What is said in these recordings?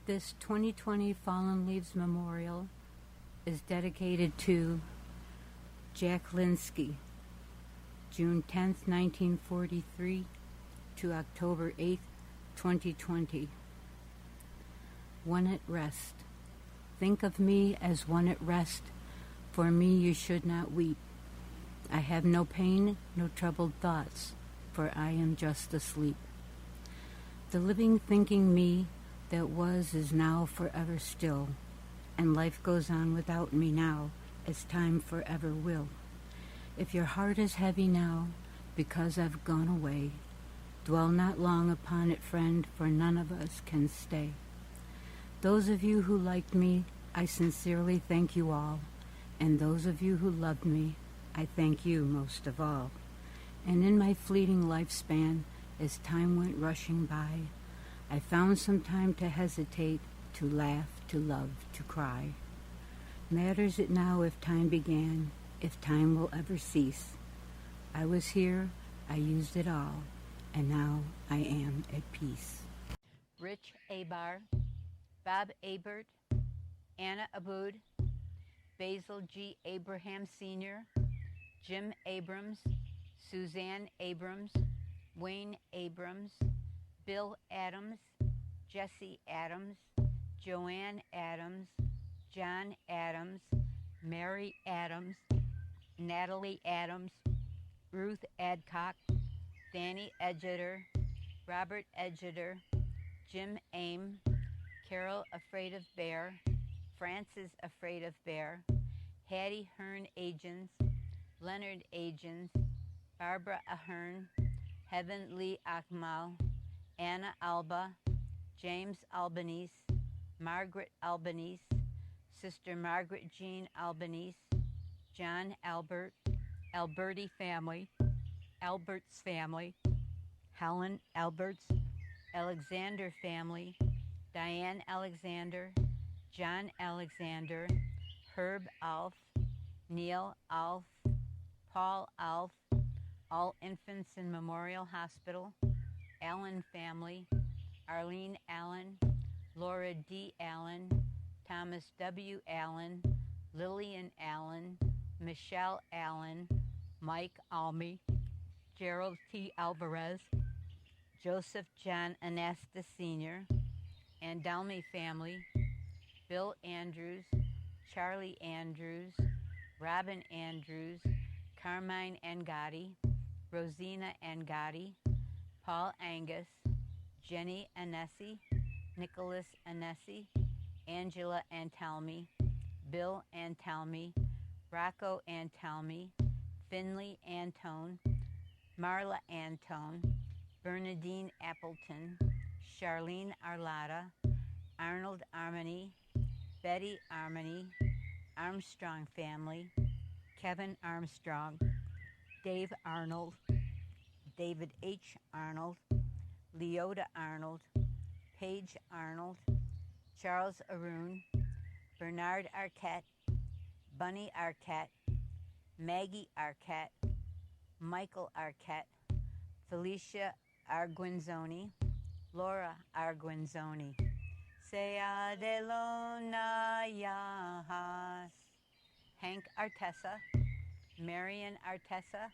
This 2020 Fallen Leaves Memorial is dedicated to Jack Linsky, June 10th, 1943 to October 8th, 2020. One at rest. Think of me as one at rest. For me you should not weep. I have no pain, no troubled thoughts, for I am just asleep. The living thinking me that was is now forever still, and life goes on without me now, as time forever will. If your heart is heavy now, because I've gone away, dwell not long upon it, friend, for none of us can stay. Those of you who liked me, I sincerely thank you all, and those of you who loved me, I thank you most of all. And in my fleeting lifespan, as time went rushing by, I found some time to hesitate, to laugh, to love, to cry. Matters it now if time began, if time will ever cease. I was here, I used it all, and now I am at peace. Rich Abar, Bob Abert, Anna Aboud, Basil G. Abraham Sr., Jim Abrams, Suzanne Abrams, Wayne Abrams, Bill Adams, Jesse Adams, Joanne Adams, John Adams, Mary Adams, Natalie Adams, Ruth Adcock, Danny Edgeter, Robert Edgeter, Jim Aim, Carol Afraid of Bear, Francis Afraid of Bear, Hattie Hearn Agents, Leonard Agents, Barbara Ahern, Heaven Lee Akmal, Anna Alba, James Albanese, Margaret Albanese, Sister Margaret Jean Albanese, John Albert, Alberti family, Albert's family, Helen Alberts, Alexander family, Diane Alexander, John Alexander, Herb Alf, Neil Alf, Paul Alf, all infants in Memorial Hospital, Allen family, Arlene Allen, Laura D. Allen, Thomas W. Allen, Lillian Allen, Michelle Allen, Mike Almy, Gerald T. Alvarez, Joseph John Anastas Sr., Andalmy family, Bill Andrews, Charlie Andrews, Robin Andrews, Carmine Angotti, Rosina Angotti, Paul Angus, Jenny Anesi, Nicholas Anesi, Angela Antalmy, Bill Antalmy, Rocco Antalmy, Finley Antone, Marla Antone, Bernadine Appleton, Charlene Arlotta, Arnold Armony, Betty Armony, Armstrong family, Kevin Armstrong, Dave Arnold, David H. Arnold, Leota Arnold, Paige Arnold, Charles Arun, Bernard Arquette, Bunny Arquette, Maggie Arquette, Michael Arquette, Felicia Arguinzoni, Laura Arguinzoni, Sea de Lona Yahas, Hank Artessa, Marion Artessa,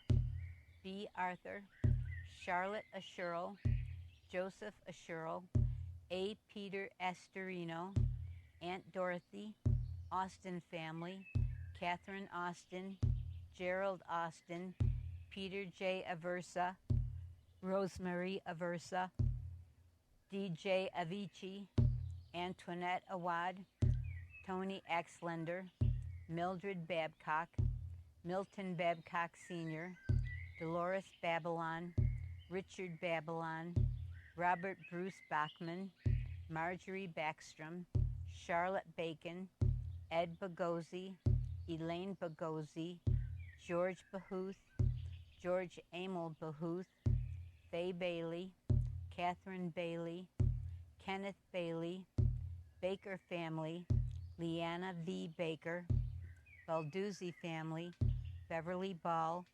B. Arthur, Charlotte Asherle, Joseph Asherle, A. Peter Astorino, Aunt Dorothy, Austin family, Catherine Austin, Gerald Austin, Peter J. Aversa, Rosemary Aversa, DJ Avicii, Antoinette Awad, Tony Axlender, Mildred Babcock, Milton Babcock Sr., Dolores Babylon, Richard Babylon, Robert Bruce Bachman, Marjorie Backstrom, Charlotte Bacon, Ed Bagosi, Elaine Bagosi, George Bahuth, George Emil Bahuth, Faye Bailey, Catherine Bailey, Kenneth Bailey, Baker family, Leanna V. Baker, Balduzzi family, Beverly Ball,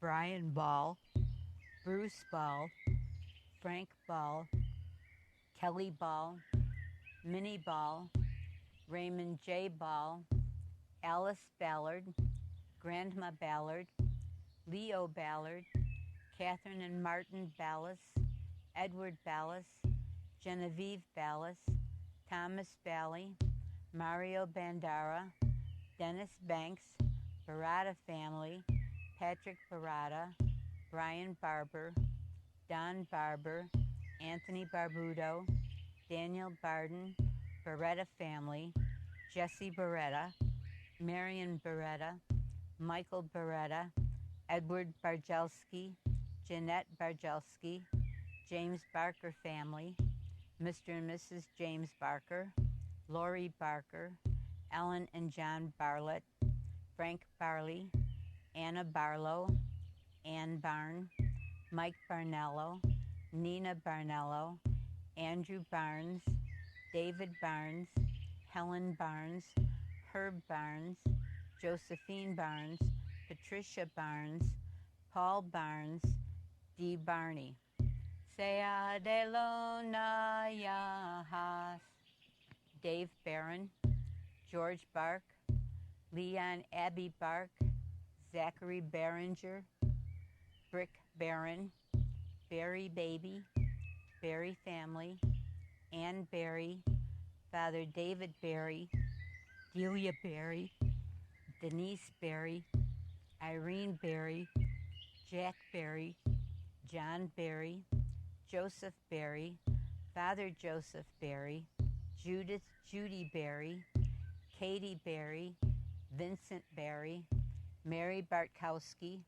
Brian Ball, Bruce Ball, Frank Ball, Kelly Ball, Minnie Ball, Raymond J. Ball, Alice Ballard, Grandma Ballard, Leo Ballard, Catherine and Martin Ballas, Edward Ballas, Genevieve Ballas, Thomas Bally, Mario Bandara, Dennis Banks, Barada family, Patrick Barada, Brian Barber, Don Barber, Anthony Barbudo, Daniel Barden, Beretta family, Jesse Beretta, Marion Beretta, Michael Beretta, Edward Barjelski, Jeanette Barjelski, James Barker family, Mr. and Mrs. James Barker, Lori Barker, Ellen and John Barlett, Frank Barley, Anna Barlow, Ann Barn, Mike Barnello, Nina Barnello, Andrew Barnes, David Barnes, Helen Barnes, Herb Barnes, Josephine Barnes, Patricia Barnes, Paul Barnes, Dee Barney. Sea de Lona Yahas, Dave Barron, George Bark, Leon Abbey Bark, Zachary Barringer, Brick Barron, Barry Baby, Barry family, Ann Barry, Father David Barry, Delia Barry, Denise Barry, Irene Barry, Jack Barry, John Barry, Joseph Barry, Father Joseph Barry, Judith Judy Barry, Katie Barry, Vincent Barry, Mary Bartkowski,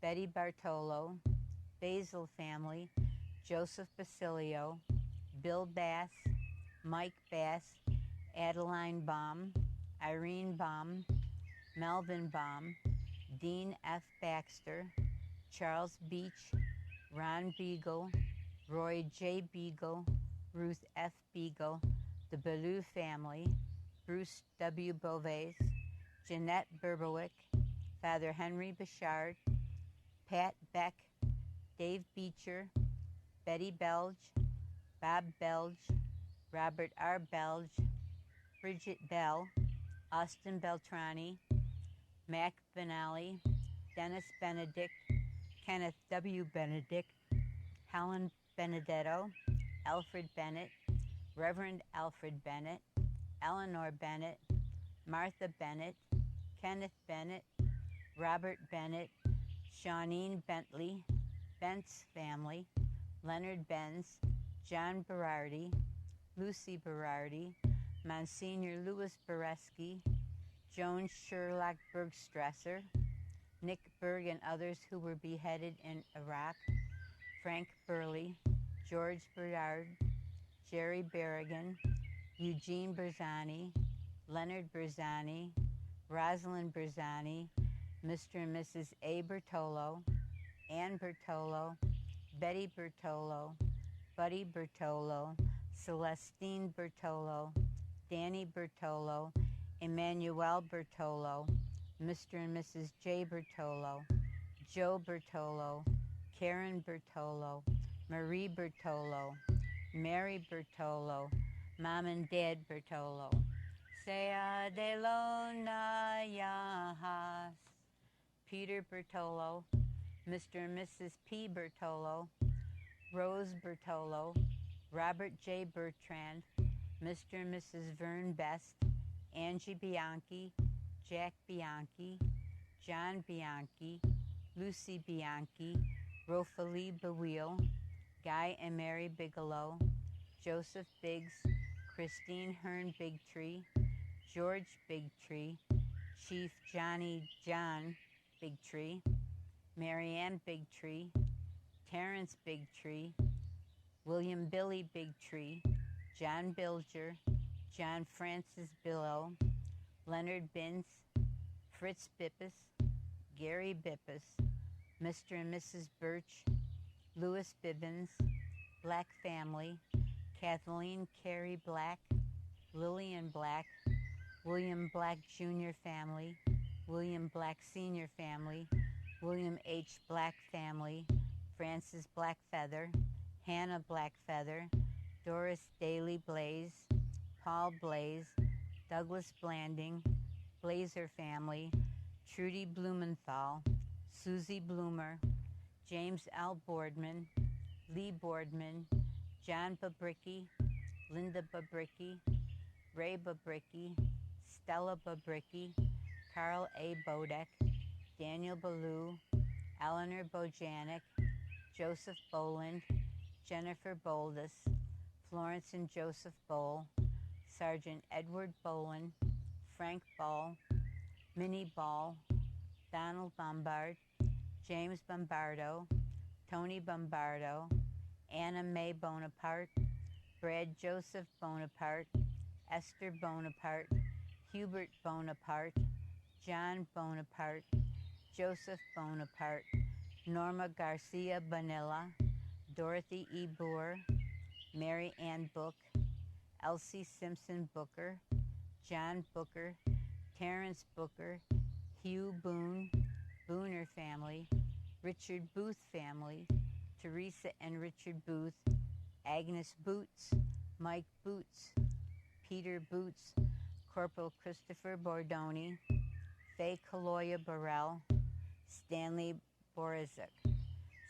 Betty Bartolo, Basil family, Joseph Basilio, Bill Bass, Mike Bass, Adeline Baum, Irene Baum, Melvin Baum, Dean F. Baxter, Charles Beach, Ron Beagle, Roy J. Beagle, Ruth F. Beagle, the Ballou family, Bruce W. Boves, Jeanette Berbowick, Father Henry Bouchard, Pat Beck, Dave Beecher, Betty Belge, Bob Belge, Robert R. Belge, Bridget Bell, Austin Beltrani, Mac Benally, Dennis Benedict, Kenneth W. Benedict, Helen Benedetto, Alfred Bennett, Reverend Alfred Bennett, Eleanor Bennett, Martha Bennett, Kenneth Bennett, Robert Bennett, Shawneen Bentley, Bent's family, Leonard Benz, John Berardi, Lucy Berardi, Monsignor Louis Bereski, Joan Sherlock Bergstresser, Nick Berg and others who were beheaded in Iraq, Frank Burley, George Bernard, Jerry Berrigan, Eugene Berzani, Leonard Berzani, Rosalind Berzani, Mr. and Mrs. A. Bertolo, Ann Bertolo, Betty Bertolo, Buddy Bertolo, Celestine Bertolo, Danny Bertolo, Emmanuel Bertolo, Mr. and Mrs. J. Bertolo, Joe Bertolo, Karen Bertolo, Marie Bertolo, Mary Bertolo, Mom and Dad Bertolo, Sea de Lona Yahas, Peter Bertolo, Mr. and Mrs. P. Bertolo, Rose Bertolo, Robert J. Bertrand, Mr. and Mrs. Vern Best, Angie Bianchi, Jack Bianchi, John Bianchi, Lucy Bianchi, Rosalie Beweel, Guy and Mary Bigelow, Joseph Biggs, Christine Hearn Bigtree, George Bigtree, Chief Johnny John Bigtree, Marianne Bigtree, Terrence Bigtree, William Billy Bigtree, John Bilger, John Francis Billow, Leonard Binz, Fritz Bippus, Gary Bippus, Mr. and Mrs. Birch, Louis Bibbins, Black family, Kathleen Carey Black, Lillian Black, William Black Jr. family, William Black Sr. family, William H. Black family, Francis Blackfeather, Hannah Blackfeather, Doris Daly Blaze, Paul Blaze, Douglas Blanding, Blazer family, Trudy Blumenthal, Susie Bloomer, James L. Boardman, Lee Boardman, John Babricki, Linda Babricki, Ray Babricki, Stella Babricki, Carl A. Bodek, Daniel Ballou, Eleanor Bojanic, Joseph Boland, Jennifer Boldus, Florence and Joseph Bowl, Sergeant Edward Boland, Frank Ball, Minnie Ball, Donald Bombard, James Bombardo, Tony Bombardo, Anna Mae Bonaparte, Brad Joseph Bonaparte, Esther Bonaparte, Hubert Bonaparte, John Bonaparte, Joseph Bonaparte, Norma Garcia Bonilla, Dorothy E. Boer, Mary Ann Book, Elsie Simpson Booker, John Booker, Terrence Booker, Hugh Boone, Booner family, Richard Booth family, Teresa and Richard Booth, Agnes Boots, Mike Boots, Peter Boots, Corporal Christopher Bordoni, Faye Kaloya Burrell, Stanley Borizik.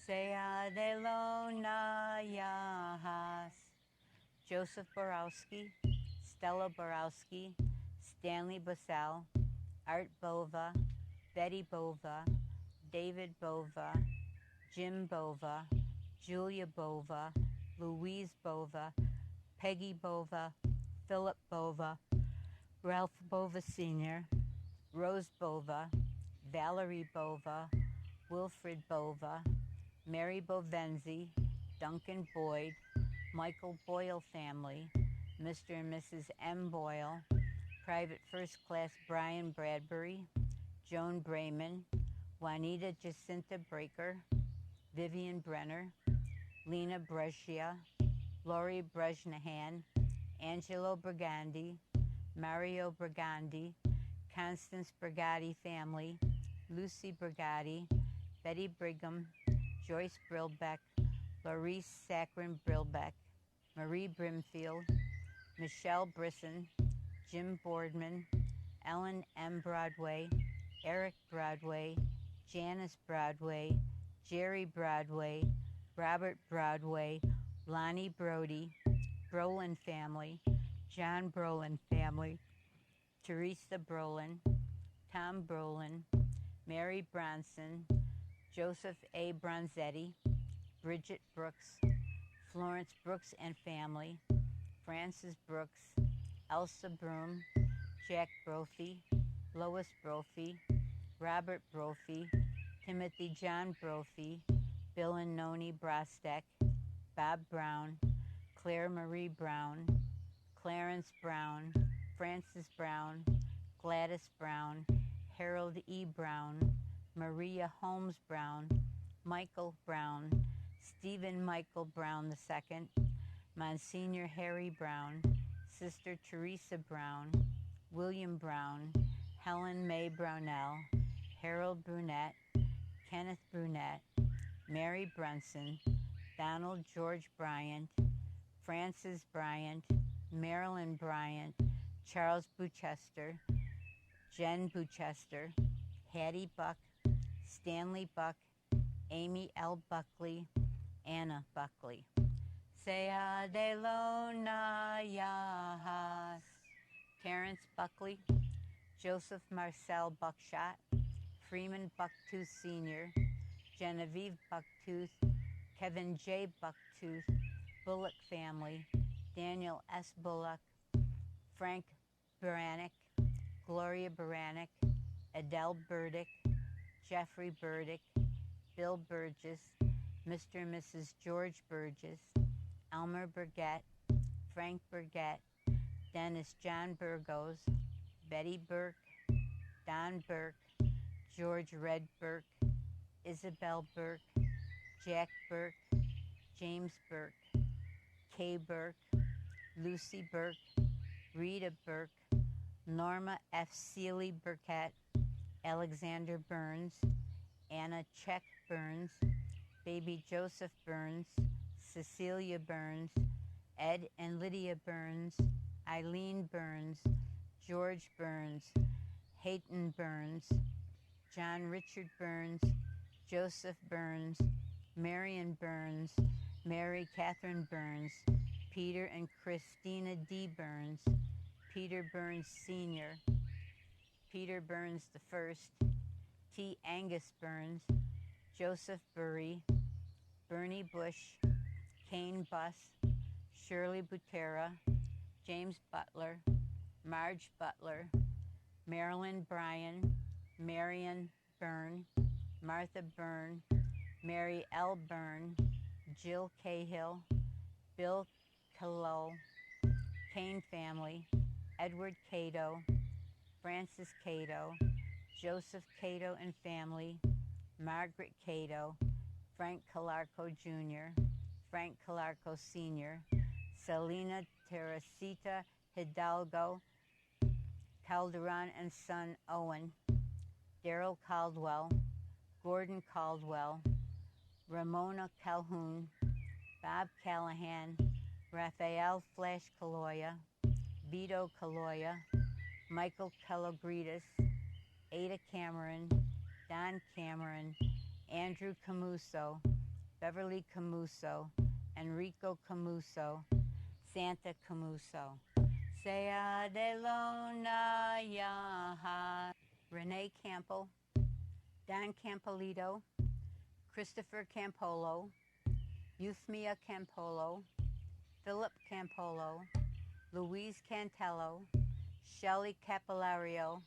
Sea de Lona Yahas. Joseph Borowski, Stella Borowski, Stanley Bussell, Art Bova, Betty Bova, David Bova, Jim Bova, Julia Bova, Louise Bova, Peggy Bova, Philip Bova, Ralph Bova Sr., Rose Bova, Valerie Bova, Wilfred Bova, Mary Bovenzi, Duncan Boyd, Michael Boyle family, Mr. and Mrs. M. Boyle, Private First Class Brian Bradbury, Joan Brayman, Juanita Jacinta Breaker, Vivian Brenner, Lena Brescia, Lori Brejnahan, Angelo Brigandi, Mario Brigandi, Constance Brigatti family, Lucy Brigatti, Betty Brigham, Joyce Brilbeck, Laurice Saccharin Brilbeck, Marie Brimfield, Michelle Brisson, Jim Boardman, Ellen M. Broadway, Eric Broadway, Janice Broadway, Jerry Broadway, Robert Broadway, Lonnie Brody, Brolin family, John Brolin family, Teresa Brolin, Tom Brolin, Mary Bronson, Joseph A. Bronzetti, Bridget Brooks, Florence Brooks and family, Frances Brooks, Elsa Broom, Jack Brophy, Lois Brophy, Robert Brophy, Timothy John Brophy, Bill and Noni Brostek, Bob Brown, Claire Marie Brown, Clarence Brown, Francis Brown, Gladys Brown, Harold E. Brown, Maria Holmes Brown, Michael Brown, Stephen Michael Brown II, Monsignor Harry Brown, Sister Teresa Brown, William Brown, Helen Mae Brownell, Harold Brunette, Kenneth Brunette, Mary Brunson, Donald George Bryant, Francis Bryant, Marilyn Bryant, Charles Buchester, Jen Buchester, Hattie Buck, Stanley Buck, Amy L. Buckley, Anna Buckley. Sea de Lona Yahas. Terrence Buckley, Joseph Marcel Buckshot, Freeman Bucktooth Sr., Genevieve Bucktooth, Kevin J. Bucktooth, Bullock family, Daniel S. Bullock, Frank Baranek, Gloria Baranek, Adele Burdick, Jeffrey Burdick, Bill Burgess, Mr. and Mrs. George Burgess, Elmer Burgett, Frank Burgett, Dennis John Burgos, Betty Burke, Don Burke, George Red Burke, Isabel Burke, Jack Burke, James Burke, Kay Burke, Lucy Burke, Rita Burke, Norma F. Seeley Burkett, Alexander Burns, Anna Check Burns, baby Joseph Burns, Cecilia Burns, Ed and Lydia Burns, Eileen Burns, George Burns, Hayden Burns, John Richard Burns, Joseph Burns, Marion Burns, Mary Catherine Burns, Peter and Christina D. Burns, Peter Burns Sr., Peter Burns I, T. Angus Burns, Joseph Burry, Bernie Bush, Kane Buss, Shirley Butera, James Butler, Marge Butler, Marilyn Bryan, Marion Byrne, Martha Byrne, Mary L. Byrne, Jill Cahill, Bill Kalo, Kane family, Edward Cato, Francis Cato, Joseph Cato and family, Margaret Cato, Frank Calarco Jr., Frank Calarco Sr., Selena Teresita Hidalgo, Calderon and son Owen, Darrell Caldwell, Gordon Caldwell, Ramona Calhoun, Bob Callahan, Raphael Flash Caloya, Vito Caloya, Michael Calogridis, Ada Cameron, Don Cameron, Andrew Camuso, Beverly Camuso, Enrico Camuso, Santa Camuso, Sea de Lona Yaha, Renee Campbell, Don Campolito, Christopher Campolo, Euthmia Campolo, Philip Campolo, Louise Cantello, Shelley Capillario,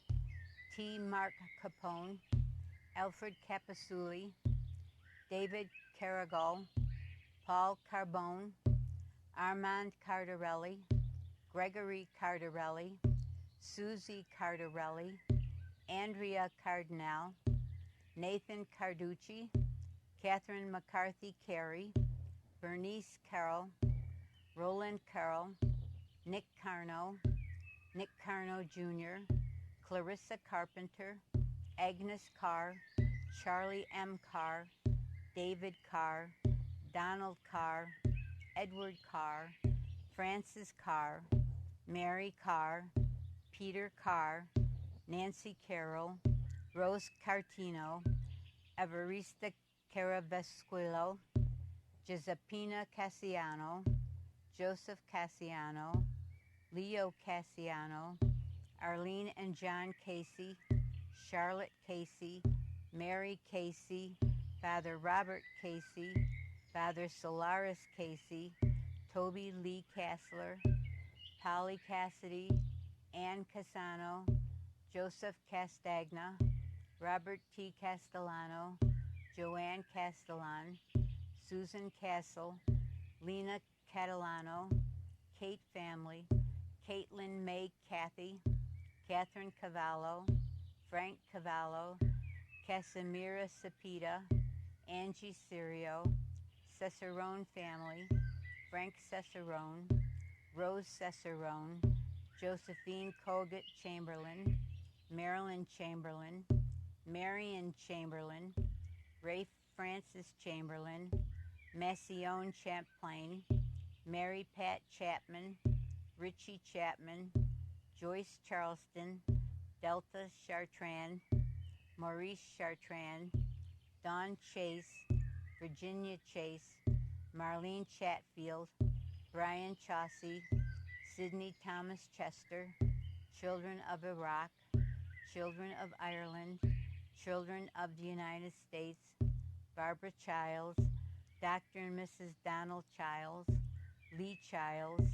T. Mark Capone, Alfred Capasuli, David Caragol, Paul Carbone, Armand Cardarelli, Gregory Cardarelli, Susie Cardarelli, Andrea Cardinal, Nathan Carducci, Catherine McCarthy Carey, Bernice Carroll, Roland Carroll, Nick Carno Jr., Clarissa Carpenter, Agnes Carr, Charlie M. Carr, David Carr, Donald Carr, Edward Carr, Francis Carr, Mary Carr, Peter Carr, Nancy Carroll, Rose Cartino, Evarista Caravesquillo, Giuseppina Cassiano, Joseph Cassiano, Leo Cassiano, Arlene and John Casey, Charlotte Casey, Mary Casey, Father Robert Casey, Father Solaris Casey, Toby Lee Kassler, Polly Cassidy, Ann Casano, Joseph Castagna, Robert T. Castellano, Joanne Castellan, Susan Castle, Lena Catalano, Kate family, Caitlin May Cathy, Catherine Cavallo, Frank Cavallo, Casimira Cepeda, Angie Sirio, Cicerone family, Frank Cicerone, Rose Cicerone, Josephine Colgate Chamberlain, Marilyn Chamberlain, Marion Chamberlain, Rafe Francis Chamberlain, Massione Champlain, Mary Pat Chapman, Richie Chapman, Joyce Charleston, Delta Chartrand, Maurice Chartrand, Dawn Chase, Virginia Chase, Marlene Chatfield, Brian Chaucey, Sidney Thomas Chester, Children of Iraq, Children of Ireland, Children of the United States, Barbara Childs, Dr. and Mrs. Donald Childs, Lee Childs,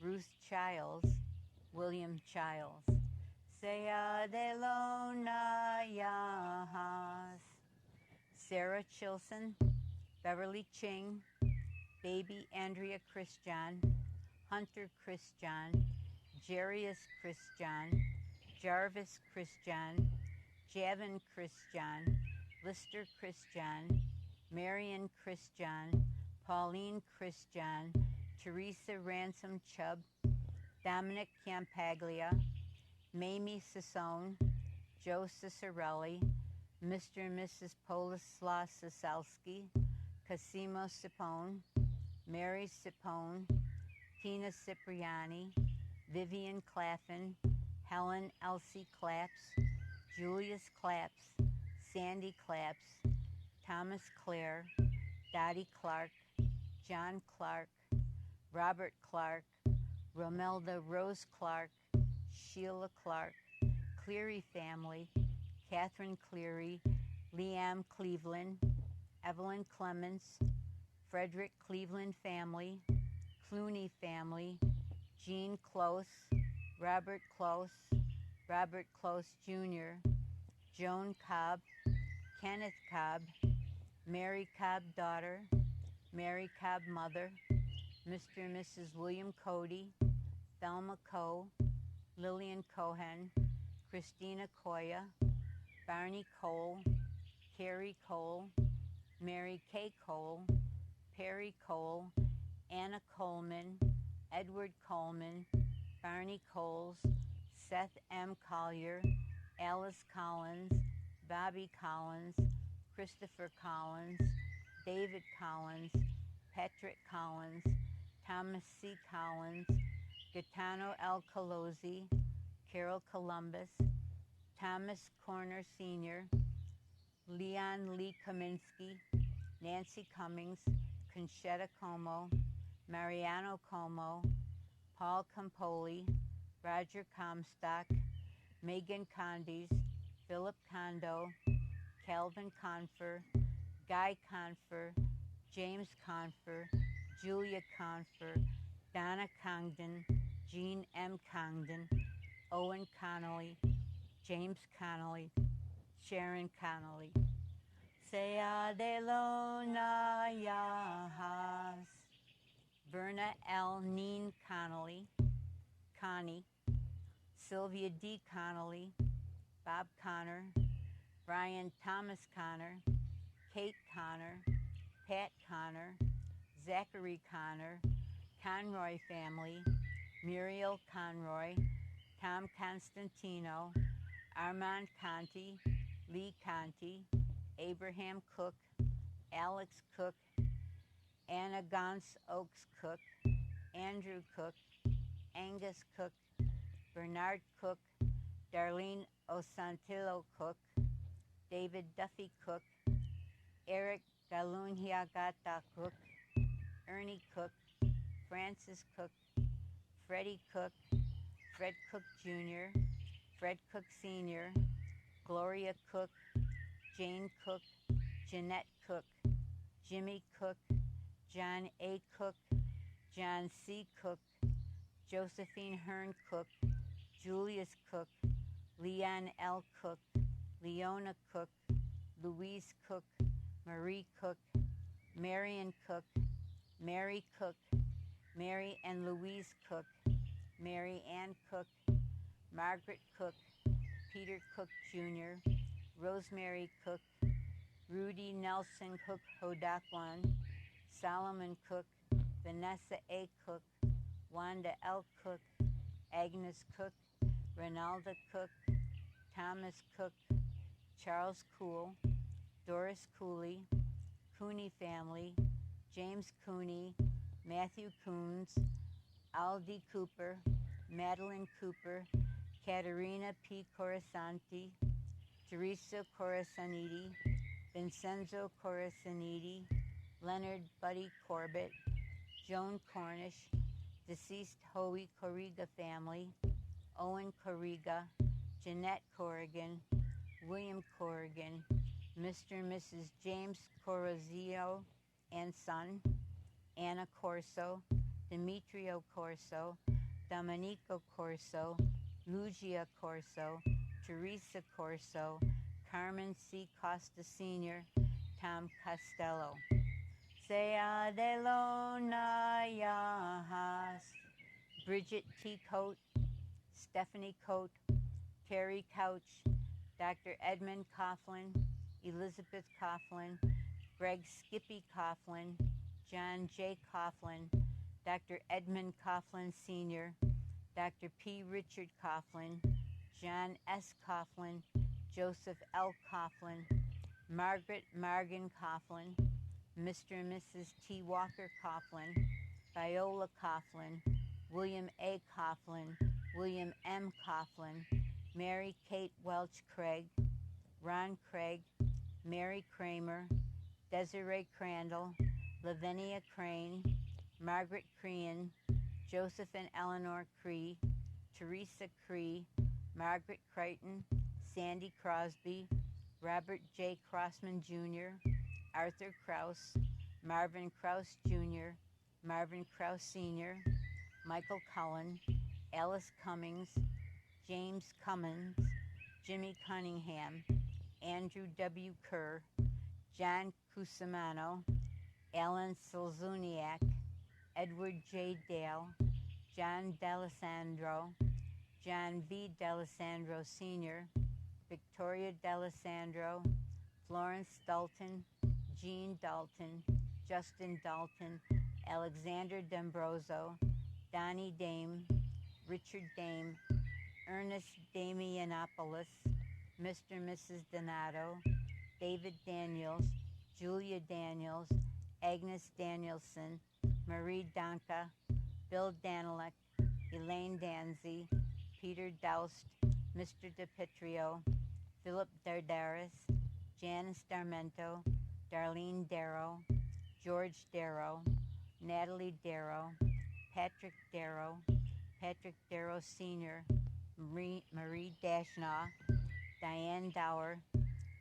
Ruth Childs, William Childs. Sea de Lona Yahas. Sarah Chilson, Beverly Ching, Baby Andrea Christian, Hunter Christian, Jarius Christian, Jarvis Christian, Javin Christian, Lister Christian, Marion Christian, Pauline Christian, Teresa Ransom Chubb, Dominic Campaglia, Mamie Sassone, Joe Cicerelli, Mr. and Mrs. Polislaw Sasalski, Casimo Cipone, Mary Cipone, Tina Cipriani, Vivian Claffin, Helen Elsie Claps, Julius Claps, Sandy Claps, Thomas Clare, Dottie Clark, John Clark, Robert Clark, Romelda Rose Clark, Sheila Clark, Cleary family, Catherine Cleary, Liam Cleveland, Evelyn Clements, Frederick Cleveland family, Clooney family, Jean Close, Robert Close, Robert Close Jr., Joan Cobb, Kenneth Cobb, Mary Cobb daughter, Mary Cobb mother, Mr. and Mrs. William Cody, Thelma Coe, Lillian Cohen, Christina Coya, Barney Cole, Carrie Cole, Mary K. Cole, Perry Cole, Anna Coleman, Edward Coleman, Barney Coles, Seth M. Collier, Alice Collins, Bobby Collins, Christopher Collins, David Collins, Patrick Collins, Thomas C. Collins, Gaetano L. Colozzi, Carol Columbus, Thomas Corner Sr., Leon Lee Kaminsky, Nancy Cummings, Conchetta Como, Mariano Como, Paul Campoli, Roger Comstock, Megan Condes, Philip Condo, Calvin Confer, Guy Confer, James Confer, Julia Confer, Donna Congdon, Jean M. Congdon, Owen Connolly, James Connolly, Sharon Connolly. Sea de Lona Yahas, Verna L. Neen Connolly, Connie, Sylvia D. Connolly, Bob Connor, Brian Thomas Connor, Kate Connor, Pat Connor, Zachary Connor, Conroy family, Muriel Conroy, Tom Constantino, Armand Conti, Lee Conti, Abraham Cook, Alex Cook, Anna Gons Oaks Cook, Andrew Cook, Angus Cook, Bernard Cook, Darlene Osantillo Cook, David Duffy Cook, Eric Galunhiagata Cook, Ernie Cook, Francis Cook, Freddie Cook, Fred Cook Jr., Fred Cook Sr., Gloria Cook, Jane Cook, Jeanette Cook, Jimmy Cook, John A. Cook, John C. Cook, Josephine Hearn Cook, Julius Cook, Leon L. Cook, Leona Cook, Louise Cook, Marie Cook, Marion Cook, Mary Cook, Mary and Louise Cook, Mary Ann Cook, Margaret Cook, Peter Cook Jr., Rosemary Cook, Rudy Nelson Cook Hodakwan, Solomon Cook, Vanessa A. Cook, Wanda L. Cook, Agnes Cook, Renalda Cook, Thomas Cook, Charles Cool, Doris Cooley, Cooney family, James Cooney, Matthew Coons, Aldi Cooper, Madeline Cooper, Caterina P. Corasanti, Teresa Corasaniti, Vincenzo Corasaniti, Leonard Buddy Corbett, Joan Cornish, deceased Hoey Corriga family, Owen Corriga, Jeanette Corrigan, William Corrigan, Mr. and Mrs. James Corozio and son, Anna Corso, Demetrio Corso, Domenico Corso, Lugia Corso, Teresa Corso, Carmen C. Costa Sr., Tom Costello. Sea de Lona Yahas, Bridget T. Coate, Stephanie Coate, Terry Couch, Dr. Edmund Coughlin, Elizabeth Coughlin, Greg Skippy Coughlin, John J. Coughlin, Dr. Edmund Coughlin Sr., Dr. P. Richard Coughlin, John S. Coughlin, Joseph L. Coughlin, Margaret Margan Coughlin, Mr. and Mrs. T. Walker Coughlin, Viola Coughlin, William A. Coughlin, William M. Coughlin, Mary Kate Welch Craig, Ron Craig, Mary Kramer, Desiree Crandall, Lavinia Crane, Margaret Crean, Joseph and Eleanor Cree, Teresa Cree, Margaret Crichton, Sandy Crosby, Robert J. Crossman Jr., Arthur Krause, Marvin Krause Jr., Marvin Krause Sr., Michael Cullen, Alice Cummings, James Cummins, Jimmy Cunningham, Andrew W. Kerr, John Cusimano, Alan Selzuniak, Edward J. Dale, John D'Alessandro, John V. D'Alessandro Sr., Victoria D'Alessandro, Florence Dalton, Jean Dalton, Justin Dalton, Alexander D'Ambroso, Donnie Dame, Richard Dame, Ernest Damianopoulos, Mr. and Mrs. Donato, David Daniels, Julia Daniels, Agnes Danielson, Marie Donka, Bill Danilek, Elaine Danzy, Peter Doust, Mr. DePetrio, Philip Dardaris, Janice Darmento, Darlene Darrow, George Darrow, Natalie Darrow, Patrick Darrow Sr., Marie Dashnaw, Diane Dower,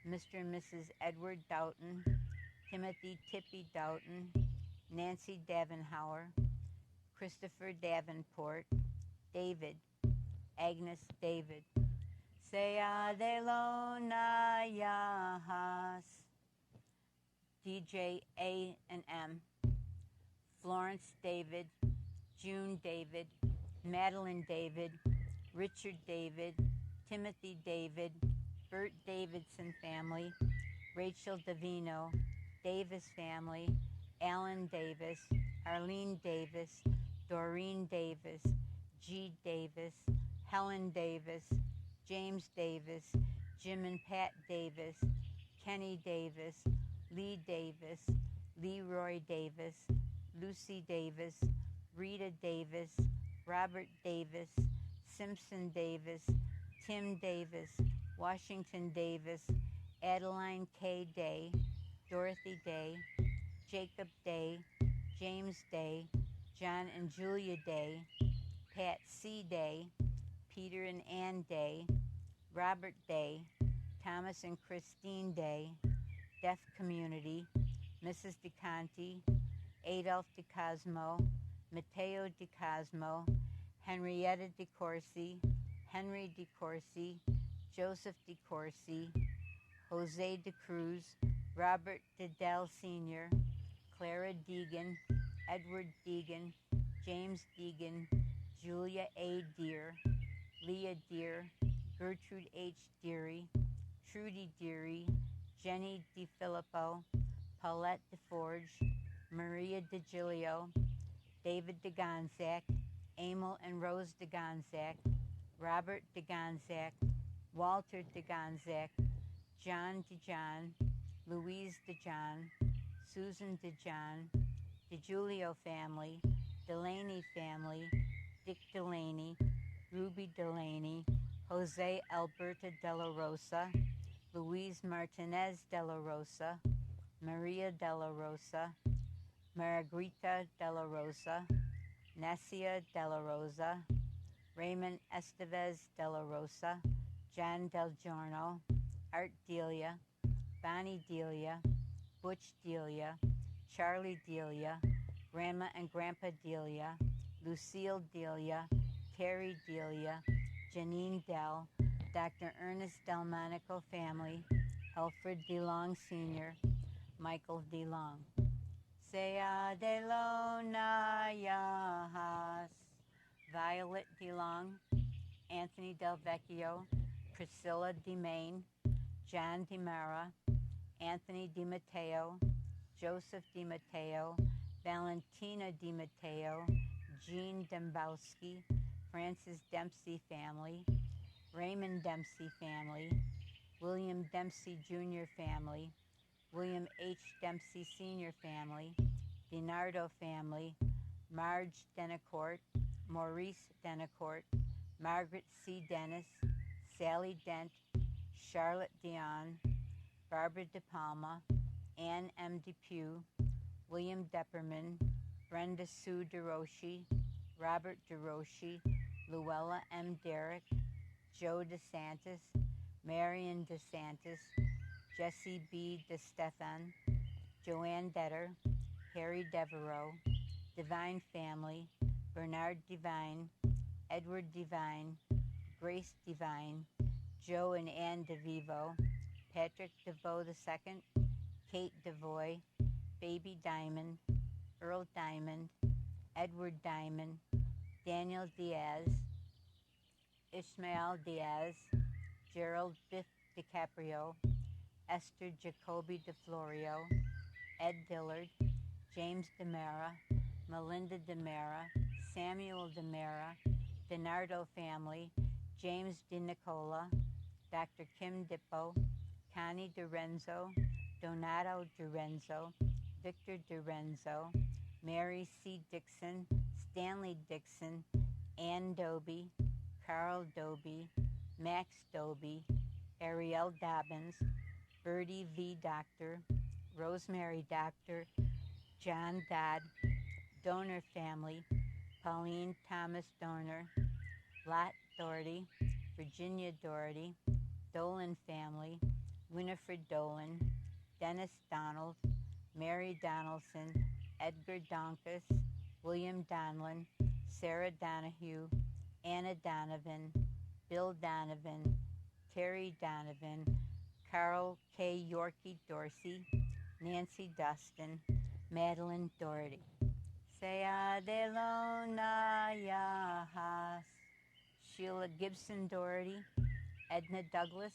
Mr. and Mrs. Edward Doughton, Timothy Tippy Doughton, Nancy Davenhauer, Christopher Davenport, David, Agnes David. Sea de Lona Yahas, DJ A and M, Florence David, June David, Madeline David, Richard David, Timothy David, Bert Davidson family, Rachel Davino, Davis family, Alan Davis, Arlene Davis, Doreen Davis, G. Davis, Helen Davis, James Davis, Jim and Pat Davis, Kenny Davis, Lee Davis, Leroy Davis, Lucy Davis, Rita Davis, Robert Davis, Simpson Davis, Tim Davis, Washington Davis, Adeline K. Day, Dorothy Day, Jacob Day, James Day, John and Julia Day, Pat C. Day, Peter and Ann Day, Robert Day, Thomas and Christine Day, Deaf Community, Mrs. DeConti, Adolph DeCosmo, Matteo DeCosmo, Henrietta DeCourcy, Henry DeCourcy, Joseph DeCourcy, Jose DeCruz, Robert DeDell Sr., Clara Deegan, Edward Deegan, James Deegan, Julia A. Deere, Leah Deere, Gertrude H. Deary, Trudy Deary, Jenny DeFilippo, Paulette DeForge, Maria DeGilio, David DeGonzack, Emil and Rose DeGonzack, Robert DeGonzack, Walter DeGonzack, John DeJohn, Louise DeJohn, Susan DeJohn, DeJulio family, Delaney family, Dick Delaney, Ruby Delaney, Jose Alberta de la Rosa, Luis Martinez de la Rosa, Maria de la Rosa, Margarita de la Rosa, Nacia de la Rosa, Raymond Estevez de la Rosa, John Del Giorno, Art Delia, Bonnie Delia, Butch Delia, Charlie Delia, Grandma and Grandpa Delia, Lucille Delia, Terry Delia, Janine Dell, Dr. Ernest Delmonico family, Alfred DeLong Sr., Michael DeLong. Sea de Lona Yahas, Violet DeLong, Anthony Del Vecchio, Priscilla DeMaine, John DeMara, Anthony DiMatteo, Joseph DiMatteo, Valentina DiMatteo, Jean Dembowski, Francis Dempsey family, Raymond Dempsey family, William Dempsey Jr. family, William H. Dempsey Sr. family, DiNardo family, Marge Denicourt, Maurice Denicourt, Margaret C. Dennis, Sally Dent, Charlotte Dion, Barbara De Palma, Anne M. Depew, William Depperman, Brenda Sue DeRoshi, Robert DeRoshi, Luella M. Derrick, Joe DeSantis, Marion DeSantis, Jesse B. DeStefan, Joanne Detter, Harry Devereaux, Divine Family, Bernard Divine, Edward Divine, Grace Divine, Joe and Ann DeVivo, Patrick DeVoe II, Kate DeVoy, Baby Diamond, Earl Diamond, Edward Diamond, Daniel Diaz, Ishmael Diaz, Gerald Biff DiCaprio, Esther Jacoby DeFlorio, Ed Dillard, James DeMera, Melinda DeMera, Samuel DeMera, DiNardo family, James DiNicola, Dr. Kim Dippo, Connie DiRenzo, Donato DiRenzo, Victor DiRenzo, Mary C. Dixon, Stanley Dixon, Ann Doby, Carl Doby, Max Doby, Ariel Dobbins, Bertie V. Doctor, Rosemary Doctor, John Dodd, Donor family, Pauline Thomas Donor, Lot Doherty, Virginia Doherty, Dolan family, Winifred Dolan, Dennis Donald, Mary Donaldson, Edgar Donkus, William Donlin, Sarah Donahue, Anna Donovan, Bill Donovan, Terry Donovan, Carl K. Yorkie Dorsey, Nancy Dustin, Madeline Doherty. Sea de Lona Yahas, Sheila Gibson Doherty, Edna Douglas,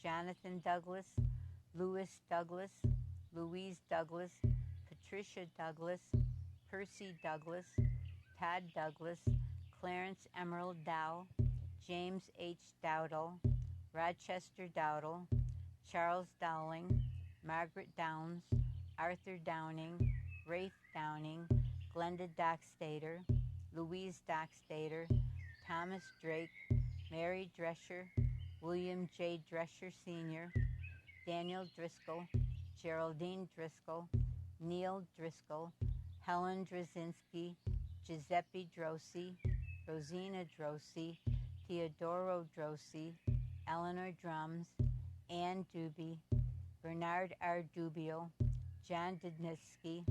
Jonathan Douglas, Louis Douglas, Louise Douglas, Patricia Douglas, Percy Douglas, Todd Douglas, Clarence Emerald Dow, James H. Dowdle, Rochester Dowdle, Charles Dowling, Margaret Downs, Arthur Downing, Rafe Downing, Glenda Dockstader, Louise Dockstader, Thomas Drake, Mary Drescher, William J. Drescher Sr., Daniel Driscoll, Geraldine Driscoll, Neil Driscoll, Helen Drzezinski, Giuseppe Drossi, Rosina Drossi, Teodoro Drossi, Eleanor Drums, Ann Doobie, Bernard R. Dubio, John Dudinski,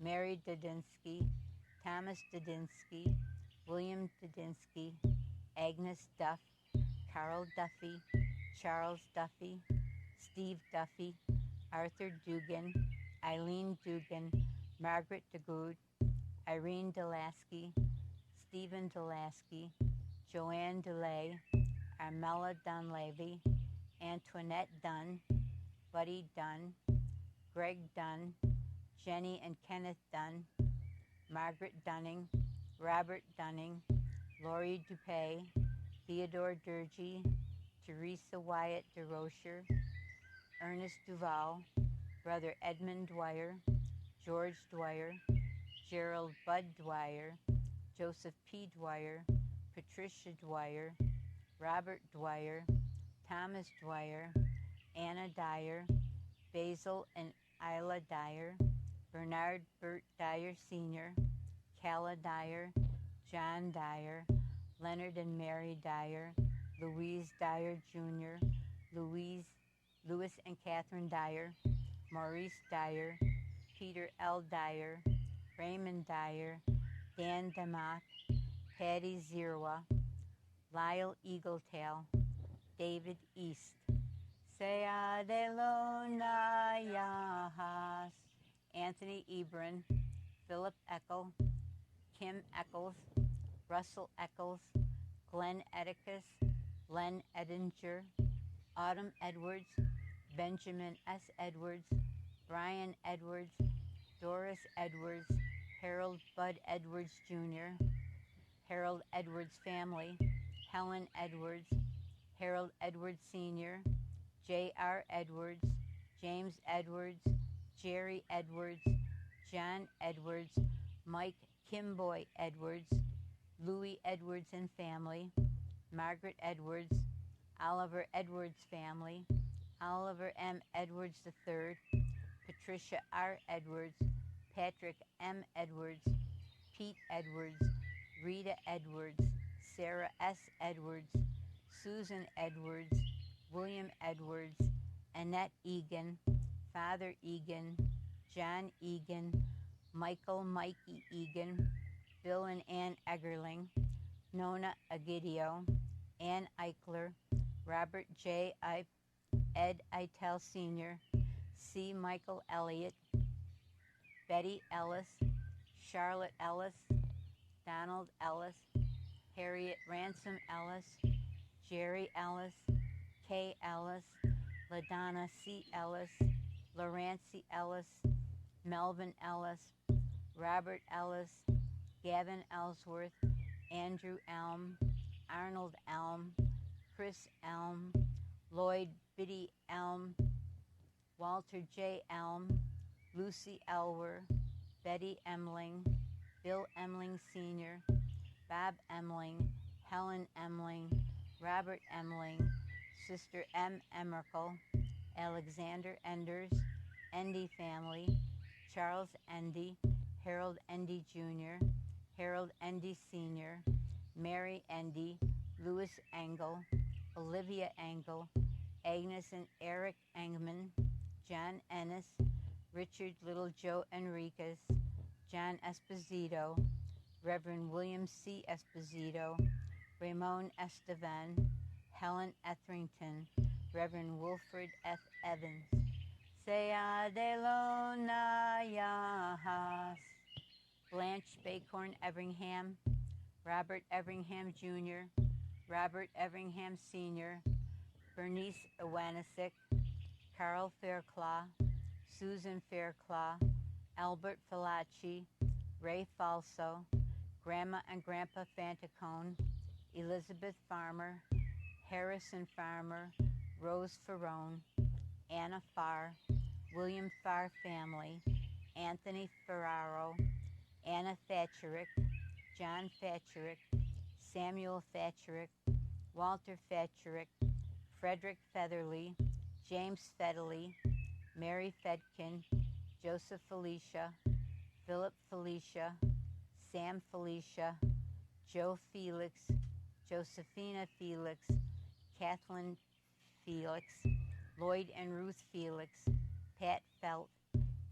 Mary Dudinsky, Thomas Dudinsky, William Dudinsky, Agnes Duff, Carl Duffy, Charles Duffy, Steve Duffy, Arthur Dugan, Eileen Dugan, Margaret DeGood, Irene Delasky, Stephen Delasky, Joanne DeLay, Armella Dunleavy, Antoinette Dunn, Buddy Dunn, Greg Dunn, Jenny and Kenneth Dunn, Margaret Dunning, Robert Dunning, Laurie DuPay, Theodore Durgee, Teresa Wyatt DeRocher, Ernest Duval, Brother Edmund Dwyer, George Dwyer, Gerald Bud Dwyer, Joseph P. Dwyer, Patricia Dwyer, Robert Dwyer, Thomas Dwyer, Anna Dyer, Basil and Isla Dyer, Bernard Burt Dyer Sr., Calla Dyer, John Dyer, Leonard and Mary Dyer, Louise Dyer Jr., Louis and Catherine Dyer, Maurice Dyer, Peter L. Dyer, Raymond Dyer, Dan Demock, Patty Zerwa, Lyle Eagletail, David East, Sea de Lona Yahas, Anthony Ebron, Philip Eckel, Kim Eccles, Russell Eccles, Glenn Edicus, Len Edinger, Autumn Edwards, Benjamin S. Edwards, Brian Edwards, Doris Edwards, Harold Bud Edwards Jr., Harold Edwards family, Helen Edwards, Harold Edwards Sr., J.R. Edwards, James Edwards, Jerry Edwards, John Edwards, Mike Kimboy Edwards, Louis Edwards and family, Margaret Edwards, Oliver Edwards family, Oliver M. Edwards III, Patricia R. Edwards, Patrick M. Edwards, Pete Edwards, Rita Edwards, Sarah S. Edwards, Susan Edwards, William Edwards, Annette Egan, Father Egan, John Egan, Michael Mikey Egan, Bill and Ann Eggerling, Nona Agidio, Ann Eichler, Robert J. Ipe, Ed Eitel Sr., C. Michael Elliott, Betty Ellis, Charlotte Ellis, Donald Ellis, Harriet Ransom Ellis, Jerry Ellis, Kay Ellis, LaDonna C. Ellis, Laurency Ellis, Melvin Ellis, Robert Ellis, Gavin Ellsworth, Andrew Elm, Arnold Elm, Chris Elm, Lloyd Biddy Elm, Walter J. Elm, Lucy Elwer, Betty Emling, Bill Emling Sr., Bob Emling, Helen Emling, Robert Emling, Sister M. Emmerkel, Alexander Enders, Endy family, Charles Endy, Harold Endy Jr., Harold Endy Sr., Mary Endy, Louis Engel, Olivia Engel, Agnes and Eric Engman, John Ennis, Richard Little Joe Enriquez, John Esposito, Reverend William C. Esposito, Ramon Estevan, Helen Etherington, Reverend Wilfred F. Evans. Sea de Lona Yahas, Blanche Bacorn Everingham, Robert Everingham Jr., Robert Everingham Sr., Bernice Iwanisic, Carl Fairclough, Susan Fairclough, Albert Filacci, Ray Falso, Grandma and Grandpa Fantacone, Elizabeth Farmer, Harrison Farmer, Rose Ferrone, Anna Farr, William Farr family, Anthony Ferraro, Anna Thatcherick, John Thatcherick, Samuel Thatcherick, Walter Thatcherick, Frederick Featherly, James Fedley, Mary Fedkin, Joseph Felicia, Philip Felicia, Sam Felicia, Joe Felix, Josephina Felix, Kathleen Felix, Lloyd and Ruth Felix, Pat Felt,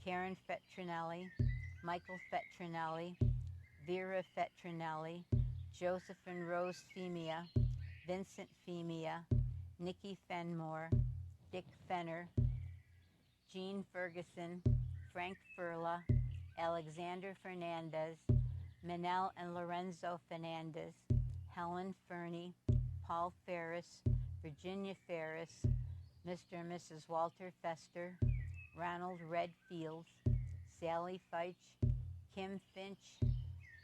Karen Fetrinelli, Michael Fetrinelli, Vera Fetrinelli, Joseph and Rose Femia, Vincent Femia, Nikki Fenmore, Dick Fenner, Jean Ferguson, Frank Furla, Alexander Fernandez, Manel and Lorenzo Fernandez, Helen Fernie, Paul Ferris, Virginia Ferris, Mr. and Mrs. Walter Fester, Ronald Redfield, Sally Feich, Kim Finch,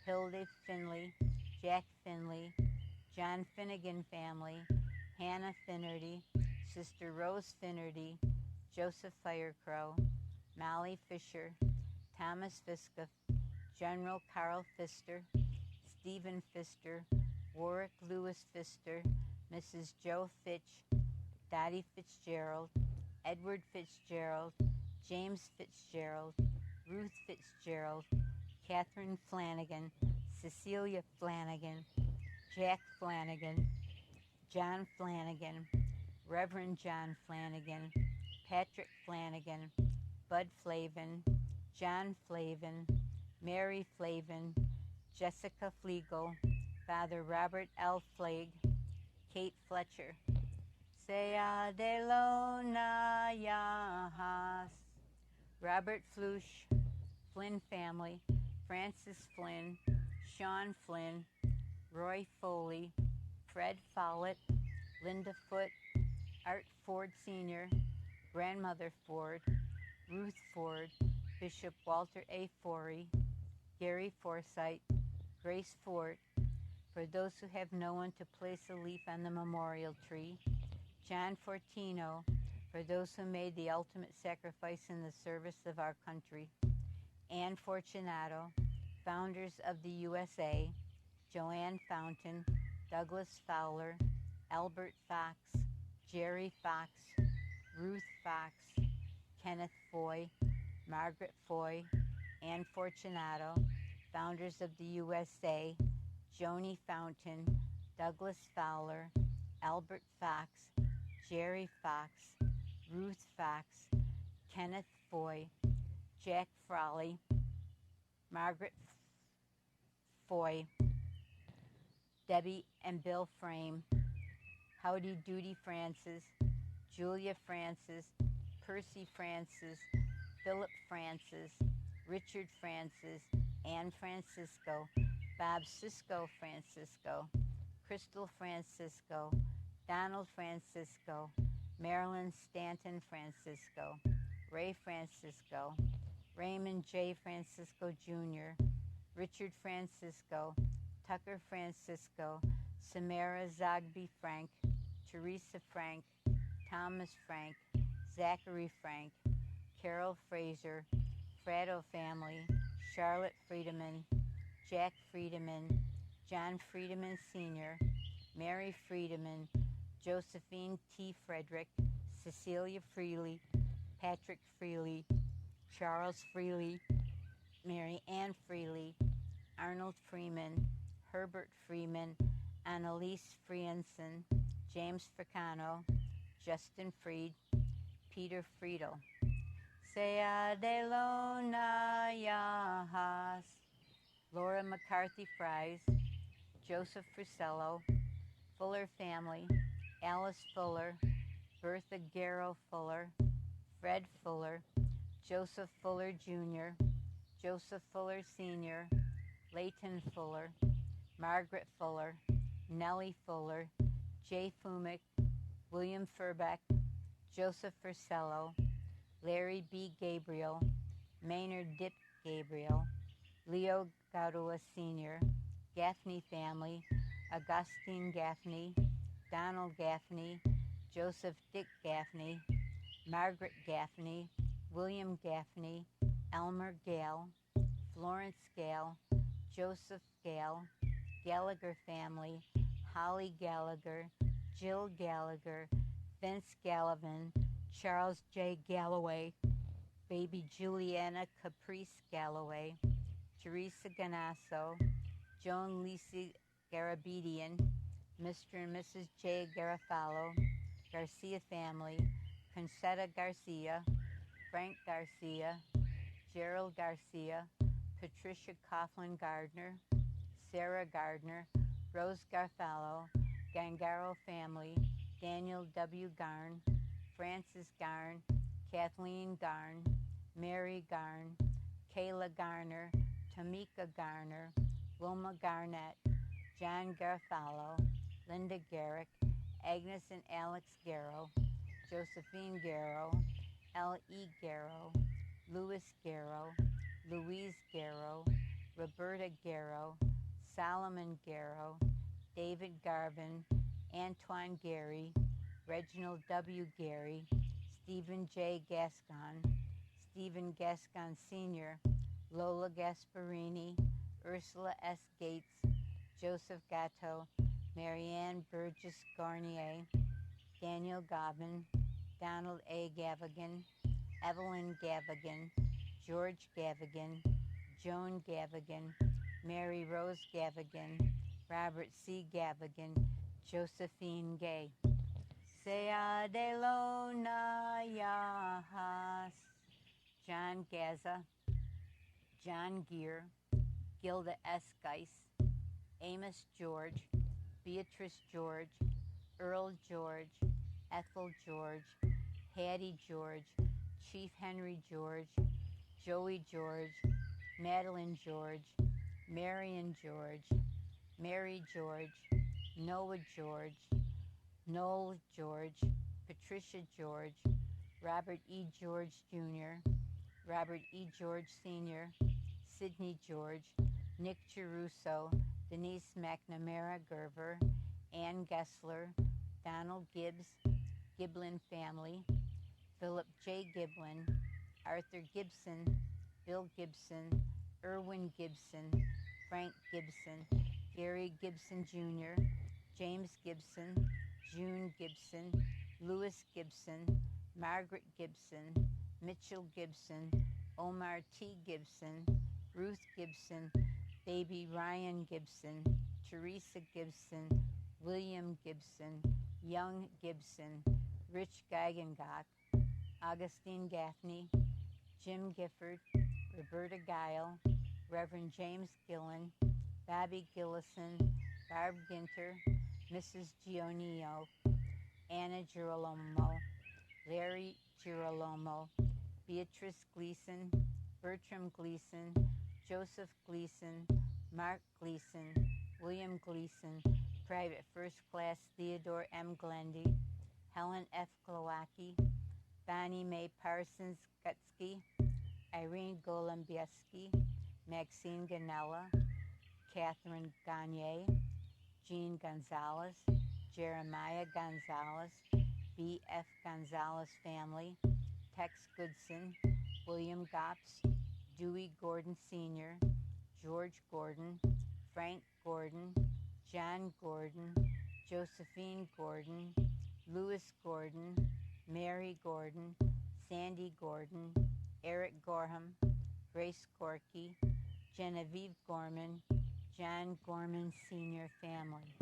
Hilde Finley, Jack Finley, John Finnegan family, Hannah Finnerty, Sister Rose Finnerty, Joseph Firecrow, Molly Fisher, Thomas Fiska, General Carl Pfister, Stephen Pfister, Warwick Lewis Pfister, Mrs. Joe Fitch, Dottie Fitzgerald, Edward Fitzgerald, James Fitzgerald, Ruth Fitzgerald, Catherine Flanagan, Cecilia Flanagan, Jack Flanagan, John Flanagan, Reverend John Flanagan, Patrick Flanagan, Bud Flavin, John Flavin, Mary Flavin, Jessica Flegel, Father Robert L. Flagg, Kate Fletcher. Sea de Lona Yahas, Robert Flush, Flynn family, Francis Flynn, Sean Flynn, Roy Foley, Fred Follett, Linda Foote, Art Ford Sr., Grandmother Ford, Ruth Ford, Bishop Walter A. Forey, Gary Forsythe, Grace Ford, for those who have no one to place a leaf on the memorial tree, John Fortino, for those who made the ultimate sacrifice in the service of our country, Ann Fortunato, founders of the USA, Joanne Fountain, Douglas Fowler, Albert Fox, Jerry Fox, Ruth Fox, Kenneth Foy, Margaret Foy, Ann Fortunato, founders of the USA, Joni Fountain, Douglas Fowler, Albert Fox, Jerry Fox, Ruth Fox, Kenneth Foy, Jack Frawley, Margaret Foy, Debbie and Bill Frame, Howdy Doody Francis, Julia Francis, Percy Francis, Philip Francis, Richard Francis, Anne Francisco, Bob Cisco Francisco, Crystal Francisco, Donald Francisco, Marilyn Stanton Francisco, Ray Francisco, Raymond J. Francisco Jr., Richard Francisco, Tucker Francisco, Samara Zogby Frank, Teresa Frank, Thomas Frank, Zachary Frank, Carol Fraser, Fratto family, Charlotte Friedemann, Jack Friedemann, John Friedemann Sr., Mary Friedemann, Josephine T. Frederick, Cecilia Freely, Patrick Freely, Charles Freely, Mary Ann Freely, Arnold Freeman, Herbert Freeman, Annalise Frienson, James Fricano, Justin Freed, Peter Friedel. Sea de Lona Yahas, Laura McCarthy Fries, Joseph Frisello, Fuller family, Alice Fuller, Bertha Garrow Fuller, Fred Fuller, Joseph Fuller Jr., Joseph Fuller Sr., Leighton Fuller, Margaret Fuller, Nellie Fuller, Jay Fumick, William Furbeck, Joseph Frisello, Larry B. Gabriel, Maynard Dip Gabriel, Leo Gaudua Sr., Gaffney family, Augustine Gaffney, Donald Gaffney, Joseph Dick Gaffney, Margaret Gaffney, William Gaffney, Elmer Gale, Florence Gale, Joseph Gale, Gallagher family, Holly Gallagher, Jill Gallagher, Vince Gallivan, Charles J. Galloway, baby Juliana Caprice Galloway, Teresa Ganasso, Joan Lisi Garabedian, Mr. and Mrs. J. Garofalo, Garcia family, Concetta Garcia, Frank Garcia, Gerald Garcia, Patricia Coughlin Gardner, Sarah Gardner, Rose Garfalo, Gangaro family, Daniel W. Garn, Francis Garn, Kathleen Garn, Mary Garn, Kayla Garner, Tamika Garner, Wilma Garnett, John Garfalo, Linda Garrick, Agnes and Alex Garrow, Josephine Garrow, L.E. Garrow, Louis Garrow, Louise Garrow, Roberta Garrow, Solomon Garrow, David Garvin, Antoine Gary, Reginald W. Gary, Stephen J. Gascon, Stephen Gascon Sr., Lola Gasparini, Ursula S. Gates, Joseph Gatto, Marianne Burgess Garnier, Daniel Gobbin, Donald A. Gavigan, Evelyn Gavigan, George Gavigan, Joan Gavigan, Mary Rose Gavigan, Robert C. Gavigan, Josephine Gay. Sea de Lona Yahas, John Gaza, John Gear, Gilda S. Geis, Amos George, Beatrice George, Earl George, Ethel George, Hattie George, Chief Henry George, Joey George, Madeline George, Marion George, Mary George, Noah George, Noel George, Patricia George, Robert E. George Jr., Robert E. George Sr., Sidney George, Nick Geruso, Denise McNamara Gerver, Ann Gessler, Donald Gibbs, Giblin family, Philip J. Giblin, Arthur Gibson, Bill Gibson, Irwin Gibson, Frank Gibson, Gary Gibson Jr., James Gibson, June Gibson, Louis Gibson, Margaret Gibson, Mitchell Gibson, Omar T. Gibson, Ruth Gibson, baby Ryan Gibson, Teresa Gibson, William Gibson, Young Gibson, Rich Geigengock, Augustine Gaffney, Jim Gifford, Roberta Guile, Reverend James Gillen, Bobby Gillison, Barb Ginter, Mrs. Gionio, Anna Girolamo, Larry Girolamo, Beatrice Gleason, Bertram Gleason, Joseph Gleason, Mark Gleason, William Gleason, Private First Class Theodore M. Glendy, Helen F. Glowacki, Bonnie Mae Parsons Gutsky, Irene Golombieski, Maxine Ganella, Catherine Gagne, Jean Gonzalez, Jeremiah Gonzalez, B.F. Gonzalez family, Tex Goodson, William Gops, Dewey Gordon Sr., George Gordon, Frank Gordon, John Gordon, Josephine Gordon, Louis Gordon, Mary Gordon, Sandy Gordon, Eric Gorham, Grace Gorky, Genevieve Gorman, John Gorman Sr. family.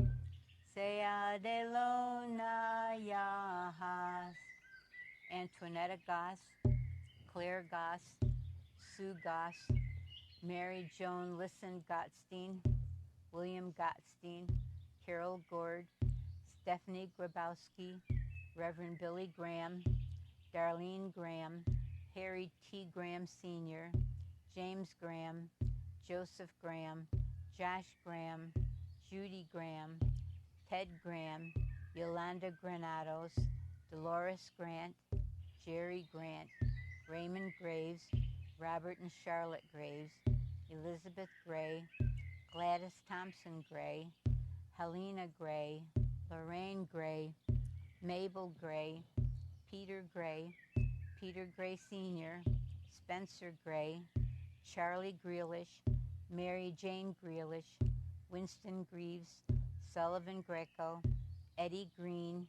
Sea de Lona Yahas, Antoinetta Goss, Claire Goss, Sue Goss, Mary Joan Lisson Gottstein, William Gottstein, Carol Gord, Stephanie Grabowski, Reverend Billy Graham, Darlene Graham, Harry T. Graham Sr., James Graham, Joseph Graham, Josh Graham, Judy Graham, Ted Graham, Yolanda Granados, Dolores Grant, Jerry Grant, Raymond Graves, Robert and Charlotte Graves, Elizabeth Gray, Gladys Thompson Gray, Helena Gray, Lorraine Gray, Mabel Gray, Peter Gray, Peter Gray Sr., Spencer Gray, Charlie Grealish, Mary Jane Grealish, Winston Greaves, Sullivan Greco, Eddie Green,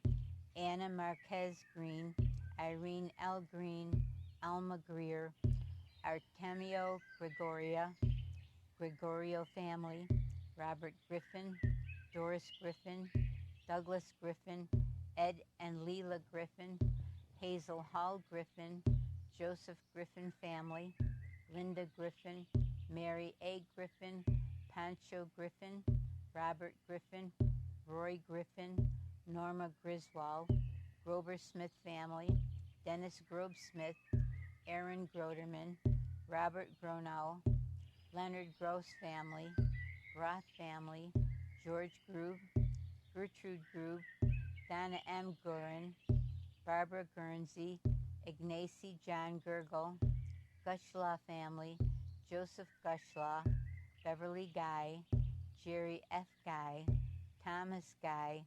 Anna Marquez Green, Irene L. Green, Alma Greer, Artemio Gregorio family, Robert Griffin, Doris Griffin, Douglas Griffin, Ed and Leela Griffin, Hazel Hall Griffin, Joseph Griffin family, Linda Griffin, Mary A. Griffin, Pancho Griffin, Robert Griffin, Roy Griffin, Norma Griswold, Grover Smith family, Dennis Grobe Smith, Aaron Groderman, Robert Gronow, Leonard Gross family, Groth family, George Groove, Gertrude Groove, Donna M. Gurin, Barbara Guernsey, Ignacy John Gurgle, Gushlaw family, Joseph Gushlaw, Beverly Guy, Jerry F. Guy, Thomas Guy,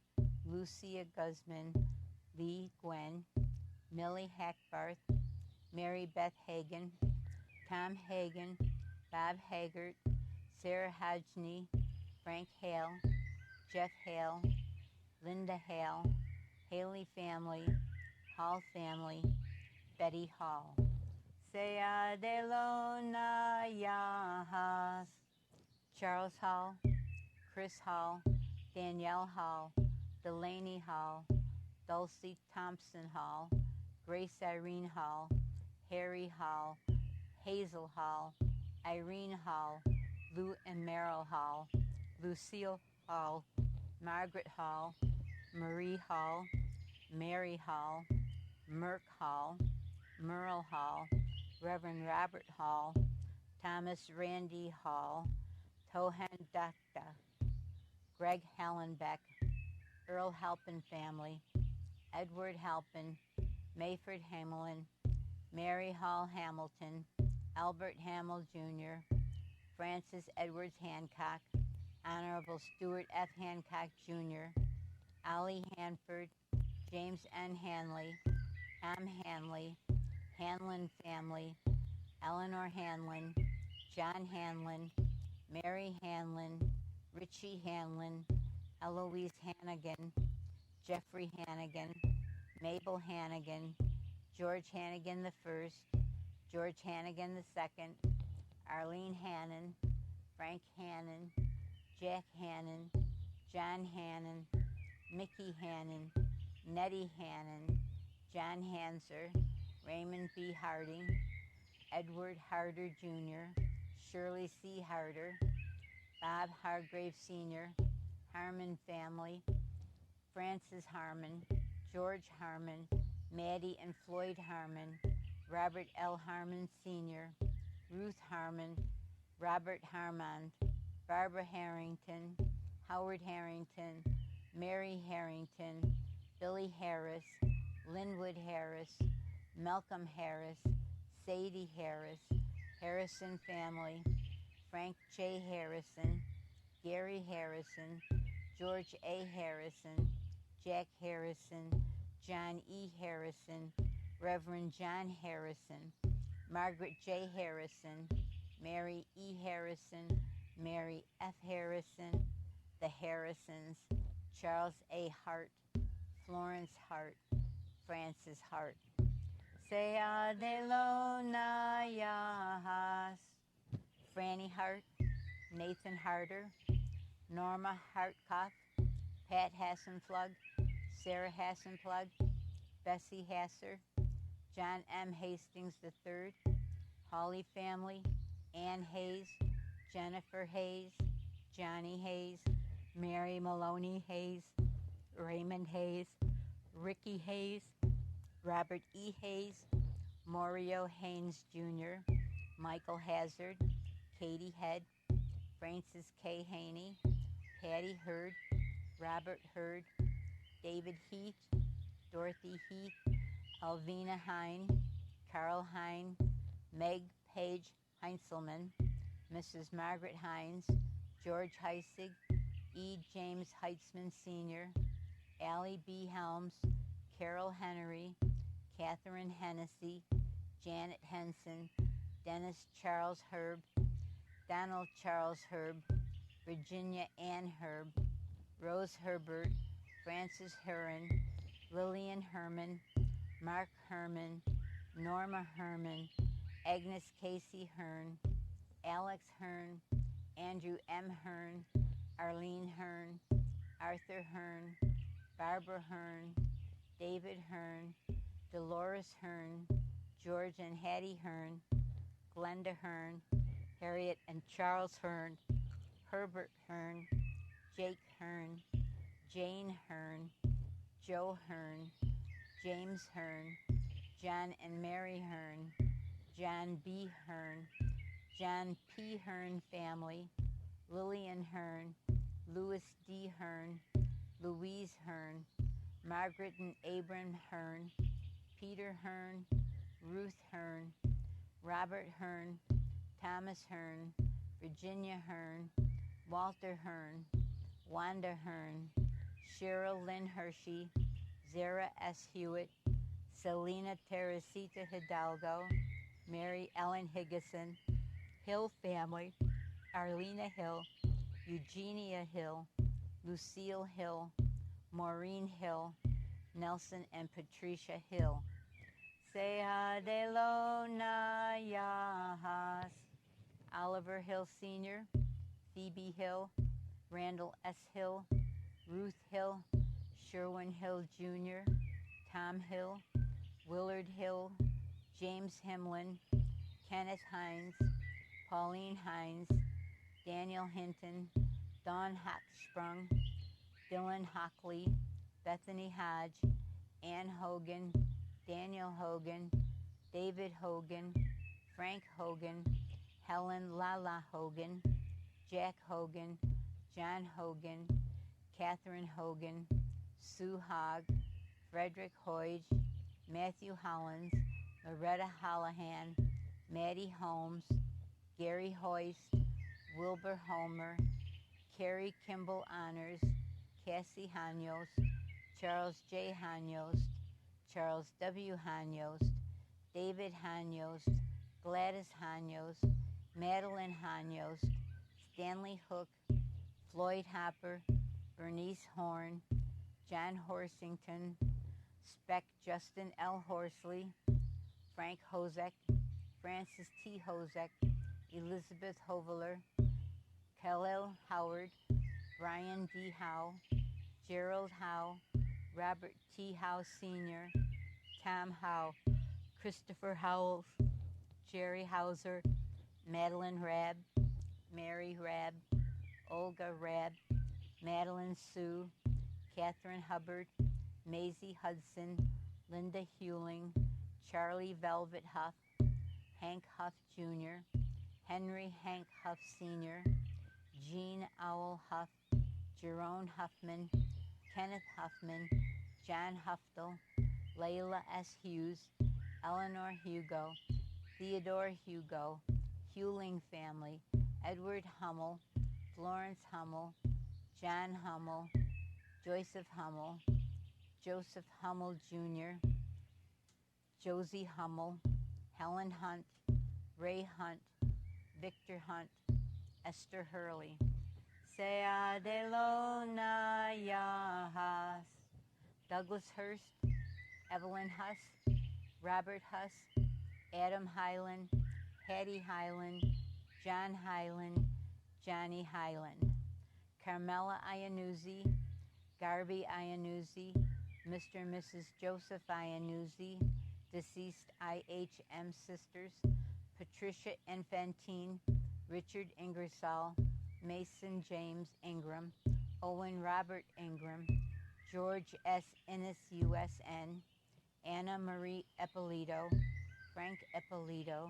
Lucia Guzman, Lee Gwen, Millie Hackbarth, Mary Beth Hagan, Tom Hagan, Bob Haggart, Sarah Hodgney, Frank Hale, Jeff Hale, Linda Hale, Haley family, Hall family, Betty Hall. Sea de Lona Yahas, Charles Hall, Chris Hall, Danielle Hall, Delaney Hall, Dulcie Thompson Hall, Grace Irene Hall, Harry Hall, Hazel Hall, Irene Hall, Lou and Merrill Hall, Lucille Hall, Margaret Hall, Marie Hall, Mary Hall, Merck Hall, Merle Hall, Reverend Robert Hall, Thomas Randy Hall, Tohan Dakta, Greg Hallenbeck, Earl Halpin family, Edward Halpin, Mayford Hamelin, Mary Hall Hamilton, Albert Hamill Jr., Francis Edwards Hancock, Honorable Stuart F. Hancock Jr., Ollie Hanford, James N. Hanley, Tom Hanley, Hanlon family, Eleanor Hanlon, John Hanlon, Mary Hanlon, Richie Hanlon, Eloise Hannigan, Jeffrey Hannigan, Mabel Hannigan, George Hannigan I, George Hannigan II, Arlene Hannon, Frank Hannon, Jack Hannon, John Hannon, Mickey Hannon, Nettie Hannon, John Hanser, Raymond B. Harding, Edward Harder Jr., Shirley C. Harder, Bob Hargrave Sr., Harmon family, Francis Harmon, George Harmon, Maddie and Floyd Harmon, Robert L. Harmon Sr., Ruth Harmon, Robert Harmond, Barbara Harrington, Howard Harrington, Mary Harrington, Billy Harris, Linwood Harris, Malcolm Harris, Sadie Harris, Harrison family, Frank J. Harrison, Gary Harrison, George A. Harrison, Jack Harrison, John E. Harrison, Reverend John Harrison, Margaret J. Harrison, Mary E. Harrison, Mary F. Harrison, the Harrisons, Charles A. Hart, Florence Hart, Francis Hart. Sea de lo Nayahas, Franny Hart, Nathan Harder, Norma Hartkoff, Pat Hassenplug, Sarah Hassenplug, Bessie Hasser, John M. Hastings III, Holly family, Ann Hayes, Jennifer Hayes, Johnny Hayes, Mary Maloney Hayes, Raymond Hayes, Ricky Hayes, Robert E. Hayes, Mario Haynes Jr., Michael Hazard, Katie Head, Francis K. Haney, Patty Hurd, Robert Hurd, David Heath, Dorothy Heath, Alvina Hine, Carl Hine, Meg Page Heinzelman, Mrs. Margaret Hines, George Heisig, E. James Heitzman Sr., Allie B. Helms, Carol Henry, Catherine Hennessy, Janet Henson, Dennis Charles Herb, Donald Charles Herb, Virginia Ann Herb, Rose Herbert, Frances Heron, Lillian Herman, Mark Herman, Norma Herman, Agnes Casey Hearn, Alex Hearn, Andrew M. Hearn, Arlene Hearn, Arthur Hearn, Barbara Hearn, David Hearn, Dolores Hearn, George and Hattie Hearn, Glenda Hearn, Harriet and Charles Hearn, Herbert Hearn, Jake Hearn, Jane Hearn, Joe Hearn, James Hearn, John and Mary Hearn, John B. Hearn, John P. Hearn family, Lillian Hearn, Louis D. Hearn, Louise Hearn, Margaret and Abram Hearn, Peter Hearn, Ruth Hearn, Robert Hearn, Thomas Hearn, Virginia Hearn, Walter Hearn, Wanda Hearn, Cheryl Lynn Hershey, Zara S. Hewitt, Selena Teresita Hidalgo, Mary Ellen Higgison, Hill family, Arlena Hill, Eugenia Hill, Lucille Hill, Maureen Hill, Nelson and Patricia Hill. Sea de lo Nayahas, Oliver Hill Sr., Phoebe Hill, Randall S. Hill, Ruth Hill, Sherwin Hill Jr., Tom Hill, Willard Hill, James Himlin, Kenneth Hines, Pauline Hines, Daniel Hinton, Dawn Hochsprung, Dylan Hockley, Bethany Hodge, Ann Hogan, Daniel Hogan, David Hogan, Frank Hogan, Helen Lala Hogan, Jack Hogan, John Hogan, Catherine Hogan, Sue Hogg, Frederick Hoyge, Matthew Hollins, Loretta Hollahan, Maddie Holmes, Gary Hoist, Wilbur Homer, Carrie Kimball Honors, Cassie Hanyos, Charles J. Hanyos, Charles W. Hanyos, David Hanyos, Gladys Hanyos, Madeline Hanyos, Stanley Hook, Floyd Hopper, Bernice Horn, John Horsington, Spec Justin L. Horsley, Frank Hozek, Francis T. Hozek, Elizabeth Hoveler, Khalil Howard, Brian D. Howe, Gerald Howe, Robert T. Howe Sr., Tom Howe, Christopher Howells, Jerry Hauser, Madeline Rabb, Mary Rabb, Olga Rabb, Madeline Sue, Catherine Hubbard, Maisie Hudson, Linda Hewling, Charlie Velvet Huff, Hank Huff Jr., Henry Hank Huff Sr., Jean Owl Huff, Jerome Huffman, Kenneth Huffman, John Huftel, Layla S. Hughes, Eleanor Hugo, Theodore Hugo, Hewling family, Edward Hummel, Florence Hummel, John Hummel, Joseph Hummel, Joseph Hummel Jr., Josie Hummel, Helen Hunt, Ray Hunt, Victor Hunt, Esther Hurley. Sea de Lona Yahas. Douglas Hurst, Evelyn Huss, Robert Huss, Adam Hyland, Hattie Hyland, John Hyland, Johnny Hyland. Carmela Iannuzzi, Garby Iannuzzi, Mr. and Mrs. Joseph Iannuzzi, deceased IHM sisters, Patricia Infantine, Richard Ingersoll, Mason James Ingram, Owen Robert Ingram, George S. Innes USN, Anna Marie Eppolito, Frank Eppolito,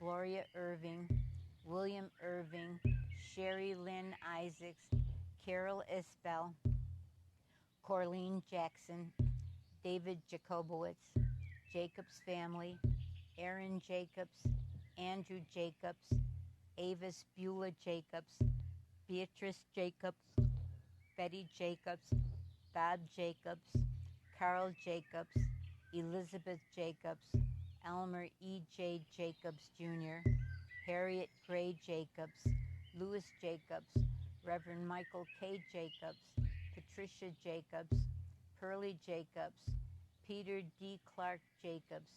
Gloria Irving, William Irving, Sherry Lynn Isaacs, Carol Isbell, Corleen Jackson, David Jacobowitz, Jacobs family, Aaron Jacobs, Andrew Jacobs, Avis Beulah Jacobs, Beatrice Jacobs, Betty Jacobs, Bob Jacobs, Carl Jacobs, Elizabeth Jacobs, Elmer E. J. Jacobs Jr., Harriet Gray Jacobs, Louis Jacobs, Reverend Michael K. Jacobs, Patricia Jacobs, Pearlie Jacobs, Peter D. Clark Jacobs,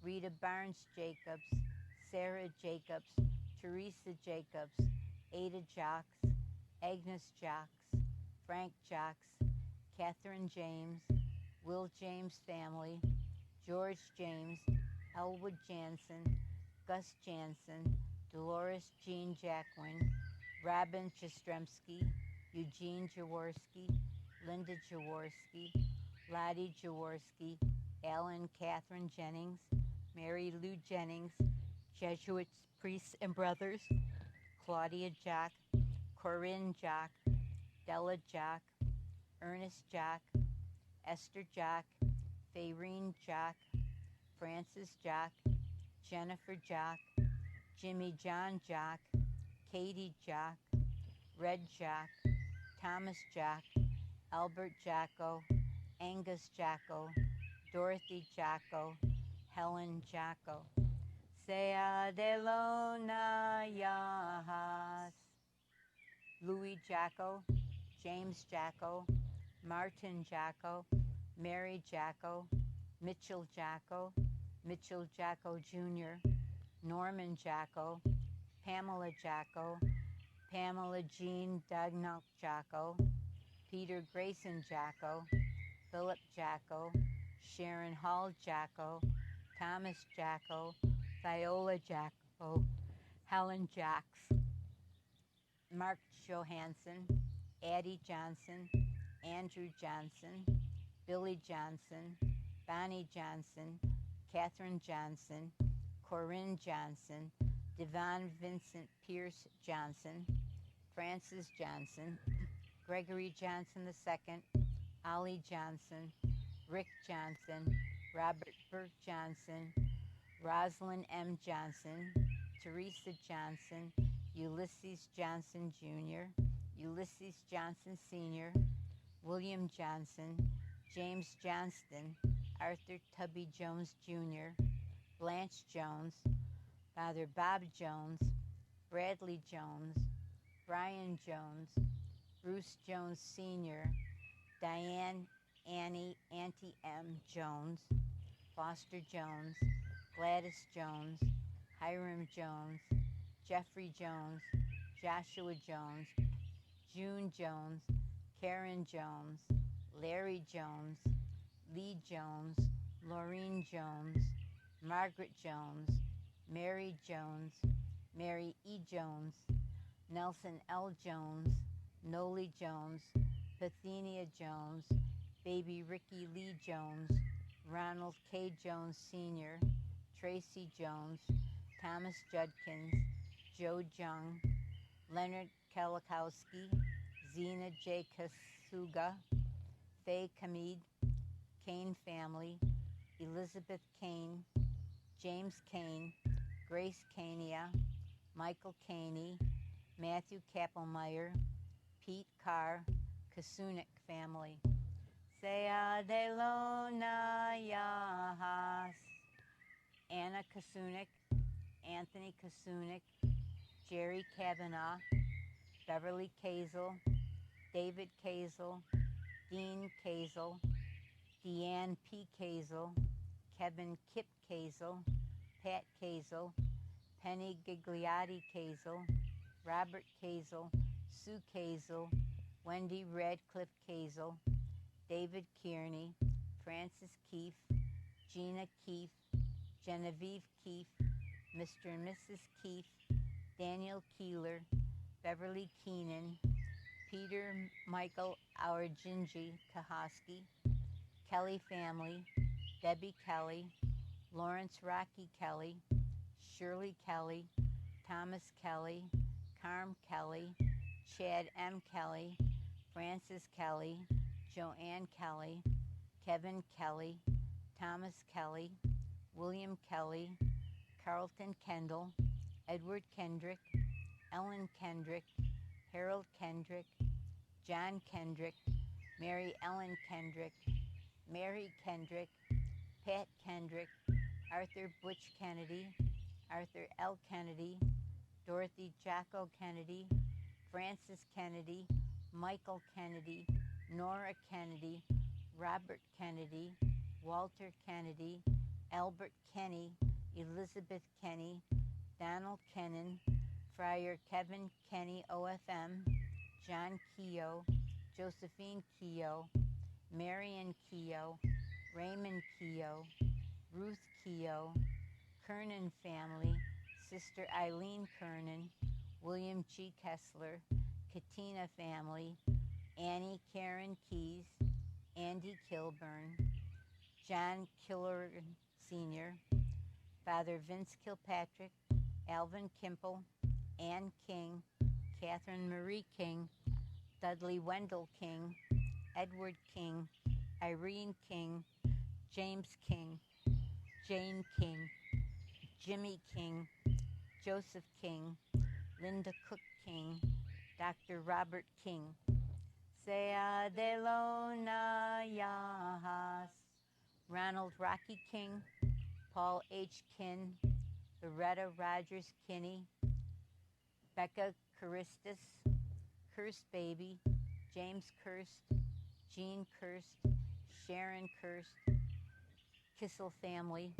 Rita Barnes Jacobs, Sarah Jacobs, Teresa Jacobs, Ada Jocks, Agnes Jocks, Frank Jocks, Catherine James, Will James family, George James, Elwood Jansen, Gus Jansen, Dolores Jean Jacquin, Robin Jastrzemski, Eugene Jaworski, Linda Jaworski, Lottie Jaworski, Alan Catherine Jennings, Mary Lou Jennings, Jesuit priests and brothers, Claudia Jock, Corinne Jock, Della Jock, Ernest Jock, Esther Jock, Fayreen Jock, Francis Jock, Jennifer Jock, Jimmy John Jock, Katie Jock, Red Jock, Thomas Jock, Albert Jocko, Angus Jocko, Dorothy Jocko, Helen Jocko. Sea de Lona Yahas. Louis Jocko, James Jocko, Martin Jocko, Mary Jocko, Mitchell Jocko, Mitchell Jocko Jr., Norman Jocko, Pamela Jocko, Pamela Jean Dagnall Jocko, Peter Grayson Jocko, Philip Jocko, Sharon Hall Jocko, Thomas Jocko, Viola Jocko, Helen Jocks, Mark Johansson, Addie Johnson, Andrew Johnson, Billy Johnson, Bonnie Johnson, Catherine Johnson, Corinne Johnson, Devon Vincent Pierce Johnson, Francis Johnson, Gregory Johnson II, Ollie Johnson, Rick Johnson, Robert Burke Johnson, Rosalind M. Johnson, Teresa Johnson, Ulysses Johnson Jr., Ulysses Johnson Sr., William Johnson, James Johnston, Arthur Tubby Jones Jr., Blanche Jones, Father Bob Jones, Bradley Jones, Brian Jones, Bruce Jones Sr., Diane Annie Auntie M. Jones, Foster Jones, Gladys Jones, Hiram Jones, Jeffrey Jones, Joshua Jones, June Jones, Karen Jones, Larry Jones, Lee Jones, Laureen Jones, Margaret Jones, Mary Jones, Mary E. Jones, Nelson L. Jones, Noli Jones, Parthenia Jones, Baby Ricky Lee Jones, Ronald K. Jones Sr., Tracy Jones, Thomas Judkins, Joe Jung, Leonard Kalikowski, Zena J. Kasuga, Faye Kamid, Kane family, Elizabeth Kane, James Kane, Grace Kania, Michael Caney, Matthew Kappelmeyer, Pete Carr, Kasunik family. Sea de Lona Yahas, Anna Kasunik, Anthony Kasunik, Jerry Kavanaugh, Beverly Kazel, David Kazel, Dean Kazel, Deanne P. Kazel, Kevin Kip Kazel, Pat Kazel, Penny Gigliotti Kazel, Robert Kazel, Sue Kazel, Wendy Radcliffe Kazel, David Kearney, Francis Keefe, Gina Keefe, Genevieve Keefe, Mr. and Mrs. Keefe, Daniel Keeler, Beverly Keenan, Peter Michael Aurginji Kahoski, Kelly family, Debbie Kelly, Lawrence Rocky Kelly, Shirley Kelly, Thomas Kelly, Carm Kelly, Chad M. Kelly, Francis Kelly, Joanne Kelly, Kevin Kelly, Thomas Kelly, William Kelly, Carlton Kendall, Edward Kendrick, Ellen Kendrick, Harold Kendrick, John Kendrick, Mary Ellen Kendrick, Mary Kendrick, Pat Kendrick, Arthur Butch Kennedy, Arthur L. Kennedy, Dorothy Jocko Kennedy, Francis Kennedy, Michael Kennedy, Nora Kennedy, Robert Kennedy, Walter Kennedy, Albert Kenny, Elizabeth Kenny, Donald Kennan, Friar Kevin Kenny OFM, John Keogh, Josephine Keogh, Marion Keogh, Raymond Keogh, Ruth Keogh, Kernan family, Sister Eileen Kernan, William G. Kessler, Katina family, Annie Karen Keys, Andy Kilburn, John Killoran Sr., Father Vince Kilpatrick, Alvin Kimple, Ann King, Catherine Marie King, Dudley Wendell King, Edward King, Irene King, James King, Jane King, Jimmy King, Joseph King, Linda Cook King, Dr. Robert King, Sea de Lona Yahas, Ronald Rocky King, Paul H. Kin, Loretta Rogers Kinney, Becca Christus, Kirst Baby, James Kirst, Jean Kirst, Sharon Kirst, Kissel family,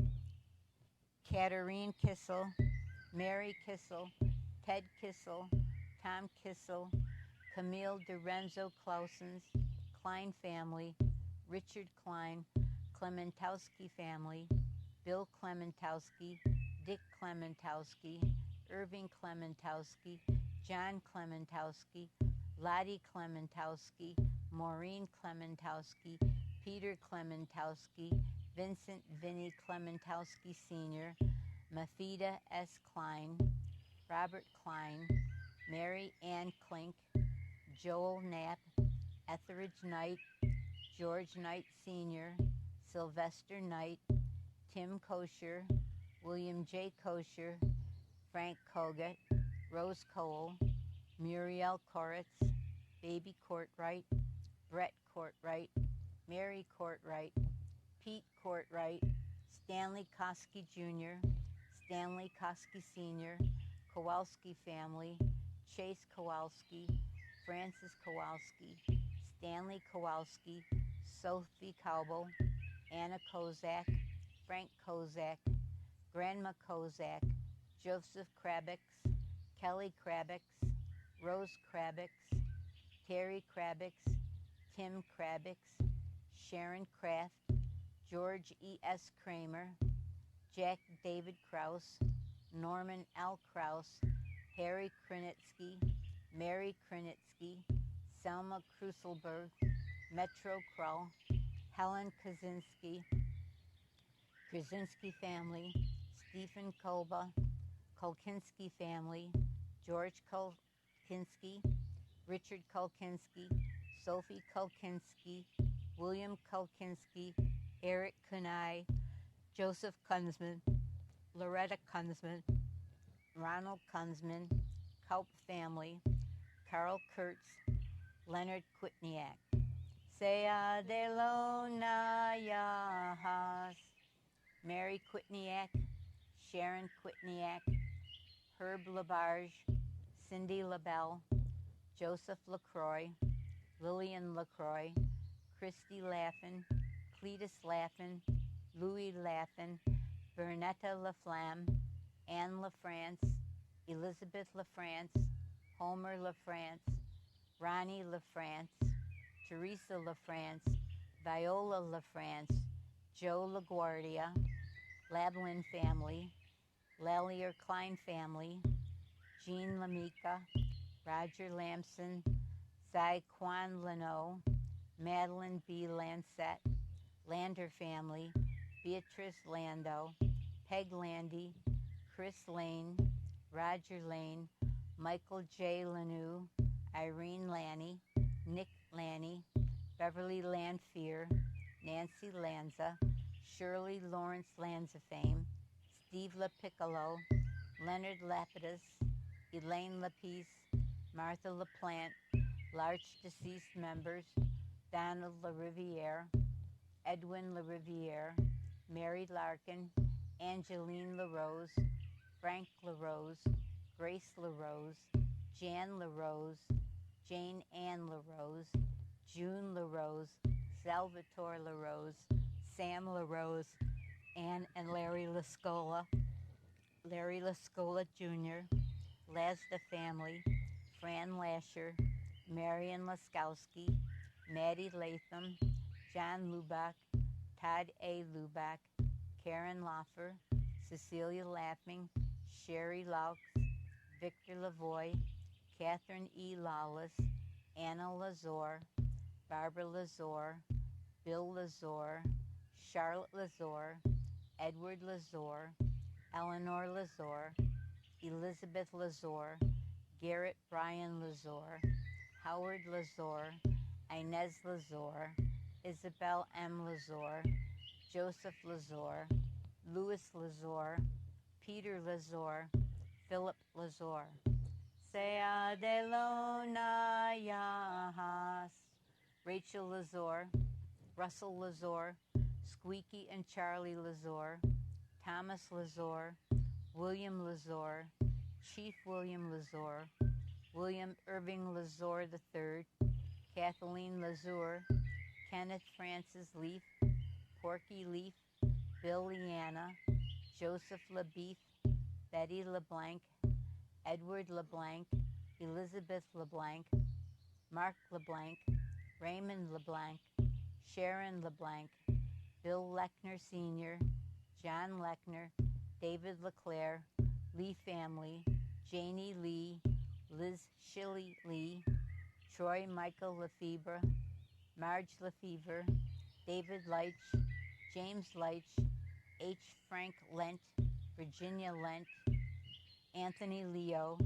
Katerine Kissel, Mary Kissel, Ted Kissel, Tom Kissel, Camille DeRenzo Clausens, Klein family, Richard Klein, Clementowski family, Bill Clementowski, Dick Clementowski, Irving Clementowski, John Clementowski, Lottie Clementowski, Maureen Clementowski, Peter Clementowski, Vincent Vinnie Clementowski Sr., Mafida S. Klein, Robert Klein, Mary Ann Klink, Joel Knapp, Etheridge Knight, George Knight Sr., Sylvester Knight, Tim Kosher, William J. Kosher, Frank Kogut, Rose Cole, Muriel Koritz, Baby Courtwright, Brett Courtwright, Mary Courtwright, Pete Courtwright, Stanley Koski Jr., Stanley Koski Sr., Kowalski family, Chase Kowalski, Francis Kowalski, Stanley Kowalski, Sophie Kaubel, Anna Kozak, Frank Kozak, Grandma Kozak, Joseph Krabix, Kelly Krabix, Rose Krabix, Terry Krabix, Tim Krabix, Sharon Kraft, George E.S. Kramer, Jack David Kraus, Norman L. Kraus, Harry Krenitsky, Mary Krenitsky, Selma Kruselberg, Metro Krull, Helen Krasinski family, Stephen Kolba, Kolkinski family, George Kolkinski, Richard Kolkinski, Sophie Kolkinski, William Kolkinski, Eric Kunai, Joseph Kunzman, Loretta Kunzman, Ronald Kunzman, Kaup family, Carl Kurtz, Leonard Quitniak. Sea de Lona Yahas, Mary Quitniak, Sharon Quitniak, Herb Labarge, Cindy LaBelle, Joseph LaCroix, Lillian LaCroix, Christy Laffin, Cletus Laffin, Louis Laffin, Bernetta LaFlamme, Anne LaFrance, Elizabeth LaFrance, Homer LaFrance, Ronnie LaFrance, Teresa LaFrance, Viola LaFrance, Joe LaGuardia, Lablin family, Lalier Klein family, Jean Lamica, Roger Lamson, Zy Quan Leno, Madeline B. Lancette, Lander family, Beatrice Lando, Peg Landy, Chris Lane, Roger Lane, Michael J. Lanou, Irene Lanny, Nick Lanny, Beverly Lanfear, Nancy Lanza, Shirley Lawrence Lanzafame, Steve LaPiccolo, Leonard Lapidus, Elaine Lapice, Martha LaPlante, large deceased members, Donald LaRiviere, Edwin LaRiviere, Mary Larkin, Angeline LaRose, Frank LaRose, Grace LaRose, Jan LaRose, Jane Ann LaRose, June LaRose, Salvatore LaRose, Sam LaRose, Ann and Larry Lascola, Larry Lascola Jr., Lazda family, Fran Lasher, Marion Laskowski, Maddie Latham, John Lubach, Todd A. Lubach, Karen Loffer, Cecilia Lapping, Sherry Laux, Victor Lavoie, Catherine E. Lawless, Anna Lazore, Barbara Lazore, Bill Lazore, Charlotte Lazore, Edward Lazore, Eleanor Lazore, Elizabeth Lazore, Garrett Brian Lazore, Howard Lazore, Inez Lazore, Isabel M. Lazore, Joseph Lazore, Louis Lazore, Peter Lazore, Philip Lazore. Sea de Lona Yahas, Rachel Lazore, Russell Lazore, Squeaky and Charlie Lazore, Thomas Lazore, William Lazore, Chief William Lazore, William Irving Lazore III, Kathleen Lazure, Kenneth Francis Leaf, Porky Leaf, Bill Leanna, Joseph LaBeef, Betty LeBlanc, Edward LeBlanc, Elizabeth LeBlanc, Mark LeBlanc, Raymond LeBlanc, Sharon LeBlanc, Bill Lechner Sr., John Lechner, David LeClaire, Lee family, Janie Lee, Liz Shilley Lee, Troy Michael Lefebvre, Marge Lefevre, David Leitch, James Leitch, H. Frank Lent, Virginia Lent, Anthony Leo,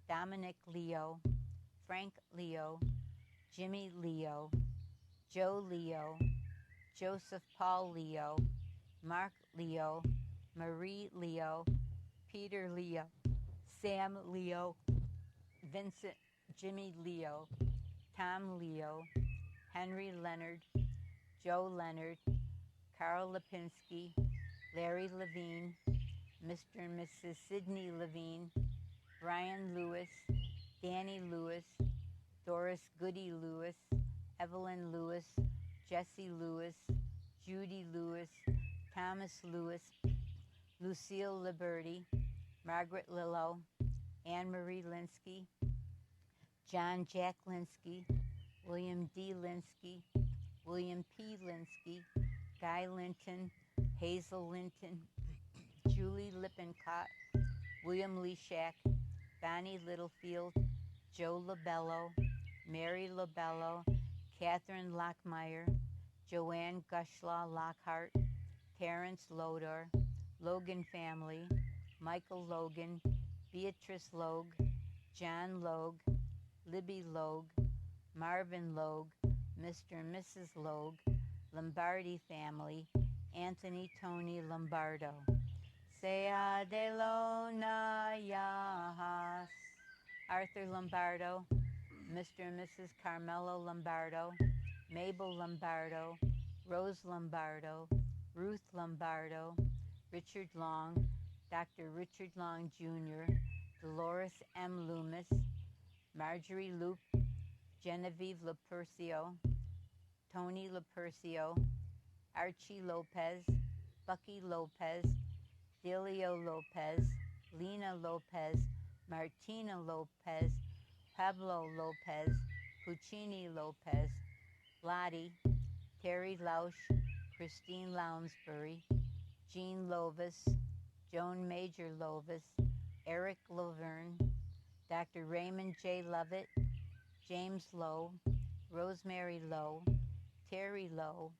Dominic Leo, Frank Leo, Jimmy Leo, Joe Leo, Joseph Paul Leo, Mark Leo, Marie Leo, Peter Leo, Sam Leo, Vincent Jimmy Leo, Tom Leo, Henry Leonard, Joe Leonard, Carl Lipinski, Larry Levine, Mr. and Mrs. Sidney Levine, Brian Lewis, Danny Lewis, Doris Goody Lewis, Evelyn Lewis, Jessie Lewis, Judy Lewis, Thomas Lewis, Lucille Liberty, Margaret Lillo, Anne Marie Linsky, John Jack Linsky, William D. Linsky, William P. Linsky, Guy Linton, Hazel Linton, Julie Lippincott, William Lee Shack, Bonnie Littlefield, Joe LaBello, Mary LaBello, Catherine Lockmeyer, Joanne Gushlaw Lockhart, Terrence Lodor, Logan family, Michael Logan, Beatrice Logue, John Logue, Libby Logue, Marvin Logue, Mr. and Mrs. Logue, Lombardi family, Anthony Tony Lombardo. Sea de Lona Yahas. Arthur Lombardo, Mr. and Mrs. Carmelo Lombardo, Mabel Lombardo, Rose Lombardo, Ruth Lombardo, Richard Long, Dr. Richard Long Jr., Dolores M. Loomis, Marjorie Loop, Genevieve Lapercio, Tony Lapercio, Archie Lopez, Bucky Lopez, Delio Lopez, Lena Lopez, Martina Lopez, Pablo Lopez, Puccini Lopez, Lottie, Terry Lausch, Christine Lounsbury, Jean Lovis, Joan Major Lovis, Eric Laverne, Dr. Raymond J. Lovett, James Lowe, Rosemary Lowe, Terry Lowe,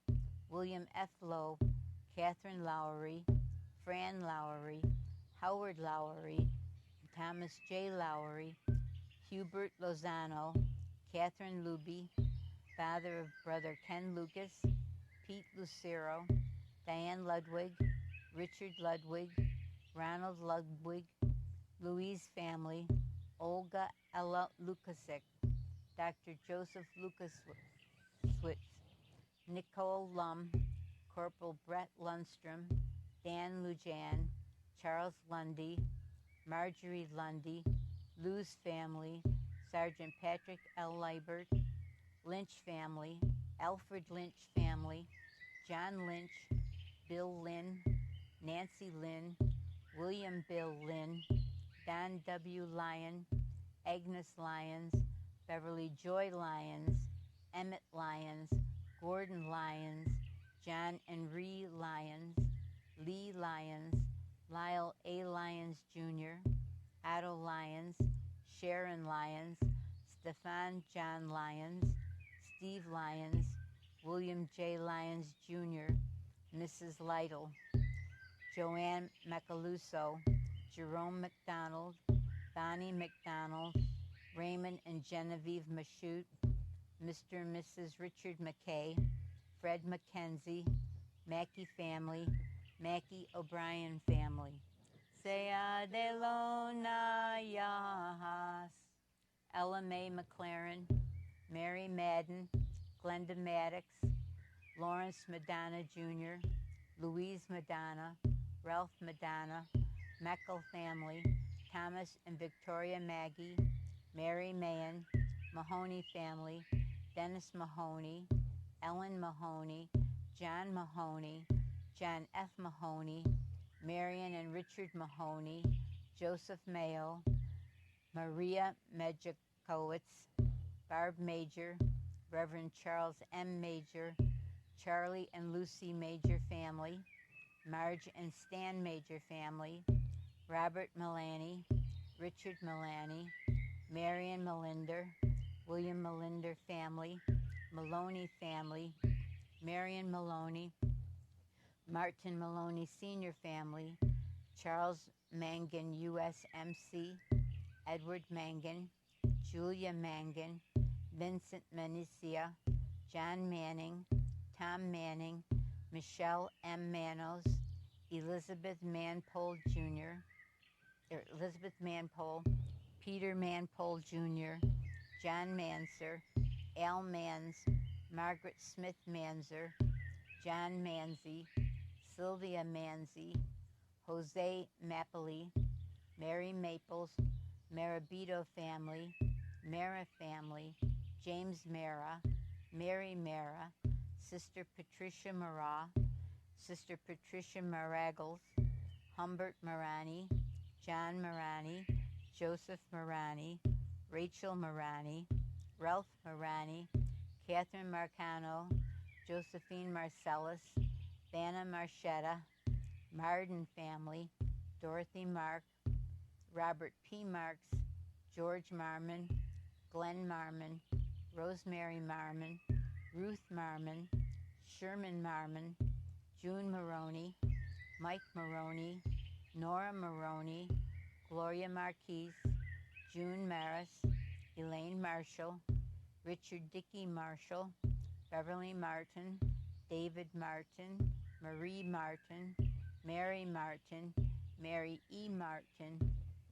William F. Lowe, Catherine Lowry, Fran Lowry, Howard Lowry, Thomas J. Lowry, Hubert Lozano, Catherine Luby, father of brother Ken Lucas, Pete Lucero, Diane Ludwig, Richard Ludwig, Ronald Ludwig, Louise family, Olga Ella Lukasik, Dr. Joseph Lukaswitz, Nicole Lum, Corporal Brett Lundstrom, Dan Lujan, Charles Lundy, Marjorie Lundy, Lou's family, Sergeant Patrick L. Liebert, Lynch family, Alfred Lynch family, John Lynch, Bill Lynn, Nancy Lynn, William Bill Lynn, Don W. Lyon, Agnes Lyons, Beverly Joy Lyons, Emmett Lyons, Gordon Lyons, John and Ree Lyons, Lee Lyons, Lyle A. Lyons Jr., Otto Lyons, Sharon Lyons, Stefan John Lyons, Steve Lyons, William J. Lyons Jr., Mrs. Lytle, Joanne Macaluso, Jerome McDonald, Bonnie McDonald, Raymond and Genevieve Mashute, Mr. and Mrs. Richard McKay, Fred McKenzie, Mackey family, Mackey O'Brien family. Sea de Lona Yahas. Ella Mae McLaren, Mary Madden, Glenda Maddox, Lawrence Madonna Jr., Louise Madonna, Ralph Madonna, Meckel family, Thomas and Victoria Maggie, Mary Mahan, Mahoney family, Dennis Mahoney, Ellen Mahoney, John Mahoney, John F. Mahoney, Marion and Richard Mahoney, Joseph Mayo, Maria Medjikowicz, Barb Major, Reverend Charles M. Major, Charlie and Lucy Major family, Marge and Stan Major family, Robert Milani, Richard Milani, Marion Melinder, William Melinder family, Maloney family, Marion Maloney, Martin Maloney Sr. family, Charles Mangan USMC, Edward Mangan, Julia Mangan, Vincent Manicia, John Manning, Tom Manning, Michelle M. Manos, Elizabeth Manpole Jr., Elizabeth Manpole, Peter Manpole Jr., John Manser, Al Mans, Margaret Smith Manzer, John Manzi, Sylvia Manzi, Jose Mapoli, Mary Maples, Marabito family, Mara family, James Mara, Mary Mara, Sister Patricia Mara, Sister Patricia Maragles, Humbert Marani, John Marani, Joseph Marani, Rachel Marani, Ralph Marani, Catherine Marcano, Josephine Marcellus, Vanna Marchetta, Marden family, Dorothy Mark, Robert P. Marks, George Marmon, Glenn Marmon, Rosemary Marmon, Ruth Marmon, Sherman Marmon, June Maroney, Mike Maroney, Nora Maroney, Gloria Marquise, June Maris, Elaine Marshall, Richard Dickey Marshall, Beverly Martin, David Martin, Marie Martin, Mary Martin, Mary E. Martin,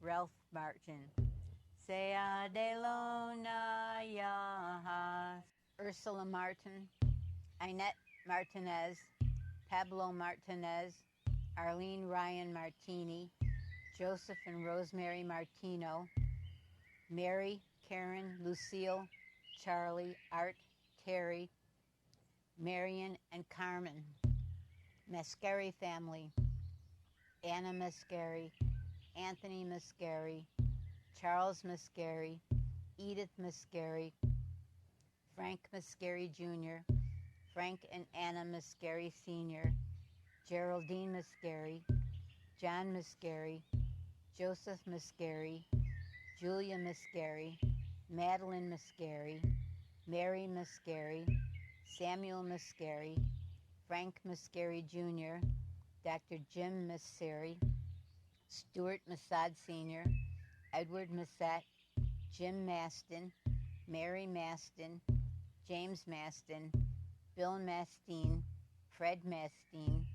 Ralph Martin. Sea de Lona Yahas. Ursula Martin, Inette Martinez, Pablo Martinez, Arlene Ryan Martini, Joseph and Rosemary Martino, Mary, Karen, Lucille, Charlie, Art, Terry, Marion, and Carmen. Mascari family, Anna Mascari, Anthony Mascari, Charles Mascari, Edith Mascari, Frank Mascari Jr., Frank and Anna Mascari Sr., Geraldine Mascari, John Mascari, Joseph Mascari, Julia Mascari, Madeline Mascari, Mary Mascari, Samuel Mascari, Frank Mascari Jr., Dr. Jim Mascari, Stuart Massad Sr., Edward Massat, Jim Maston, Mary Maston, James Maston, Bill Mastine, Fred Mastine,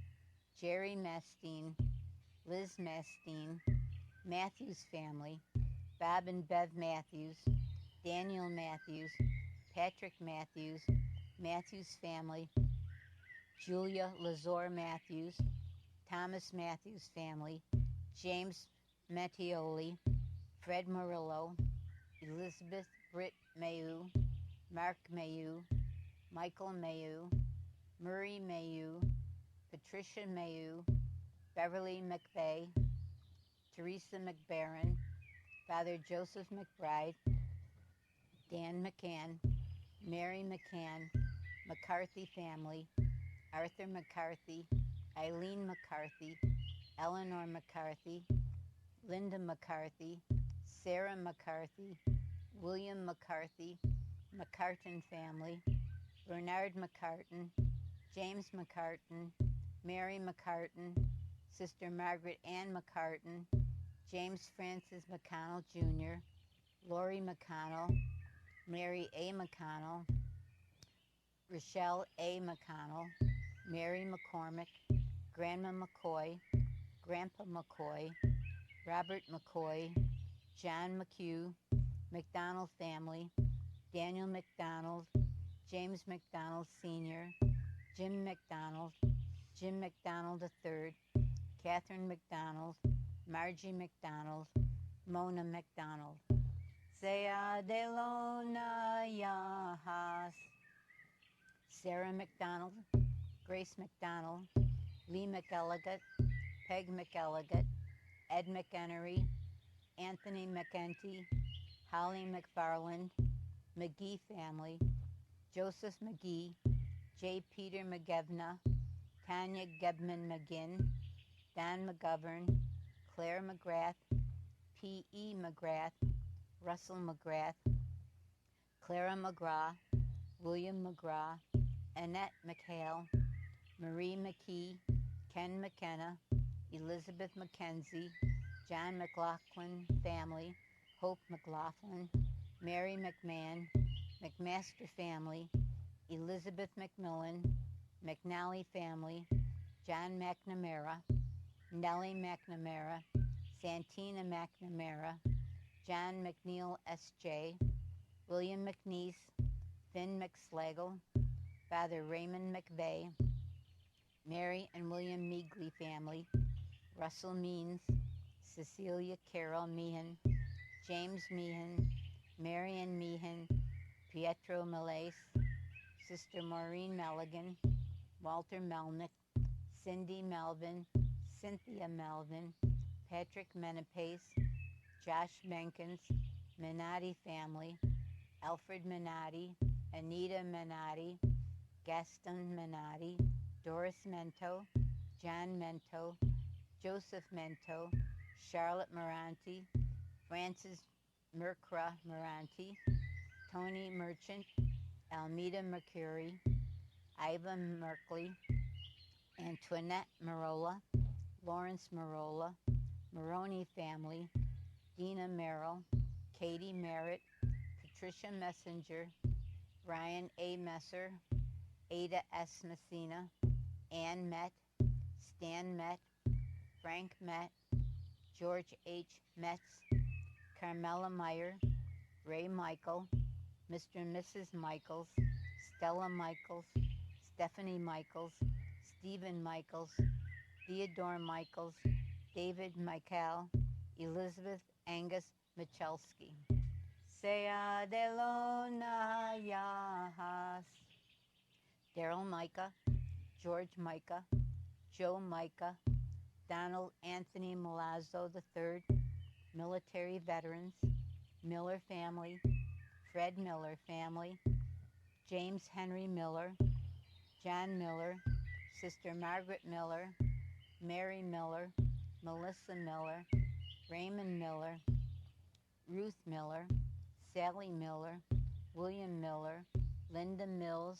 Jerry Mastine, Liz Mastine, Matthews family, Bob and Bev Matthews, Daniel Matthews, Patrick Matthews, Matthews family, Julia Lazore Matthews, Thomas Matthews family, James Mattioli, Fred Murillo, Elizabeth Britt Mayu, Mark Mayu, Michael Mayu, Murray Mayu, Patricia Mayu, Beverly McVeigh, Teresa McBaron, Father Joseph McBride, Dan McCann, Mary McCann, McCarthy family, Arthur McCarthy, Eileen McCarthy, Eleanor McCarthy, Linda McCarthy, Sarah McCarthy, William McCarthy, McCartan family, Bernard McCartan, James McCartan, Mary McCartan, Sister Margaret Ann McCartan, James Francis McConnell Jr., Lori McConnell, Mary A. McConnell, Rochelle A. McConnell, Mary McCormick, Grandma McCoy, Grandpa McCoy, Robert McCoy, John McHugh, McDonald family, Daniel McDonald, James McDonald Sr., Jim McDonald, Jim McDonald III, Catherine McDonald, Margie McDonald, Mona McDonald. Sea de Lona Yahas. Sarah McDonald, Grace McDonald, Lee McElligott, Peg McElligott, Ed McEnery, Anthony McEntee, Holly McFarland, McGee family, Joseph McGee, J. Peter McGevna, Tanya Gebman McGinn, Don McGovern, Claire McGrath, P. E. McGrath, Russell McGrath, Clara McGraw, William McGraw, Annette McHale, Marie McKee, Ken McKenna, Elizabeth McKenzie, John McLaughlin family, Hope McLaughlin, Mary McMahon, McMaster family, Elizabeth McMillan, McNally family, John McNamara, Nellie McNamara, Santina McNamara, John McNeil S.J., William McNeese, Finn McSlagle, Father Raymond McVeigh, Mary and William Meagley family, Russell Means, Cecilia Carroll Meehan, James Meehan, Marion Meehan, Pietro Millais, Sister Maureen Melligan, Walter Melnick, Cindy Melvin, Cynthia Melvin, Patrick Menapace, Josh Menkins, Menotti family, Alfred Menotti, Anita Menotti, Gaston Menotti, Doris Mento, John Mento, Joseph Mento, Charlotte Moranti, Francis Mercra Moranti, Tony Merchant, Almeda Mercury, Ivan Merkley, Antoinette Marola, Lawrence Marola, Maroney family, Dina Merrill, Katie Merritt, Patricia Messenger, Brian A. Messer, Ada S. Messina, Ann Met, Stan Met, Frank Met, George H. Metz, Carmela Meyer, Ray Michael, Mr. and Mrs. Michaels, Stella Michaels, Stephanie Michaels, Stephen Michaels, Theodore Michaels, David Michael, Elizabeth Angus Michalski. Sea de Lona Yahas. Daryl Micah, George Micah, Joe Micah, Donald Anthony Milazzo III, military veterans, Miller family, Fred Miller family, James Henry Miller, John Miller, Sister Margaret Miller, Mary Miller, Melissa Miller, Raymond Miller, Ruth Miller, Sally Miller, William Miller, Linda Mills,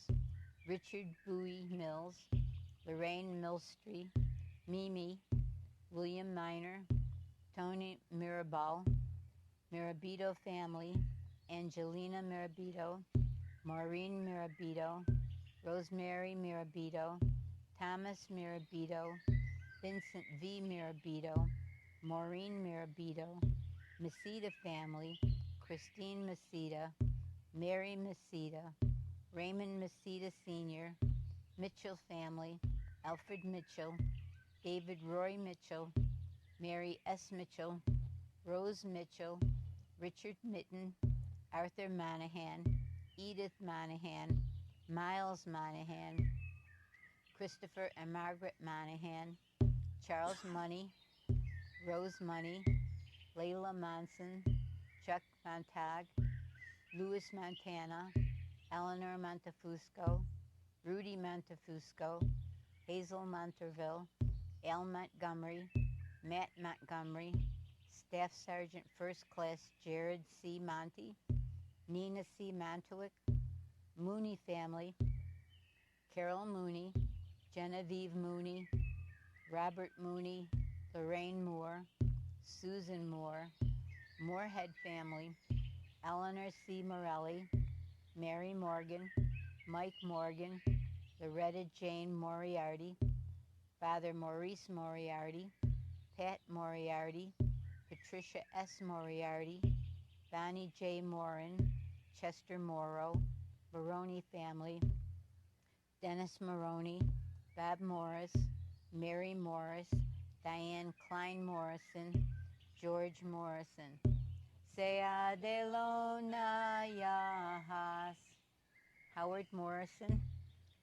Richard Bowie Mills, Lorraine Millstreet, Mimi, William Miner, Tony Mirabal, Mirabito family, Angelina Mirabito, Maureen Mirabito, Rosemary Mirabito, Thomas Mirabito, Vincent V. Mirabito, Maureen Mirabito, Masita family, Christine Masita, Mary Masita, Raymond Masita Sr., Mitchell family, Alfred Mitchell, David Roy Mitchell, Mary S. Mitchell, Rose Mitchell, Richard Mitten, Arthur Monahan, Edith Monahan, Miles Monahan, Christopher and Margaret Monahan, Charles Money, Rose Money, Layla Monson, Chuck Montag, Louis Montana, Eleanor Montefusco, Rudy Montefusco, Hazel Monterville, Al Montgomery, Matt Montgomery, Staff Sergeant First Class Jared C. Monty, Nina C. Montowick, Mooney family, Carol Mooney, Genevieve Mooney, Robert Mooney, Lorraine Moore, Susan Moore, Moorhead family, Eleanor C. Morelli, Mary Morgan, Mike Morgan, Loretta Jane Moriarty, Father Maurice Moriarty, Pat Moriarty, Patricia S. Moriarty, Bonnie J. Morin, Chester Morrow, Maroney family, Dennis Maroney, Bob Morris, Mary Morris, Diane Klein Morrison, George Morrison. Sea de Lona Yahas. Howard Morrison,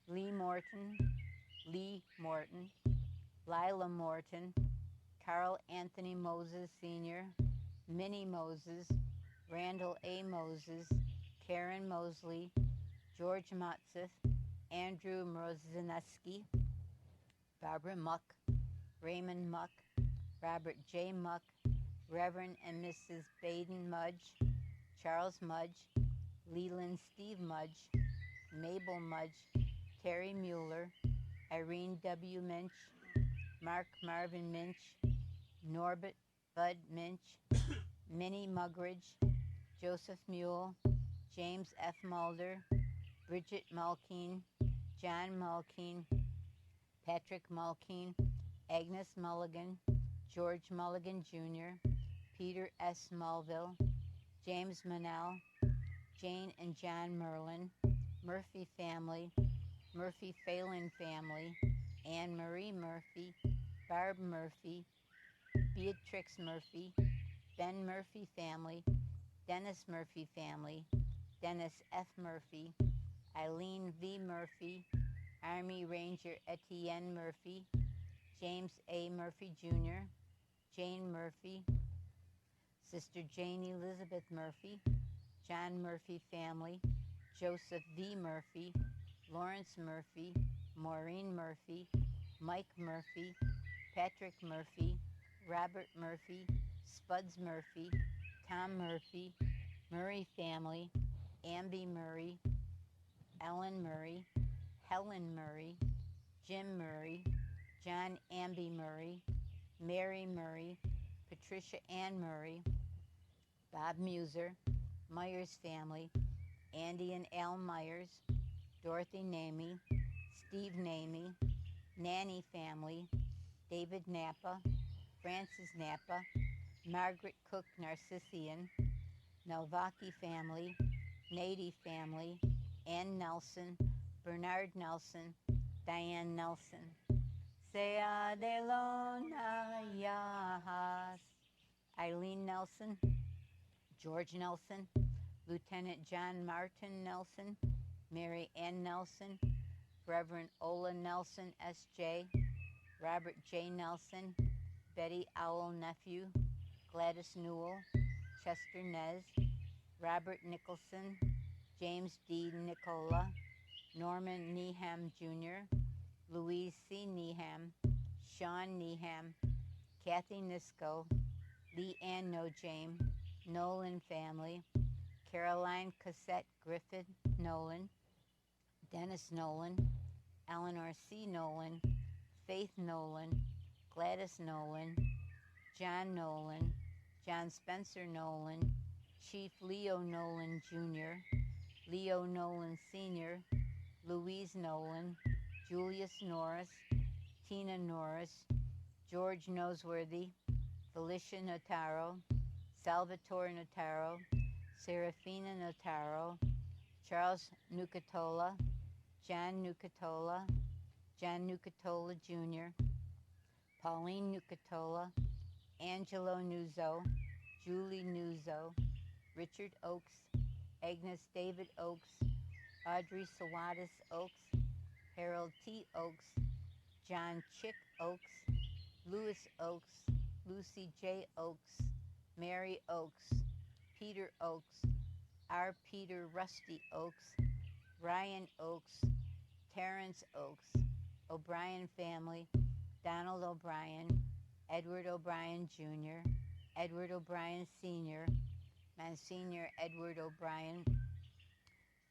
Lee Morton, Lila Morton, Carl Anthony Moses Sr., Minnie Moses, Randall A. Moses, Karen Mosley, George Motzef, Andrew Mrozineski, Barbara Muck, Raymond Muck, Robert J. Muck, Reverend and Mrs. Baden Mudge, Charles Mudge, Leland Steve Mudge, Mabel Mudge, Terry Mueller, Irene W. Minch, Mark Marvin Minch, Norbert Bud Minch, Minnie Mugridge, Joseph Mule, James F. Mulder, Bridget Mulkeen, John Mulkeen, Patrick Mulkeen, Agnes Mulligan, George Mulligan Jr., Peter S. Mulville, James Manel, Jane and John Merlin, Murphy family, Murphy Phelan family, Anne Marie Murphy, Barb Murphy, Beatrix Murphy, Ben Murphy family, Dennis Murphy family, Dennis F. Murphy, Eileen V. Murphy, Army Ranger Etienne Murphy, James A. Murphy Jr., Jane Murphy, Sister Jane Elizabeth Murphy, John Murphy family, Joseph V. Murphy, Lawrence Murphy, Maureen Murphy, Mike Murphy, Patrick Murphy, Robert Murphy, Spuds Murphy, Tom Murphy, Murray family, Amby Murray, Ellen Murray, Helen Murray, Jim Murray, John Amby Murray, Mary Murray, Patricia Ann Murray, Bob Muser, Myers family, Andy and Al Myers, Dorothy Namey, Steve Namey, Nanny family, David Napa, Francis Napa, Margaret Cook Narcissian, Novaki family, Nady family, Ann Nelson, Bernard Nelson, Diane Nelson. Sea de Lona Yahas. Eileen Nelson, George Nelson, Lieutenant John Martin Nelson, Mary Ann Nelson, Reverend Ola Nelson, S.J., Robert J. Nelson, Betty Owl Nephew, Gladys Newell, Chester Nez, Robert Nicholson, James D. Nicola, Norman Neeham Jr., Louise C. Neeham, Sean Neeham, Kathy Nisco, Lee Ann Nojame, Nolan family, Caroline Cassette Griffith Nolan, Dennis Nolan, Eleanor C. Nolan, Faith Nolan, Gladys Nolan, John Nolan, John Spencer Nolan, Chief Leo Nolan Jr., Leo Nolan Sr., Louise Nolan, Julius Norris, Tina Norris, George Noseworthy, Felicia Notaro, Salvatore Notaro, Serafina Notaro, Charles Nucatola, John Nucatola, John Nucatola Jr., Pauline Nucatola, Angelo Nuzzo, Julie Nuzzo, Richard Oakes, Agnes David Oakes, Audrey Sawatis Oakes, Harold T. Oakes, John Chick Oakes, Louis Oakes, Lucy J. Oakes, Mary Oakes, Peter Oakes, R. Peter Rusty Oakes, Ryan Oakes, Terrence Oakes, O'Brien family, Donald O'Brien, Edward O'Brien Jr., Edward O'Brien Sr., Monsignor Edward O'Brien,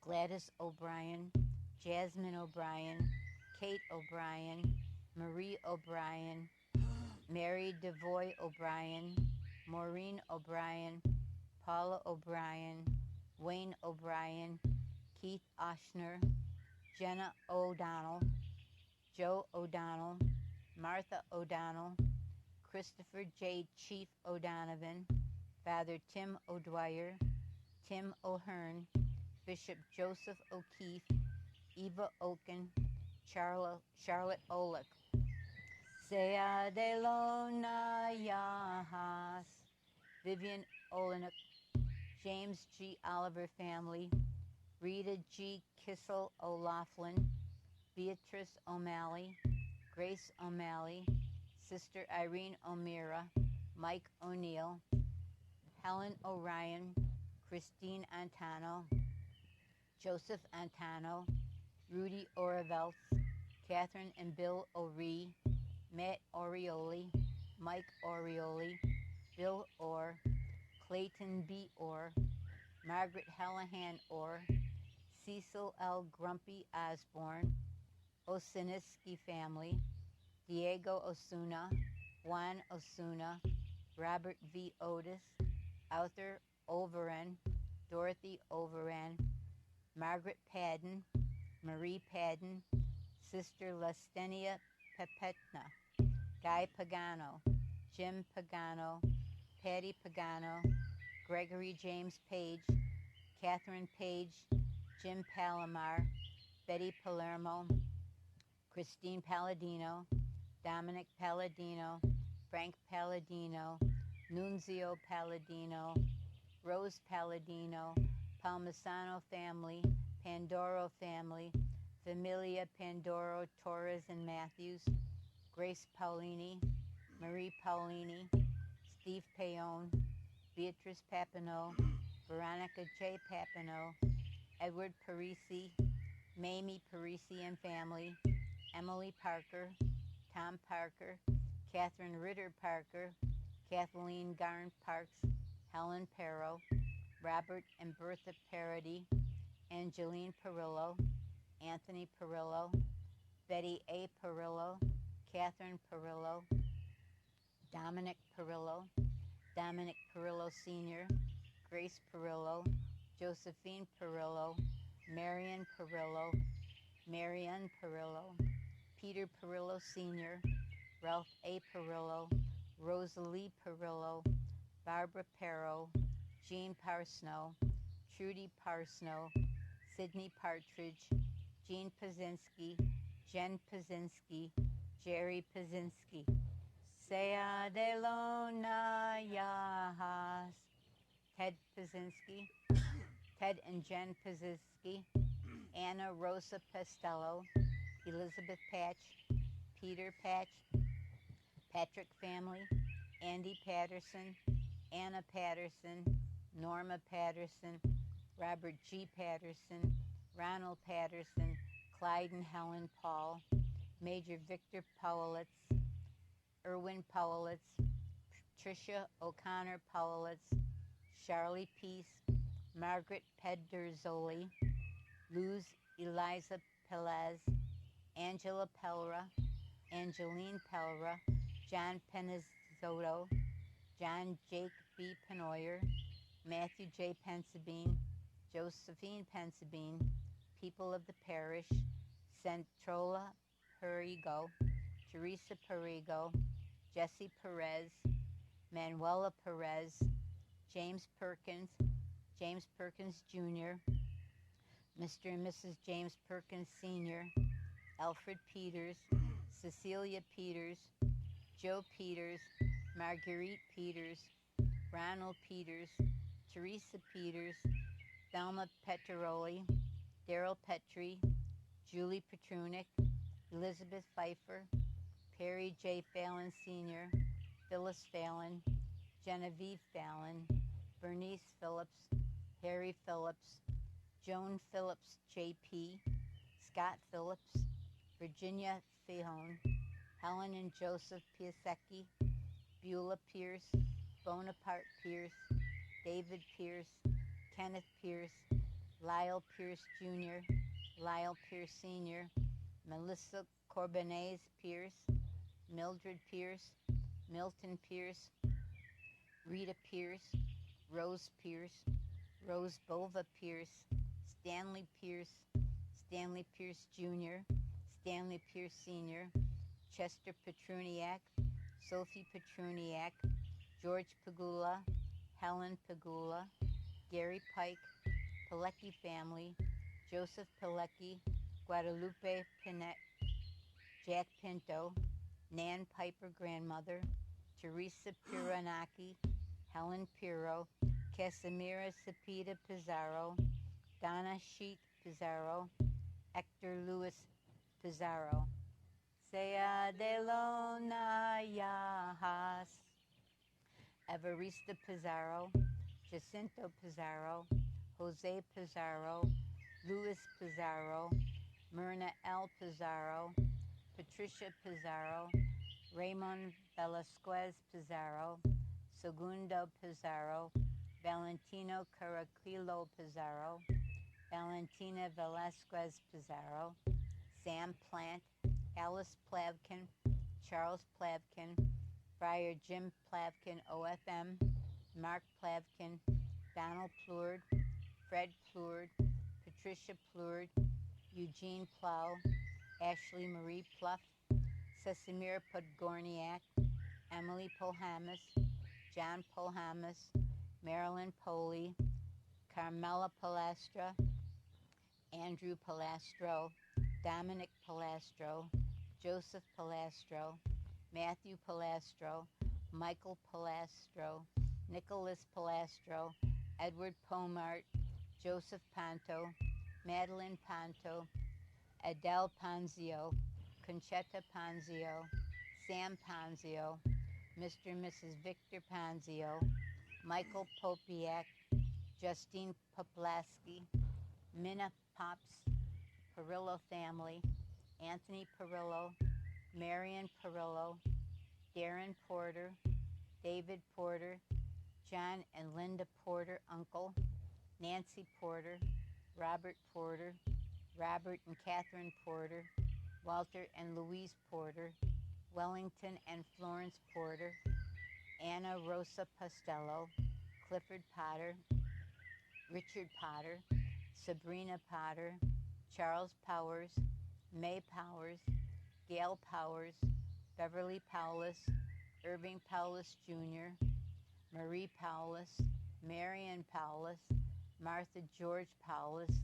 Gladys O'Brien, Jasmine O'Brien, Kate O'Brien, Marie O'Brien, Mary Devoy O'Brien, Maureen O'Brien, Paula O'Brien, Wayne O'Brien, Keith Oshner, Jenna O'Donnell, Joe O'Donnell, Martha O'Donnell, Christopher J. Chief O'Donovan, Father Tim O'Dwyer, Tim O'Hearn, Bishop Joseph O'Keefe, Eva Oken, Charlotte Olick, Sea de Lona Yahas, Vivian Olenek, James G. Oliver family, Rita G. Kissel O'Laughlin, Beatrice O'Malley, Grace O'Malley, Sister Irene O'Meara, Mike O'Neill, Helen O'Ryan, Christine Antano, Joseph Antano, Rudy Oravelts, Catherine and Bill O'Ree, Matt Orioli, Mike Orioli, Bill Orr, Clayton B. Orr, Margaret Hallahan Orr, Cecil L. Grumpy Osborne, Osiniski family, Diego Osuna, Juan Osuna, Robert V. Otis, Arthur Overend, Dorothy Overend, Margaret Padden, Marie Padden, Sister Lestenia Pepetna, Guy Pagano, Jim Pagano, Patty Pagano, Gregory James Page, Catherine Page, Jim Palomar, Betty Palermo, Christine Palladino, Dominic Palladino, Frank Palladino, Nunzio Palladino, Rose Palladino, Palmisano family, Pandoro family, Familia Pandoro, Torres and Matthews, Grace Paulini, Marie Paulini, Steve Payon, Beatrice Papineau, Veronica J. Papineau, Edward Parisi, Mamie Parisi and family, Emily Parker, Tom Parker, Catherine Ritter Parker, Kathleen Garn Parks, Helen Perro, Robert and Bertha Parody, Angeline Perillo, Anthony Perillo, Betty A. Perillo, Catherine Perillo, Dominic Perillo, Dominic Perillo Sr., Grace Perillo, Josephine Perillo, Marion Perillo, Marianne Perillo, Peter Perillo Sr., Ralph A. Perillo, Rosalie Perillo, Barbara Perro, Jean Parsnow, Trudy Parsnow, Sidney Partridge, Jean Pazinski, Jen Pazinski, Jerry Pazinski. Sea de Lona Yahas, Ted Pazinski, Ted and Jen Pazinski, Anna Rosa Pestello, Elizabeth Patch, Peter Patch, Patrick family, Andy Patterson, Anna Patterson, Norma Patterson, Robert G. Patterson, Ronald Patterson, Clyde and Helen Paul, Major Victor Powlitz, Erwin Powlitz, Tricia O'Connor Powlitz, Charlie Peace, Margaret Pederzoli, Luz Eliza Pelez, Angela Pelra, Angeline Pelra, John Penizotto, John Jake B. Penoyer, Matthew J. Pensabene, Josephine Pensabene, people of the parish, Centrola Perigo, Teresa Perigo, Jesse Perez, Manuela Perez, James Perkins Jr., Mr. and Mrs. James Perkins Sr., Alfred Peters, Cecilia Peters, Joe Peters, Marguerite Peters, Ronald Peters, Teresa Peters, Thelma Petroli, Daryl Petrie, Julie Petrunic, Elizabeth Pfeiffer, Perry J. Fallon Sr., Phyllis Fallon, Genevieve Fallon, Bernice Phillips, Harry Phillips, Joan Phillips J.P., Scott Phillips, Virginia Fihone, Helen and Joseph Piasecki, Beulah Pierce, Bonaparte Pierce, David Pierce, Kenneth Pierce, Lyle Pierce Jr., Lyle Pierce Sr., Melissa Corbinez Pierce, Mildred Pierce, Milton Pierce, Rita Pierce, Rose Pierce, Rose Bova Pierce, Stanley Pierce, Stanley Pierce Jr., Stanley Pierce Sr., Chester Petruniak, Sophie Petruniak, George Pagula, Helen Pagula, Gary Pike, Pilecki family, Joseph Pilecki, Guadalupe Pinet, Jack Pinto, Nan Piper grandmother, Teresa Piranaki, Helen Piro, Casimira Cepeda Pizarro, Donna Sheet Pizarro, Hector Luis Pizarro. Sea de Lona Yahas, Evarista Pizarro, Jacinto Pizarro, Jose Pizarro, Luis Pizarro, Myrna L. Pizarro, Patricia Pizarro, Raymond Velasquez Pizarro, Segundo Pizarro, Valentino Caraquilo Pizarro, Valentina Velasquez Pizarro, Sam Plant, Alice Plavkin, Charles Plavkin, Friar Jim Plavkin OFM, Mark Plavkin, Donald Plourd, Fred Plourd, Patricia Plourd, Eugene Plow, Ashley Marie Pluff, Sesamir Podgorniak, Emily Polhamus, John Polhamus, Marilyn Poley, Carmela Palastra, Andrew Palastro, Dominic Palastro, Joseph Palastro, Matthew Palastro, Michael Palastro, Nicholas Palastro, Edward Pomart, Joseph Ponto, Madeline Ponto, Adele Ponzio, Conchetta Ponzio, Sam Ponzio, Mr. and Mrs. Victor Ponzio, Michael Popiak, Justine Poplaski, Minna Pops, Perillo family, Anthony Perillo, Marion Perillo, Darren Porter, David Porter, John and Linda Porter, uncle, Nancy Porter, Robert Porter, Robert and Catherine Porter, Walter and Louise Porter, Wellington and Florence Porter, Anna Rosa Postello, Clifford Potter, Richard Potter, Sabrina Potter, Charles Powers, May Powers, Gail Powers, Beverly Powless, Irving Powless Jr., Marie Powless, Marion Powless, Martha George Powless,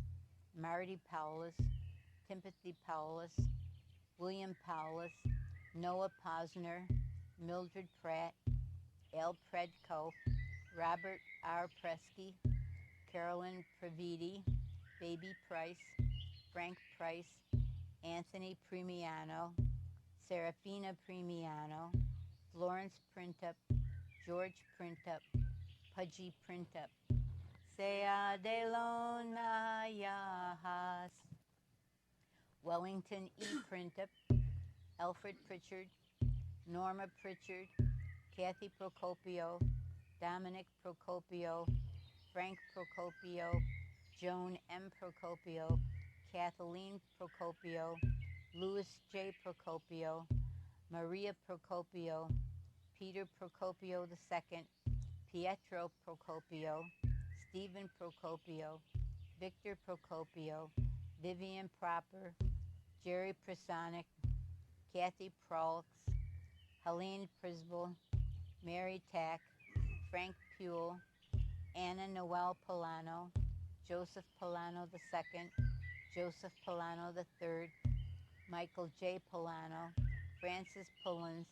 Marty Powless, Timothy Powless, William Powless, Noah Posner, Mildred Pratt, Al Predko, Robert R. Presky, Carolyn Previti, Baby Price, Frank Price, Anthony Premiano, Serafina Premiano, Florence Printup, George Printup, Pudgy Printup, Sea de Lona Yahas, Wellington E. Printup, Alfred Pritchard, Norma Pritchard, Kathy Procopio, Dominic Procopio, Frank Procopio, Joan M. Procopio, Kathleen Procopio, Louis J. Procopio, Maria Procopio, Peter Procopio II, Pietro Procopio, Stephen Procopio, Victor Procopio, Vivian Proper, Jerry Prasonic, Kathy Prolx, Helene Prisbel, Mary Tack, Frank Puel, Anna Noel Polano, Joseph Polano II, Joseph Polano III, Michael J. Polano, Francis Pullins,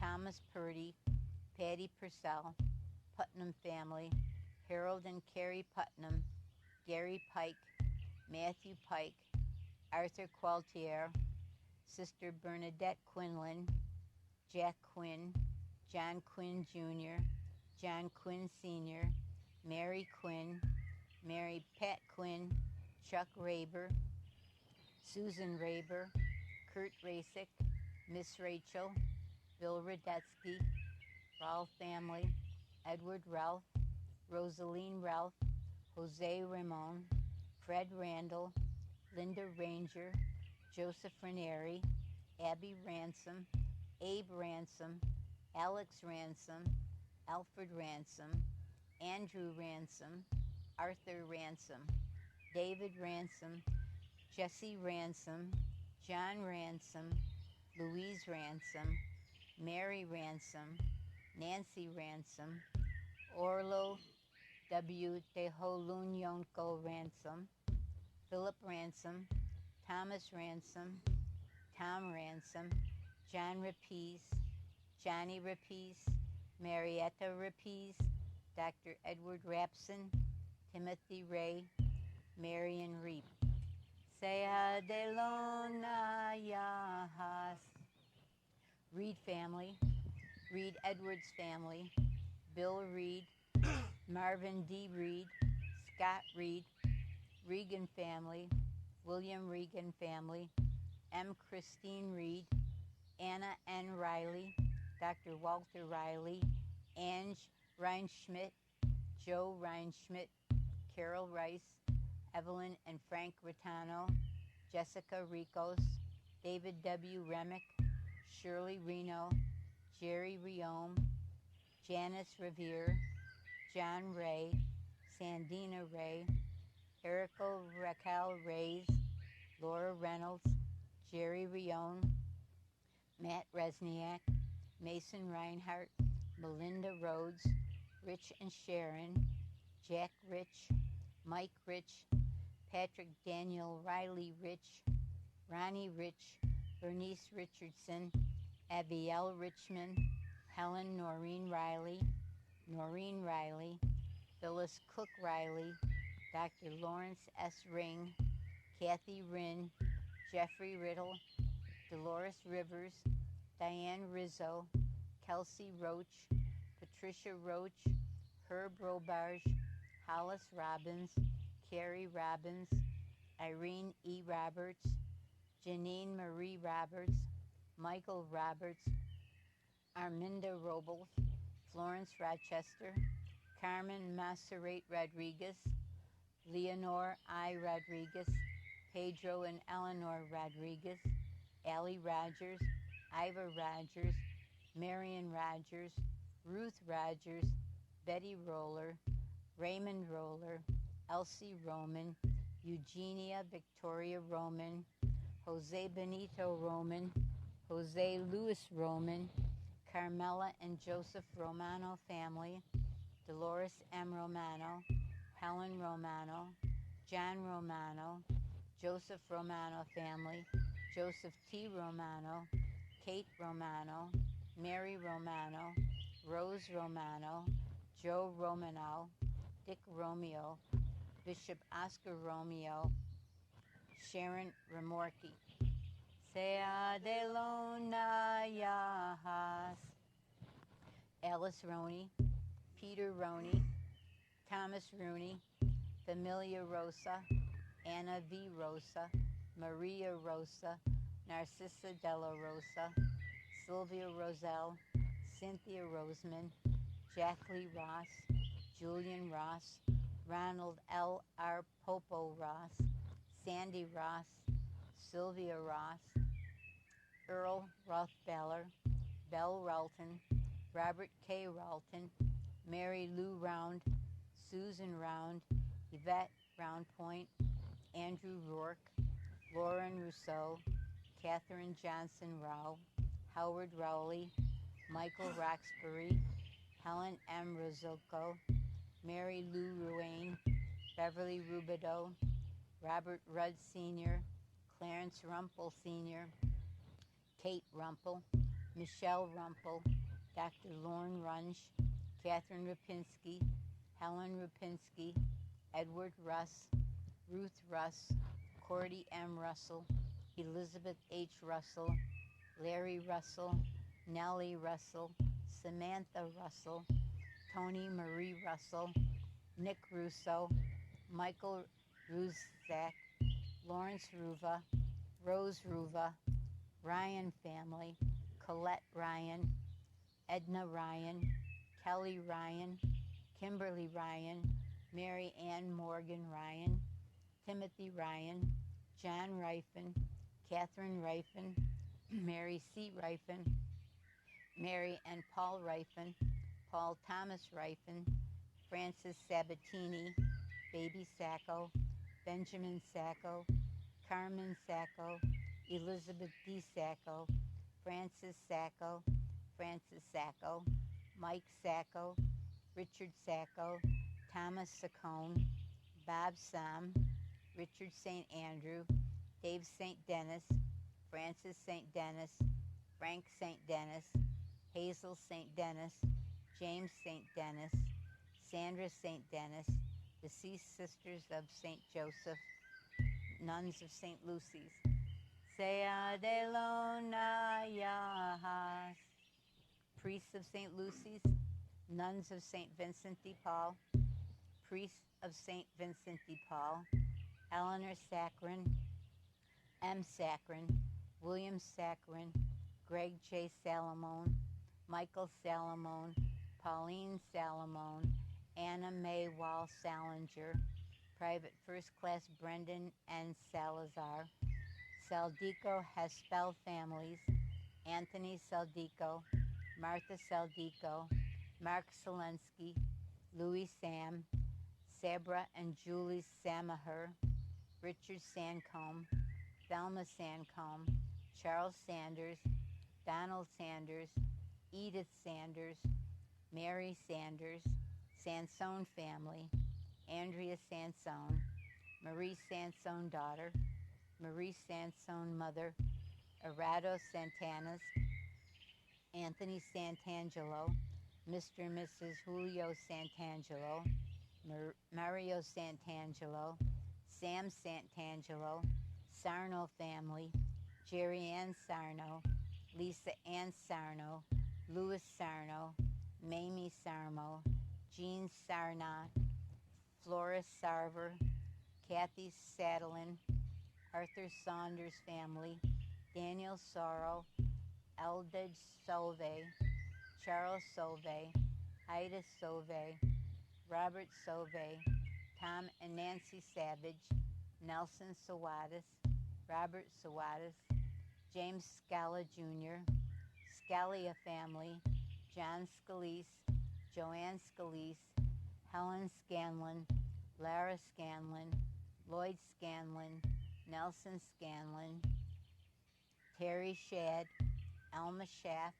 Thomas Purdy, Patty Purcell, Putnam family, Harold and Carrie Putnam, Gary Pike, Matthew Pike, Arthur Qualtier, Sister Bernadette Quinlan, Jack Quinn, John Quinn Jr., John Quinn Sr., Mary Quinn, Mary Pat Quinn, Chuck Raber, Susan Raber, Kurt Rasick, Miss Rachel, Bill Radetsky, Ralph family, Edward Ralph, Rosaline Ralph, Jose Ramon, Fred Randall, Linda Ranger, Joseph Ranieri, Abby Ransom, Abe Ransom, Alex Ransom, Alfred Ransom, Andrew Ransom, Arthur Ransom, David Ransom, Jesse Ransom, John Ransom, Louise Ransom, Mary Ransom, Nancy Ransom, Orlo W. Teholunionko Ransom, Philip Ransom, Thomas Ransom, Tom Ransom, John Rapice, Johnny Rapice, Marietta Rapice, Dr. Edward Rapson, Timothy Ray, Marion Reap. Sea de Lona Yahas. Reed family, Reed Edwards family, Bill Reed, Marvin D. Reed, Scott Reed, Regan family, William Regan family, M. Christine Reed, Anna N. Riley, Dr. Walter Riley, Ange Reinschmidt, Joe Reinschmidt, Carol Rice, Evelyn and Frank Ritano, Jessica Ricos, David W. Remick, Shirley Reno, Jerry Riome, Janice Revere, John Ray, Sandina Ray, Erica Raquel Reyes, Laura Reynolds, Jerry Rione, Matt Resniak, Mason Reinhardt, Melinda Rhodes, Rich and Sharon, Jack Rich, Mike Rich, Patrick Daniel Riley Rich, Ronnie Rich, Bernice Richardson, Abiel Richmond, Helen Noreen Riley, Phyllis Cook Riley, Dr. Lawrence S. Ring, Kathy Rinn, Jeffrey Riddle, Dolores Rivers, Diane Rizzo, Kelsey Roach, Patricia Roach, Herb Robarge, Hollis Robbins, Carrie Robbins, Irene E. Roberts, Janine Marie Roberts, Michael Roberts, Arminda Robles, Florence Rochester, Carmen Macerate Rodriguez, Leonore I. Rodriguez, Pedro and Eleanor Rodriguez, Allie Rogers, Iva Rogers, Marion Rogers, Ruth Rogers, Betty Roller, Raymond Roller, Elsie Roman, Eugenia Victoria Roman, Jose Benito Roman, Jose Luis Roman, Carmela and Joseph Romano family, Dolores M. Romano, Helen Romano, John Romano, Joseph Romano family, Joseph T. Romano, Kate Romano, Mary Romano, Rose Romano, Joe Romano, Dick Romeo, Bishop Oscar Romeo, Sharon Remorke. Sea de Luna Yahas. Alice Roney, Peter Roney, Thomas Rooney, Familia Rosa, Anna V. Rosa, Maria Rosa, Narcissa Della Rosa, Sylvia Roselle, Cynthia Roseman, Jackie Ross, Julian Ross, Ronald L. R. Popo Ross, Sandy Ross, Sylvia Ross, Earl Rothballer, Belle Ralton, Robert K. Ralton, Mary Lou Round, Susan Round, Yvette Roundpoint, Andrew Rourke, Lauren Rousseau, Catherine Johnson Rao, Howard Rowley, Michael Roxbury, Helen M. Rosilko, Mary Lou Ruane, Beverly Rubidoux, Robert Rudd Sr., Clarence Rumpel Sr., Kate Rumpel, Michelle Rumpel, Dr. Lorne Runge, Catherine Rapinski, Helen Rapinski, Edward Russ, Ruth Russ, Cordy M. Russell, Elizabeth H. Russell, Larry Russell, Nellie Russell, Samantha Russell, Tony Marie Russell, Nick Russo, Michael Ruzak, Lawrence Ruva, Rose Ruva, Ryan family, Colette Ryan, Edna Ryan, Kelly Ryan, Kimberly Ryan, Mary Ann Morgan Ryan, Timothy Ryan, John Rifen, Catherine Rifen, Mary C. Rifen, Mary and Paul Rifen, Paul Thomas Rifen, Francis Sabatini, Baby Sacco, Benjamin Sacco, Carmen Sacco, Elizabeth D. Sacco, Francis Sacco, Mike Sacco, Richard Sacco, Thomas Saccone, Bob Sam, Richard St. Andrew, Dave St. Dennis, Francis St. Dennis, Frank St. Dennis, Hazel St. Dennis, James St. Dennis, Sandra St. Dennis, deceased sisters of St. Joseph, nuns of St. Lucy's. Sea de Lona Yahas, priests of St. Lucy's, nuns of St. Vincent de Paul, priests of St. Vincent de Paul, Eleanor Saccharin, M. Saccharin, William Saccharin, Greg J. Salamone, Michael Salamone, Pauline Salamone, Anna Mae Wall Salinger, Private First Class Brendan N. Salazar, Saldico Hespel families, Anthony Saldico, Martha Saldico, Mark Selensky, Louis Sam, Sabra and Julie Samaher, Richard Sancombe, Thelma Sancombe, Charles Sanders, Donald Sanders, Edith Sanders, Mary Sanders, Sansone family, Andrea Sansone, Marie Sansone daughter, Marie Sansone mother, Arado Santanas, Anthony Santangelo, Mr. and Mrs. Julio Santangelo, Mario Santangelo, Sam Santangelo, Sarno family, Jerry Ann Sarno, Lisa Ann Sarno, Louis Sarno, Mamie Sarmo, Jean Sarnot, Flora Sarver, Kathy Sadlin, Arthur Saunders family, Daniel Sorrow, Eldridge Sauve, Charles Sauve, Ida Sauve, Robert Sauve, Tom and Nancy Savage, Nelson Sawatis, Robert Sawatis, James Scala Jr., Scalia family, John Scalise, Joanne Scalise, Helen Scanlon, Lara Scanlon, Lloyd Scanlon, Nelson Scanlon, Terry Shadd, Alma Schaff,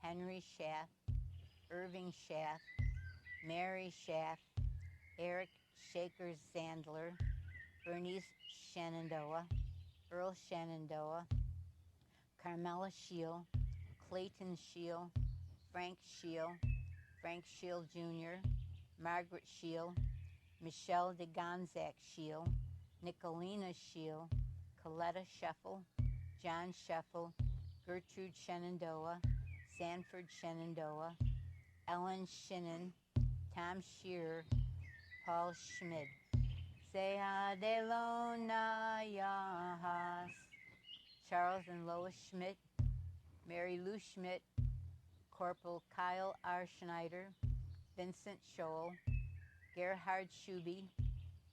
Henry Schaff, Irving Schaff, Mary Schaff, Eric Shaker Sandler, Bernice Shenandoah, Earl Shenandoah, Carmela Scheel, Clayton Scheel, Frank Scheel, Frank Scheel Jr., Margaret Scheel, Michelle de Gonzac Scheel, Nicolina Scheel, Coletta Scheffel, John Scheffel, Gertrude Shenandoah, Sanford Shenandoah, Ellen Shinnon, Tom Shearer, Paul Schmid. Seha de Lona Yahas. Charles and Lois Schmidt, Mary Lou Schmidt, Corporal Kyle R. Schneider, Vincent Scholl, Gerhard Schuby,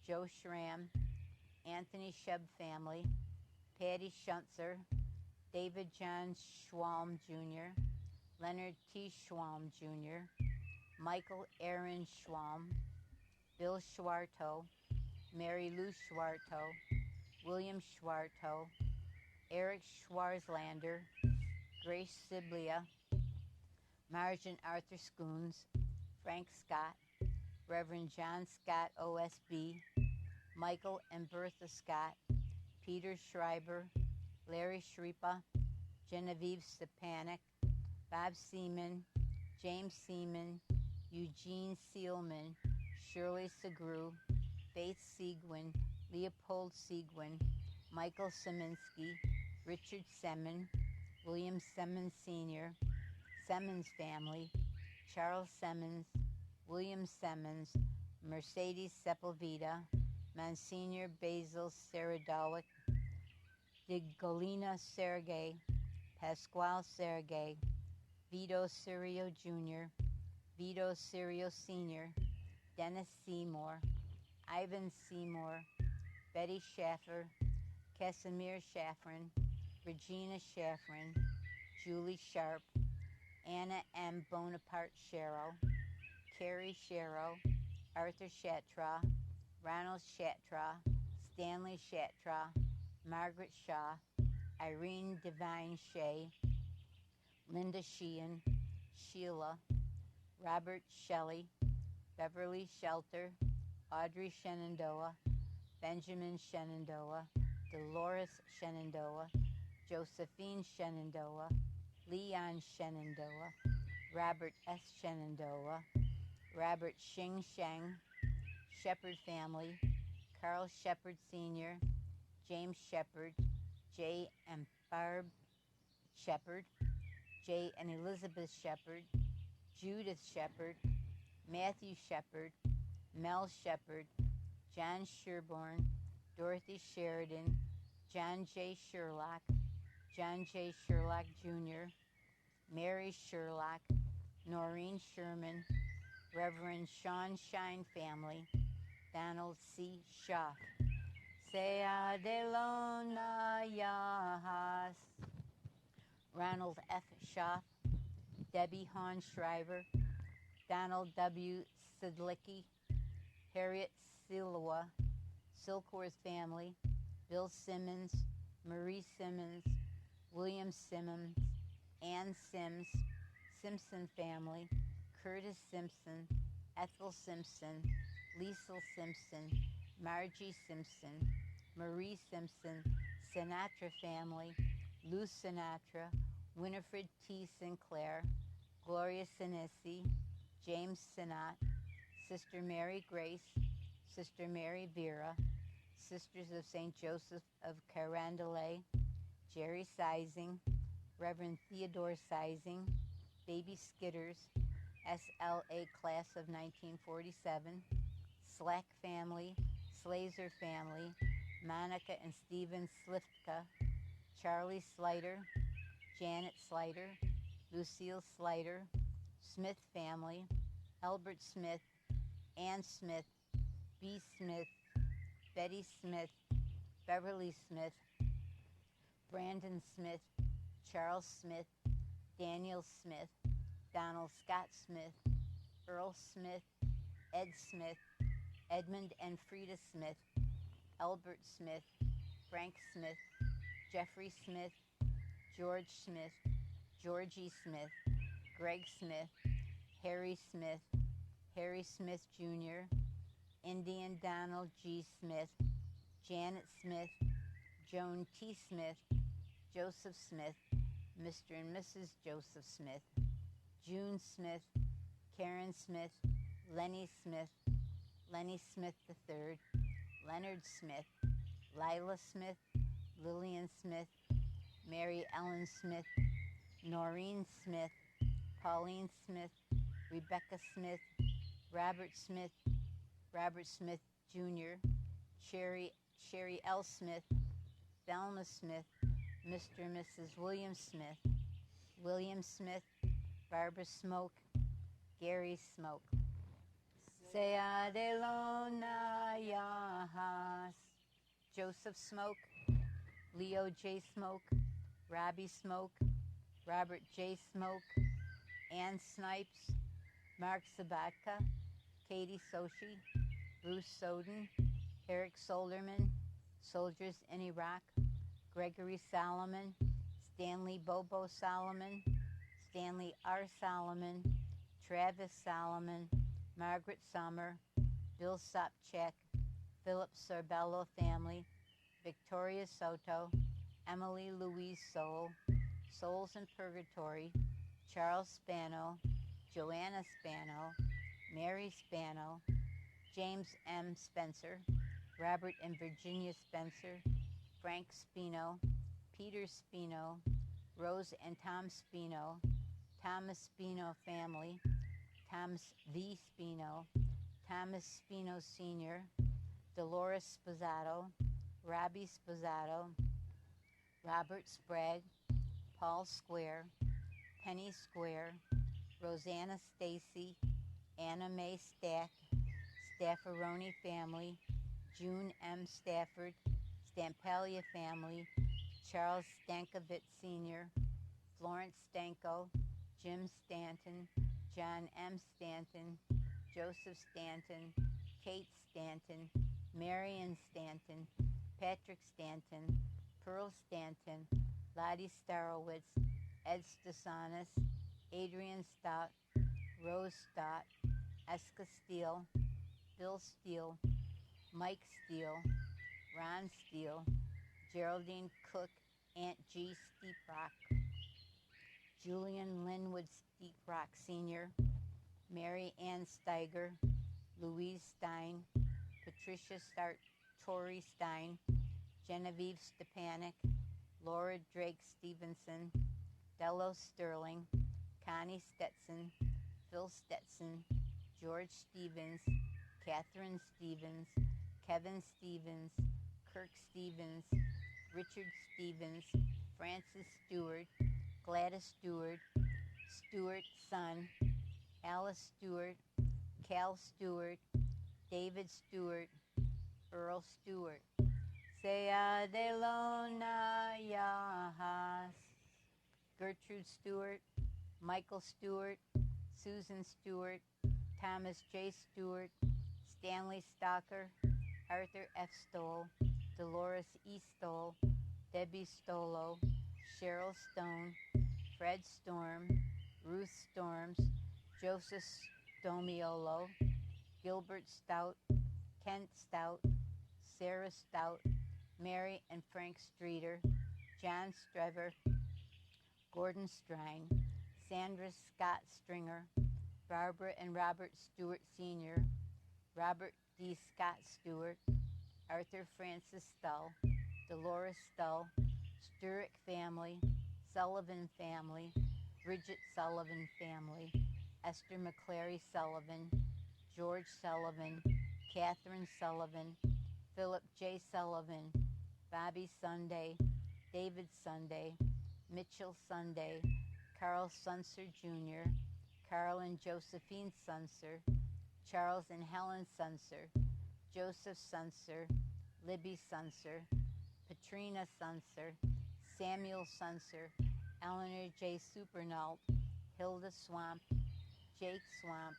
Joe Schramm, Anthony Sheb family, Patty Schuntzer, David John Schwalm Jr., Leonard T. Schwalm Jr., Michael Aaron Schwalm, Bill Schwarto, Mary Lou Schwarto, William Schwarto, Eric Schwarzlander, Grace Siblia, Margin Arthur Scoons, Frank Scott, Reverend John Scott OSB, Michael and Bertha Scott, Peter Schreiber, Larry Schripa, Genevieve Stepanek, Bob Seaman, James Seaman, Eugene Seelman, Shirley Segru, Faith Seguin, Leopold Seguin, Michael Seminsky, Richard Semin, William Semmons Sr., Semmons family, Charles Semmons, William Semmons, Mercedes Sepulveda, Monsignor Basil Saradowick, Digolina Sergey, Pasquale Sergey, Vito Sirio Jr., Vito Sirio Sr., Dennis Seymour, Ivan Seymour, Betty Schaffer, Casimir Shaffrin, Regina Shaffrin, Julie Sharp, Anna M. Bonaparte Sharrow, Carrie Sharrow, Arthur Shatra, Ronald Shatra, Stanley Shatra, Margaret Shaw, Irene Devine Shea, Linda Sheehan, Sheila, Robert Shelley, Beverly Shelter, Audrey Shenandoah, Benjamin Shenandoah, Dolores Shenandoah, Josephine Shenandoah, Leon Shenandoah, Robert S. Shenandoah, Robert Xing Sheng, Shepherd family, Carl Shepherd Sr., James Shepherd, J. and Barb Shepherd, J. and Elizabeth Shepherd, Judith Shepherd, Matthew Shepherd, Mel Shepherd, John Sherborne, Dorothy Sheridan, John J. Sherlock, John J. Sherlock Jr., Mary Sherlock, Noreen Sherman, Reverend Sean Shine family, Donald C. Shaw. Sea de Lona Yahas. Ronald F. Shaw, Debbie Hawn Shriver, Donald W. Sidlicki, Harriet Silwa, Silkworth family, Bill Simmons, Marie Simmons, William Simmons, Ann Sims, Simpson family, Curtis Simpson, Ethel Simpson, Liesl Simpson, Margie Simpson, Marie Simpson, Sinatra family, Lou Sinatra, Winifred T. Sinclair, Gloria Sinisi, James Sinat, Sister Mary Grace, Sister Mary Vera, Sisters of St. Joseph of Carondelet, Jerry Sizing, Reverend Theodore Sizing, Baby Skitters, SLA Class of 1947, Slack Family, Slazer Family, Monica and Stephen Slifka, Charlie Slider, Janet Slider, Lucille Slider, Smith Family, Albert Smith, Ann Smith, B. Smith, Betty Smith, Beverly Smith, Brandon Smith, Charles Smith, Daniel Smith, Donald Scott Smith, Earl Smith, Ed Smith, Edmund and Frida Smith, Albert Smith, Frank Smith, Jeffrey Smith, George Smith, Georgie Smith, Greg Smith, Harry Smith, Harry Smith Jr., Indian Donald G. Smith, Janet Smith, Joan T. Smith, Joseph Smith, Mr. and Mrs. Joseph Smith, June Smith, Karen Smith, Lenny Smith, Lenny Smith III, Leonard Smith, Lila Smith, Lillian Smith, Mary Ellen Smith, Noreen Smith, Pauline Smith, Rebecca Smith, Robert Smith, Robert Smith Jr., Sherry L. Smith, Thelma Smith, Mr. and Mrs. William Smith, William Smith, Barbara Smoke, Gary Smoke. Sea de Lona Yahas, Joseph Smoke, Leo J. Smoke, Robbie Smoke, Robert J. Smoke, Ann Snipes, Mark Sabatka, Katie Soshi, Bruce Soden, Eric Solderman, Soldiers in Iraq, Gregory Solomon, Stanley Bobo Solomon, Stanley R. Solomon, Travis Solomon, Margaret Summer, Bill Sopchak, Philip Sorbello family, Victoria Soto, Emily Louise Soul, Souls in Purgatory, Charles Spano, Joanna Spano, Mary Spano, James M. Spencer, Robert and Virginia Spencer, Frank Spino, Peter Spino, Rose and Tom Spino, Thomas Spino family, Thomas V. Spino, Thomas Spino Sr., Dolores Sposato, Robbie Sposato, Robert Sprague, Paul Square, Penny Square, Rosanna Stacy, Anna Mae Stack, Staffaroni family, June M. Stafford, Stampalia family, Charles Stankovic Sr., Florence Stanko, Jim Stanton, John M. Stanton, Joseph Stanton, Kate Stanton, Marion Stanton, Patrick Stanton, Pearl Stanton, Lottie Starowitz, Ed Stasanis, Adrian Stott, Rose Stott, Eska Steele, Bill Steele, Mike Steele, Ron Steele, Geraldine Cook, Aunt G. Steeprock, Julian Linwood Steeprock Sr., Mary Ann Steiger, Louise Stein, Patricia Sartori Stein, Genevieve Stepanek, Laura Drake Stevenson, Delos Sterling, Connie Stetson, Phil Stetson, George Stevens, Catherine Stevens, Kevin Stevens, Kirk Stevens, Richard Stevens, Francis Stewart, Gladys Stewart, Stewart Son, Alice Stewart, Cal Stewart, David Stewart, Earl Stewart. Sea de Lona Yahas, Gertrude Stewart, Michael Stewart, Susan Stewart, Thomas J. Stewart, Stanley Stocker, Arthur F. Stoll, Dolores E. Stoll, Debbie Stolo, Cheryl Stone, Fred Storm, Ruth Storms, Joseph Stomiolo, Gilbert Stout, Kent Stout, Sarah Stout, Mary and Frank Streeter, John Strever, Gordon Strine, Sandra Scott Stringer, Barbara and Robert Stewart Sr., Robert D. Scott Stewart, Arthur Francis Stull, Dolores Stull, Sturrock family, Sullivan family, Bridget Sullivan family, Esther McClary Sullivan, George Sullivan, Catherine Sullivan, Philip J. Sullivan, Bobby Sunday, David Sunday, Mitchell Sunday, Carl Sunser Jr., Carl and Josephine Sunser, Charles and Helen Sunser, Joseph Sunser, Libby Sunser, Patrina Sunser, Samuel Sunser, Eleanor J. Supernault, Hilda Swamp, Jake Swamp,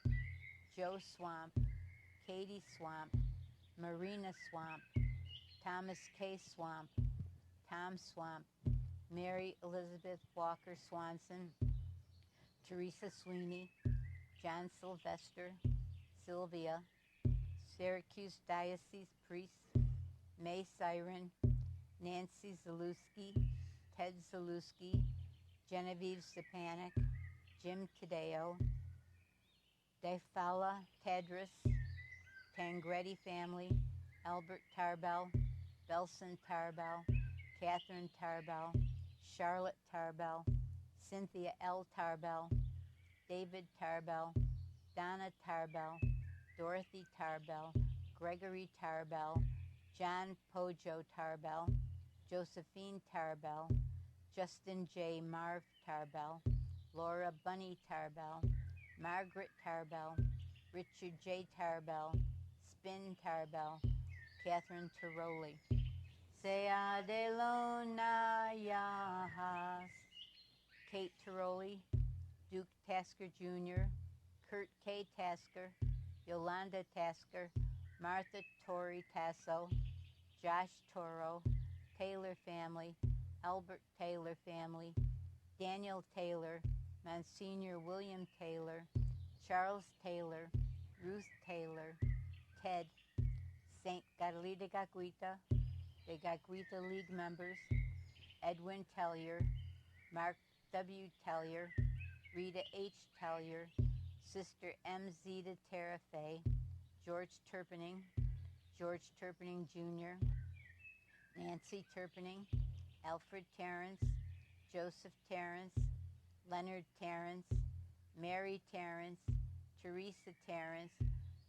Joe Swamp, Katie Swamp, Marina Swamp, Thomas K. Swamp, Tom Swamp, Mary Elizabeth Walker Swanson, Teresa Sweeney, John Sylvester, Sylvia, Syracuse Diocese Priest, May Siren, Nancy Zalewski, Ted Zalewski, Genevieve Stepanek, Jim Tadeo, Defala Tedros, Tangretti family, Albert Tarbell, Belson Tarbell, Catherine Tarbell, Charlotte Tarbell, Cynthia L. Tarbell, David Tarbell, Donna Tarbell, Dorothy Tarbell, Gregory Tarbell, John Pojo Tarbell, Josephine Tarbell, Justin J. Marv Tarbell, Laura Bunny Tarbell, Margaret Tarbell, Richard J. Tarbell, Spin Tarbell, Catherine Tiroli. Sea de Lona Yahas, Kate Tiroli, Duke Tasker Jr., Kurt K. Tasker, Yolanda Tasker, Martha Torrey Tasso, Josh Toro, Taylor family, Albert Taylor family, Daniel Taylor, Monsignor William Taylor, Charles Taylor, Ruth Taylor, Ted, St. Catalina Gaguita, the Gaguita League members, Edwin Tellier, Mark W. Tellier, Rita H. Tellier, Sister M. Zeta Terafay, George Turpening Jr., Nancy Turpening, Alfred Terrence, Joseph Terrence, Leonard Terrence, Mary Terrence, Teresa Terrence,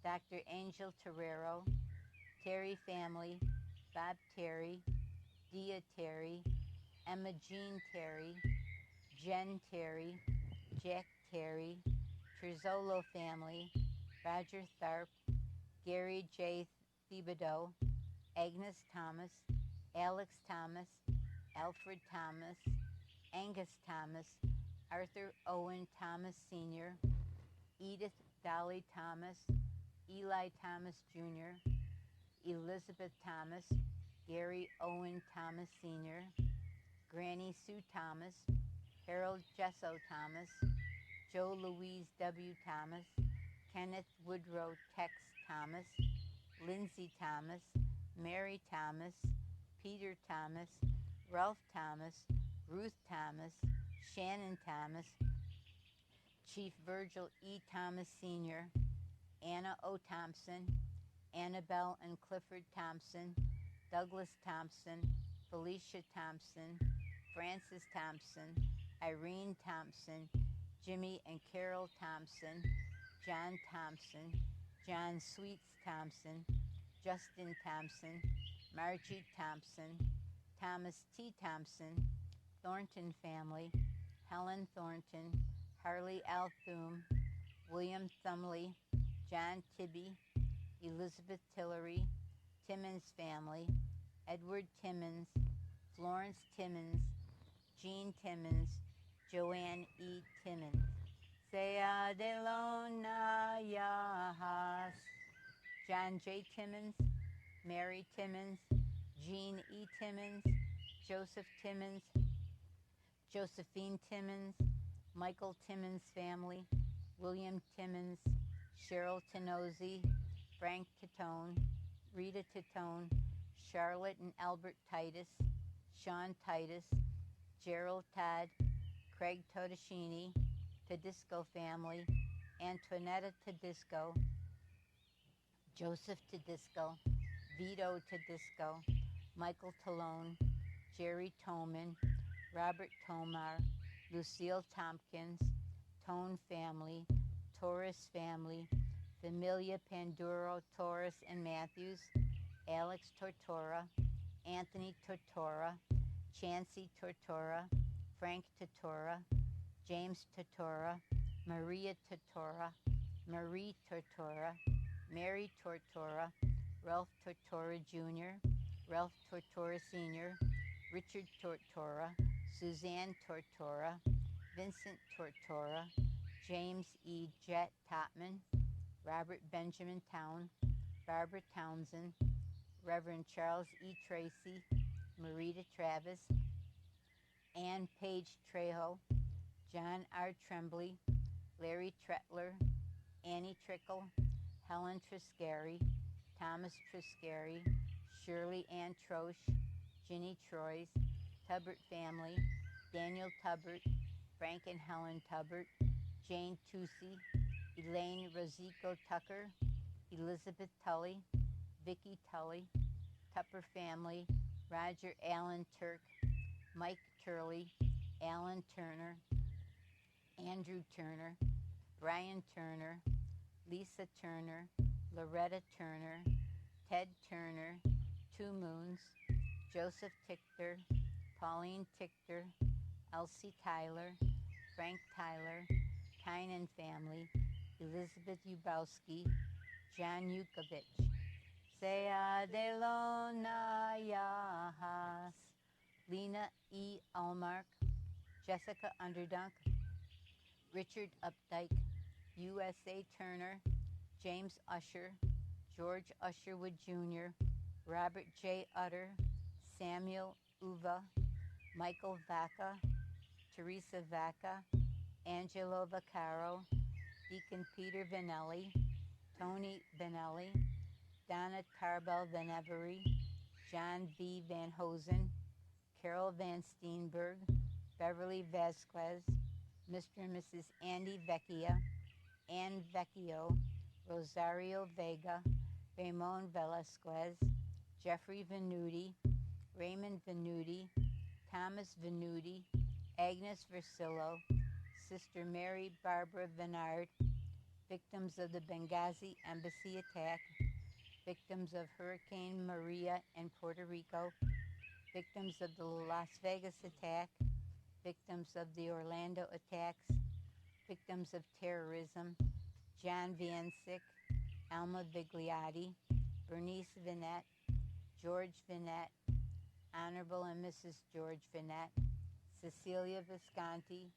Dr. Angel Terrero, Terry family, Bob Terry, Dia Terry, Emma Jean Terry, Jen Terry, Jack Terry, Trizzolo family, Roger Tharp, Gary J. Thibodeau, Agnes Thomas, Alex Thomas, Alfred Thomas, Angus Thomas, Arthur Owen Thomas Sr., Edith Dolly Thomas, Eli Thomas Jr., Elizabeth Thomas, Gary Owen Thomas Sr., Granny Sue Thomas, Harold Jesso Thomas, Joe Louise W. Thomas, Kenneth Woodrow Tex Thomas, Lindsay Thomas, Mary Thomas, Peter Thomas, Ralph Thomas, Ruth Thomas, Shannon Thomas, Chief Virgil E. Thomas Sr., Anna O. Thompson, Annabelle and Clifford Thompson, Douglas Thompson, Felicia Thompson, Francis Thompson, Irene Thompson, Jimmy and Carol Thompson, John Thompson, John Sweets Thompson, Justin Thompson, Margie Thompson, Thomas T. Thompson, Thornton family, Helen Thornton, Harley Althum, William Thumley, John Tibby, Elizabeth Tillery, Timmons family, Edward Timmons, Florence Timmons, Jean Timmons, Joanne E. Timmons. Sea de Lona Yahas, John J. Timmons, Mary Timmons, Jean E. Timmons, Joseph Timmons, Josephine Timmons, Michael Timmons family, William Timmons, Cheryl Tenozzi, Frank Titone, Rita Titone, Charlotte and Albert Titus, Sean Titus, Gerald Todd, Craig Todeschini, Tedisco family, Antoinetta Tedisco, Joseph Tedisco, Vito Tedisco, Michael Talone, Jerry Toman, Robert Tomar, Lucille Tompkins, Tone family, Torres family, Familia Panduro, Torres and Matthews, Alex Tortora, Anthony Tortora, Chancey Tortora, Frank Tortora, James Tortora, Maria Tortora, Marie Tortora, Mary Tortora, Ralph Tortora Jr., Ralph Tortora Sr., Richard Tortora, Suzanne Tortora, Vincent Tortora, James E. Jet Topman, Robert Benjamin Town, Barbara Townsend, Reverend Charles E. Tracy, Marita Travis, Ann Page Trejo, John R. Tremblay, Larry Tretler, Annie Trickle, Helen Triscari, Thomas Triscari, Shirley Ann Troche, Ginny Troyes, Tubbert family, Daniel Tubbert, Frank and Helen Tubbert, Jane Tucci, Elaine Rosico Tucker, Elizabeth Tully, Vicky Tully, Tupper family, Roger Allen Turk, Mike Turley, Alan Turner, Andrew Turner, Brian Turner, Lisa Turner, Loretta Turner, Ted Turner, Two Moons, Joseph Tichter, Pauline Tichter, Elsie Tyler, Frank Tyler, Tynan family, Elizabeth Ubowski, John Yukovich, Sea de Lona Yahas, Lena E. Allmark, Jessica Underdunk, Richard Updike, USA Turner, James Usher, George Usherwood Jr., Robert J. Utter, Samuel Uva, Michael Vaca, Teresa Vaca, Angelo Vaccaro, Deacon Peter Vanelli, Tony Vanelli, Donna Tarbell Vanevery, John V. Van Hosen, Carol Van Steenberg, Beverly Vasquez, Mr. and Mrs. Andy Vecchia, Ann Vecchio, Rosario Vega, Ramon Velasquez, Jeffrey Venuti, Raymond Venuti, Thomas Venuti, Agnes Versillo, Sister Mary Barbara Venard, victims of the Benghazi embassy attack, victims of Hurricane Maria in Puerto Rico, victims of the Las Vegas attack, victims of the Orlando attacks, victims of terrorism, John Vancic, Alma Vigliotti, Bernice Vinette, George Vinette, Honorable and Mrs. George Vinette, Cecilia Visconti,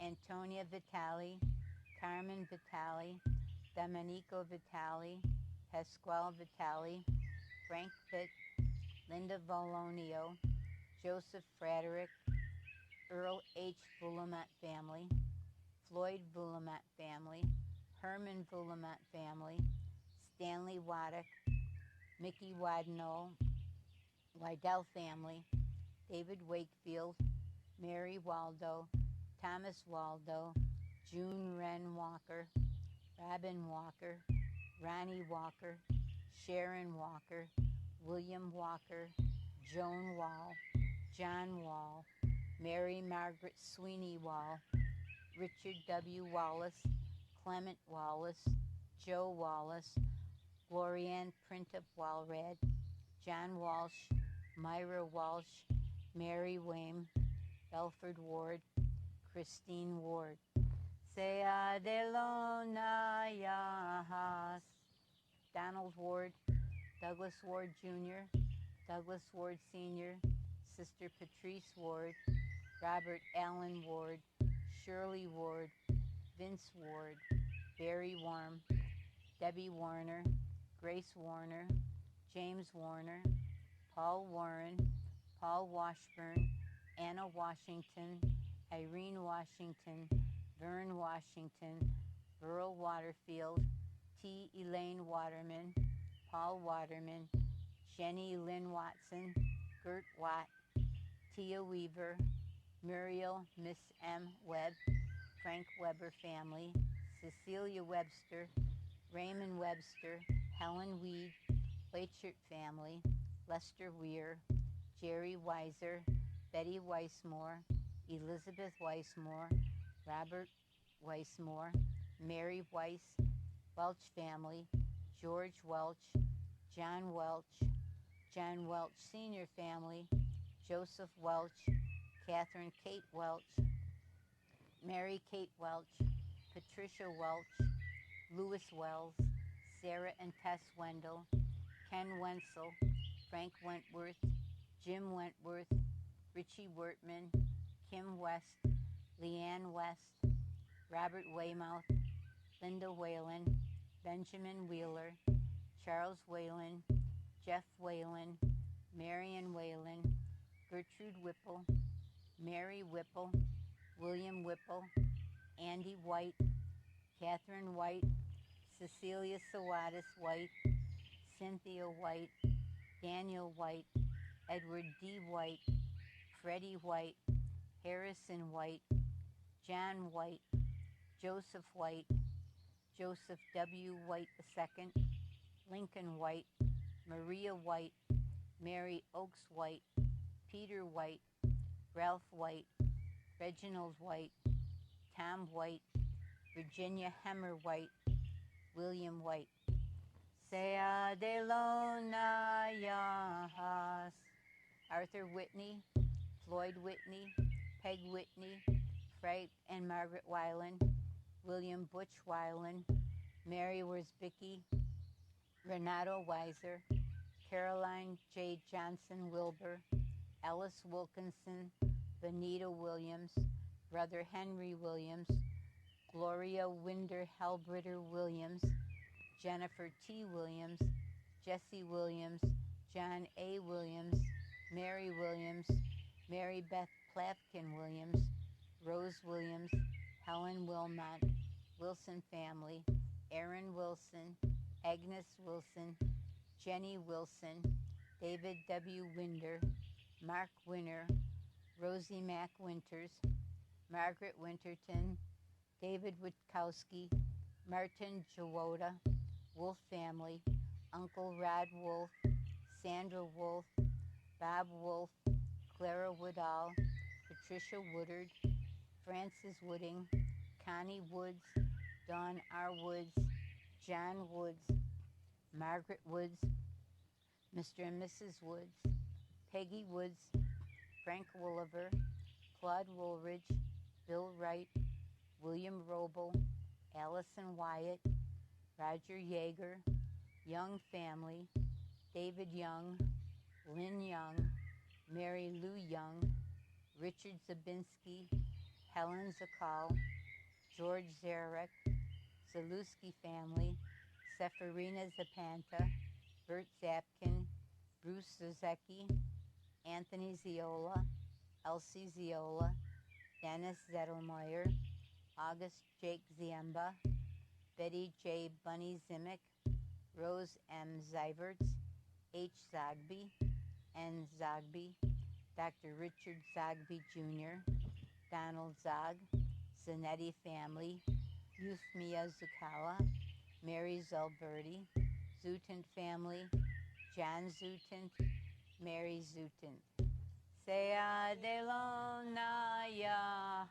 Antonia Vitali, Carmen Vitali, Domenico Vitali, Pasquale Vitali, Frank Pitt, Linda Volonio, Joseph Frederick, Earl H. Voulamont family, Floyd Voulamont family, Herman Voulamont family, Stanley Waddick, Mickey Wadnall, Wydell family, David Wakefield, Mary Waldo, Thomas Waldo, June Wren Walker, Robin Walker, Ronnie Walker, Sharon Walker, William Walker, Joan Wall, John Wall, Mary Margaret Sweeney Wall, Richard W. Wallace, Clement Wallace, Joe Wallace, Glorianne Printup Walrad, John Walsh, Myra Walsh, Mary Wame, Belford Ward, Christine Ward. Sea de Lona Yahas, Donald Ward, Douglas Ward Jr., Douglas Ward Sr., Sister Patrice Ward, Robert Allen Ward, Shirley Ward, Vince Ward, Barry Worm, Debbie Warner, Grace Warner, James Warner, Paul Warren, Paul Washburn, Anna Washington, Irene Washington, Vern Washington, Burl Waterfield, T. Elaine Waterman, Paul Waterman, Jenny Lynn Watson, Gert Watt, Tia Weaver, Muriel Miss M. Webb, Frank Weber family, Cecilia Webster, Raymond Webster, Helen Weed, Whiteshirt family, Lester Weir, Jerry Weiser, Betty Weissmore, Elizabeth Weissmore, Robert Weissmore, Mary Weiss, Welch family, George Welch, John Welch Sr. family, Joseph Welch, Catherine Kate Welch, Mary Kate Welch, Patricia Welch, Louis Wells, Sarah and Tess Wendell, Ken Wenzel, Frank Wentworth, Jim Wentworth, Richie Wertman, Kim West, Leanne West, Robert Weymouth, Linda Whalen, Benjamin Wheeler, Charles Whalen, Jeff Whalen, Marion Whalen, Gertrude Whipple, Mary Whipple, William Whipple, Andy White, Catherine White, Cecilia Sawatis White, Cynthia White, Daniel White, Edward D. White, Freddie White, Harrison White, John White, Joseph White, Joseph W. White II, Lincoln White, Maria White, Mary Oakes White, Peter White, Ralph White, Reginald White, Tom White, Virginia Hemmer White, William White. Sea de lona yas. Arthur Whitney, Floyd Whitney, Peg Whitney, Frank and Margaret Weiland, William Butch Weiland, Mary Worsbicky, Renato Weiser, Caroline J. Johnson Wilbur, Ellis Wilkinson, Benita Williams, Brother Henry Williams, Gloria Winder Hellbritter Williams, Jennifer T. Williams, Jesse Williams, John A. Williams, Mary Williams, Mary Beth Plafkin Williams, Rose Williams, Helen Wilmot, Wilson family, Aaron Wilson, Agnes Wilson, Jenny Wilson, David W. Winder, Mark Winter, Rosie Mack Winters, Margaret Winterton, David Witkowski, Martin Jawoda, Wolf family, Uncle Rod Wolf, Sandra Wolf, Bob Wolf, Clara Woodall, Patricia Woodard, Frances Wooding, Connie Woods, Dawn R. Woods, John Woods, Margaret Woods, Mr. and Mrs. Woods, Peggy Woods, Frank Wooliver, Claude Woolridge, Bill Wright, William Roble, Allison Wyatt, Roger Yeager, Young family, David Young, Lynn Young, Mary Lou Young, Richard Zabinski, Helen Zakal, George Zarek, Zalewski family, Seferina Zapanta, Bert Zapkin, Bruce Zazecki, Anthony Ziola, Elsie Ziola, Dennis Zettelmeyer, August Jake Ziemba, Betty J. Bunny Zimick, Rose M. Zeiverts, H. Zogby, N. Zogby, Dr. Richard Zogby Jr., Donald Zog, Zanetti family, Euphemia Zukawa, Mary Zalberti, Zutant family, John Zutant, Mary Zutant. Sea de lona ya.